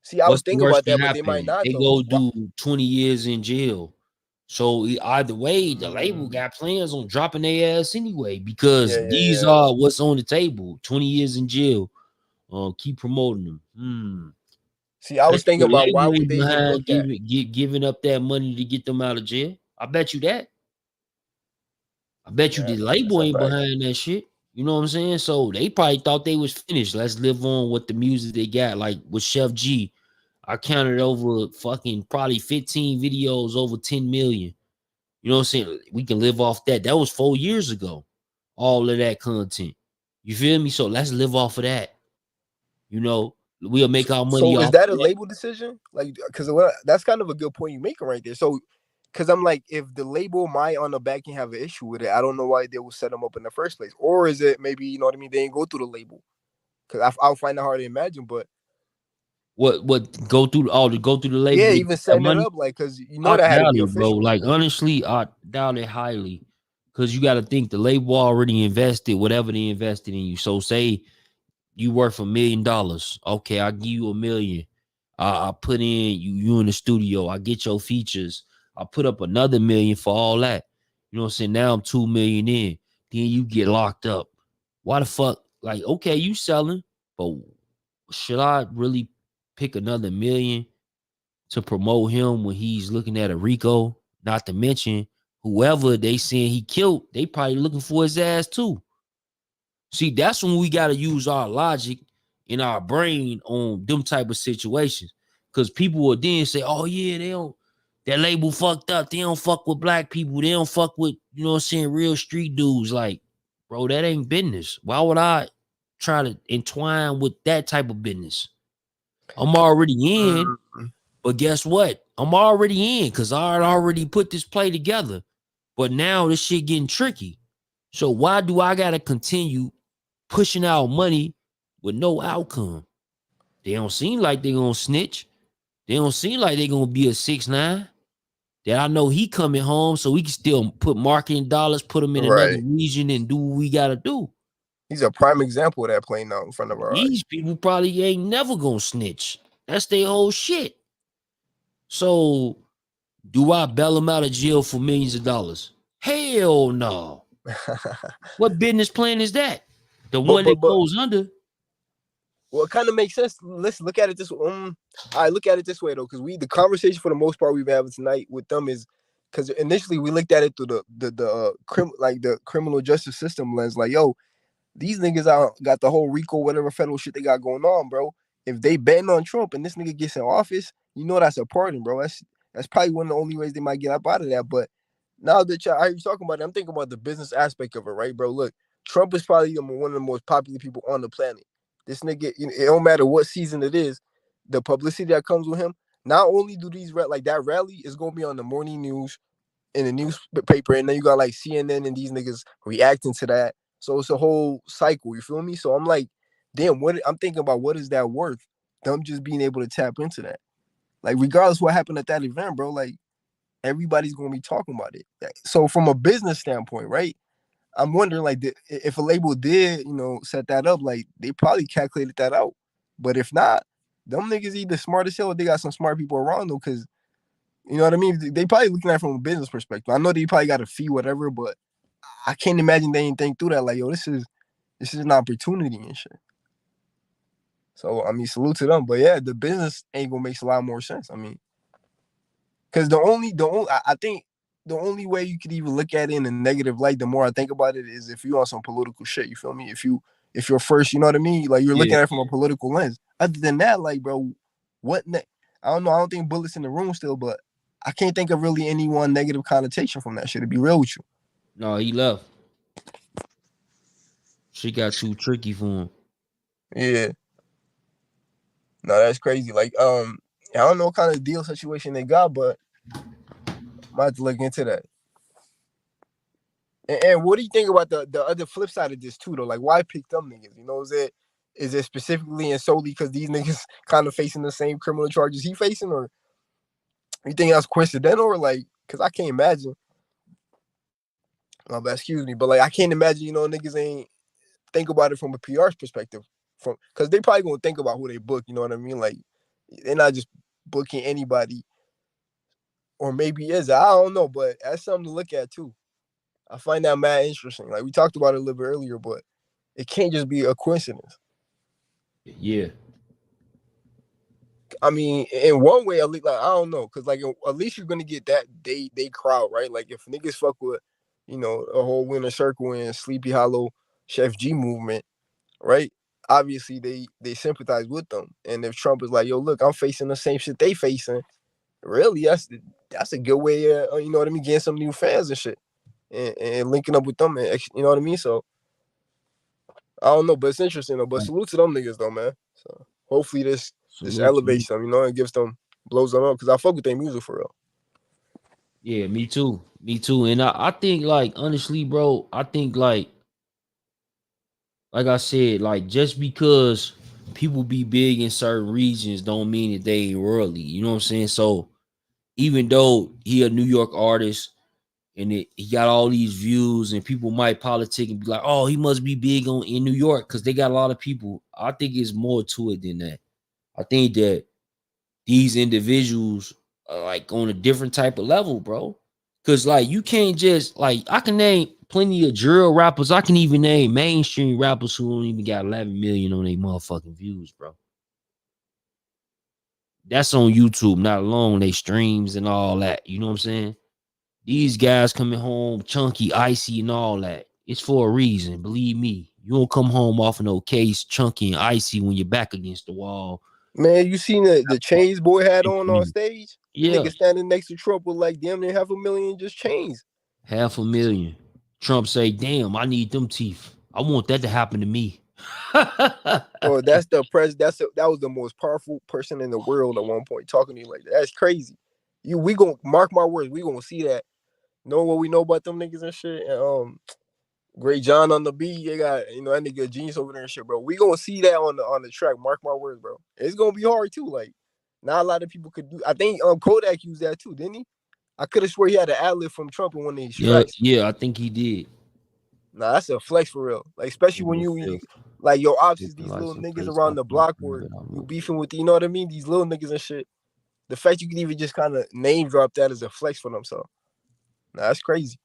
see, I was What's the thinking worst about that, can but they might happen? not They though. go do 20 years in jail. So either way, the label got plans on dropping their ass anyway, because these are what's on the table. 20 years in jail. Keep promoting them. See, I was thinking The about why label would ain't they even behind look at? giving up that money to get them out of jail. I bet you that. I bet you the label ain't behind that shit. You know what I'm saying? So they probably thought they was finished. Let's live on with the music they got. Like with Sheff G, I counted over fucking probably 15 videos over 10 million. You know what I'm saying? We can live off that. That was 4 years ago. All of that content. You feel me? So let's live off of that. You know, we'll make our money So is off that of a that. label decision? Like, because that's kind of a good point you're making right there. So, because I'm like, if the label might on the back end have an issue with it, I don't know why they will set them up in the first place. Or is it maybe, you know what I mean, they didn't go through the label? Because I'll find it hard to imagine. But What go through the label? yeah, to even get that setting it money? up, like, because you know I that had to doubt be it, bro. official. Like honestly, I doubt it highly. Cause you got to think the label already invested whatever they invested in you. So say you worth $1 million. Okay, I'll give you $1 million. I put in you in the studio. I get your features. I put up another $1 million for all that. You know what I'm saying? Now I'm $2 million in. Then you get locked up. Why the fuck? Like, okay, you selling, but should I really pick another $1 million to promote him when he's looking at a Rico? Not to mention whoever they saying he killed, they probably looking for his ass too. See, that's when we got to use our logic in our brain on them type of situations. Because people will then say, oh yeah, that label fucked up. They don't fuck with black people. They don't fuck with, you know what I'm saying, real street dudes. Like, bro, that ain't business. Why would I try to entwine with that type of business? I'm already in, but guess what? I'm already in because I already put this play together. But now this shit getting tricky. So why do I gotta continue pushing out money with no outcome? They don't seem like they gonna snitch. They don't seem like they gonna be a 6ix9ine. That I know he coming home, so we can still put marketing dollars, put him in another region, and do what we gotta do. He's a prime example of that playing out in front of our eyes. These people probably ain't never gonna snitch. That's their whole shit. So do I bail them out of jail for millions of dollars? Hell no. What business plan is that? The one that goes under. Well, it kind of makes sense. Let's look at it this way. I look at it this way though, because the conversation for the most part we've been having tonight with them is because initially we looked at it through the criminal justice system lens. Like, yo, these niggas got the whole RICO, whatever federal shit they got going on, bro. If they betting on Trump and this nigga gets in office, you know that's a pardon, bro. That's probably one of the only ways they might get up out of that. But now that I hear you talking about it, I'm thinking about the business aspect of it, right, bro? Look, Trump is probably one of the most popular people on the planet. This nigga, it don't matter what season it is, the publicity that comes with him. Not only do these like that rally is gonna be on the morning news in the newspaper, and then you got like CNN and these niggas reacting to that. So it's a whole cycle. You feel me? So I'm like, damn, I'm thinking about what is that worth? Them just being able to tap into that. Like, regardless what happened at that event, bro, like everybody's gonna be talking about it. So from a business standpoint, right? I'm wondering, like, if a label did, set that up, like, they probably calculated that out. But if not, them niggas either smart as hell or they got some smart people around them, because, you know what I mean? They probably looking at it from a business perspective. I know they probably got a fee, whatever, but I can't imagine they ain't think through that. Like, yo, this is an opportunity and shit. So I mean, salute to them. But yeah, the business angle makes a lot more sense. I mean, because I think the only way you could even look at it in a negative light, the more I think about it, is if you're on some political shit. You feel me? If you're first, you know what I mean? Like you're looking at it from a political lens. Other than that, like, bro, I don't know. I don't think Bullet's in the room still, but I can't think of really any one negative connotation from that shit, to be real with you. No, he left. She got too tricky for him. Yeah. No, that's crazy. Like, I don't know what kind of deal situation they got, but I might have to look into that. And what do you think about the other flip side of this too, though? Like, why pick them niggas? You know, is it specifically and solely because these niggas kind of facing the same criminal charges he facing, or you think that's coincidental, or like, because I can't imagine. Excuse me, but like, I can't imagine, you know, niggas ain't think about it from a PR perspective, because they probably gonna think about who they book. You know what I mean? Like, they're not just booking anybody, or maybe is, I don't know, but that's something to look at too. I find that mad interesting. Like we talked about it a little bit earlier, but it can't just be a coincidence. Yeah. I mean, in one way, at least, like, I don't know, because like at least you're gonna get that they crowd, right? Like if niggas fuck with, you know, a whole Winner Circle and Sleepy Hollow Sheff G movement, right? Obviously they sympathize with them. And if Trump is like, yo, look, I'm facing the same shit they facing, really, that's a good way of, you know what I mean, getting some new fans and shit. And linking up with them, and you know what I mean. So I don't know, but it's interesting though. But salute to them niggas though, man. So hopefully this elevates them, you know, and gives them, blows them up, because I fuck with their music for real. Yeah, me too. And I think, like, honestly, bro, I think like I said, like, just because people be big in certain regions don't mean that they ain't worldly. You know what I'm saying? So even though he a New York artist, and he got all these views, and people might politic and be like, oh, he must be big in New York because they got a lot of people. I think it's more to it than that. I think that these individuals are like on a different type of level, bro. Because like you can't just, like, I can name plenty of drill rappers. I can even name mainstream rappers who don't even got 11 million on their motherfucking views, bro. That's on YouTube, not alone they streams and all that. You know what I'm saying? These guys coming home chunky, icy, and all that. It's for a reason. Believe me. You don't come home off of no case chunky and icy when you're back against the wall. Man, you seen the chains boy had on stage? Yeah. Nigga standing next to Trump with like damn near 500,000 just chains. 500,000. Trump say, damn, I need them teeth. I want that to happen to me. Oh, that's the that was the most powerful person in the world at one point talking to you like that. That's crazy. We gonna, mark my words, we gonna see that. Know what we know about them niggas and shit. And Great John on the beat, they got, you know, that nigga genius over there and shit, bro. We gonna see that on the track. Mark my words, bro. It's gonna be hard too. Like, not a lot of people could do. I think Kodak used that too, didn't he? I could have swore he had an ad lib from Trump in one of these tracks. Yeah, I think he did. Nah, that's a flex for real. Like, especially when you like, your options, these little niggas around the block where you beefing with, you know what I mean? These little niggas and shit. The fact you can even just kind of name drop that is a flex for them. So, nah, that's crazy.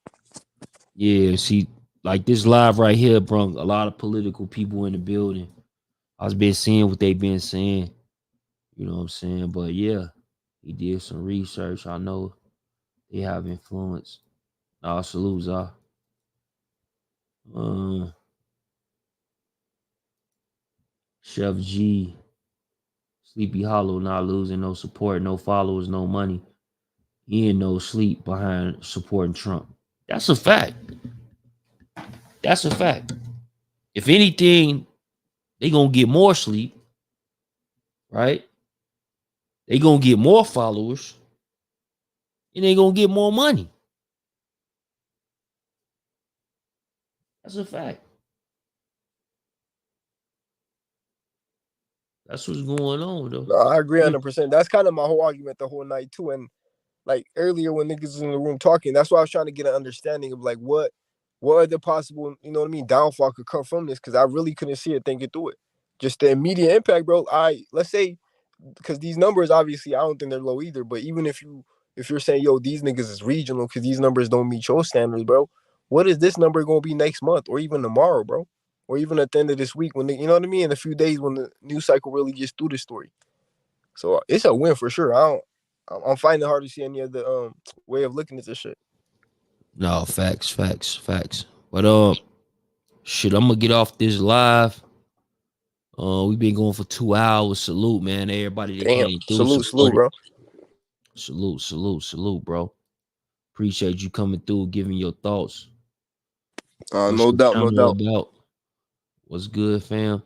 Yeah, see, like this live right here brought a lot of political people in the building. I've been seeing what they've been saying. You know what I'm saying? But yeah, he did some research. I know they have influence. Nah, salute, Zah. Sheff G, Sleepy Hollow not losing no support, no followers, no money. He ain't no sleep behind supporting Trump. That's a fact. That's a fact. If anything, they gonna get more sleep, right? They gonna get more followers, and they gonna get more money. That's a fact. That's what's going on, though. No, I agree 100%. That's kind of my whole argument the whole night too. And like earlier when niggas was in the room talking, that's why I was trying to get an understanding of like what are the possible, you know what I mean, downfall could come from this, because I really couldn't see it thinking through it. Just the immediate impact, bro. Let's say, because these numbers obviously I don't think they're low either, but even if you're saying, yo, these niggas is regional because these numbers don't meet your standards, bro, what is this number gonna be next month or even tomorrow, bro? or even at the end of this week when you know what I mean, in a few days when the news cycle really gets through this story. So it's a win for sure. I'm finding it hard to see any other way of looking at this shit. No, facts. But shit, I'm gonna get off this live. We've been going for 2 hours. Salute, man. Everybody that came through. Salute, bro. Salute, bro. Appreciate you coming through, giving your thoughts. No doubt. About? What's good, fam?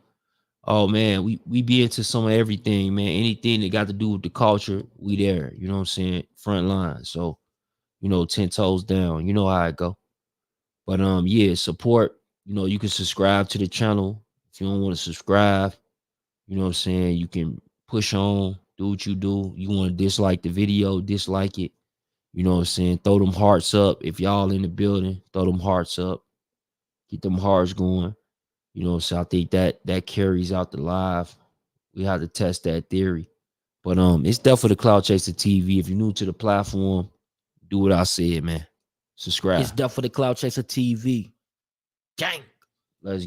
Oh man, we be into some of everything, man. Anything that got to do with the culture, we there. You know what I'm saying? Front line. So, 10 toes down. You know how I go. But yeah, support. You can subscribe to the channel. If you don't want to subscribe, you know what I'm saying? You can push on, do what you do. You want to dislike the video, dislike it. You know what I'm saying? Throw them hearts up. If y'all in the building, throw them hearts up. Get them hearts going. So I think that carries out the live. We have to test that theory. But it's definitely the Cloud Chaser TV. If you're new to the platform, do what I said, man. Subscribe. It's definitely the Cloud Chaser TV. Gang.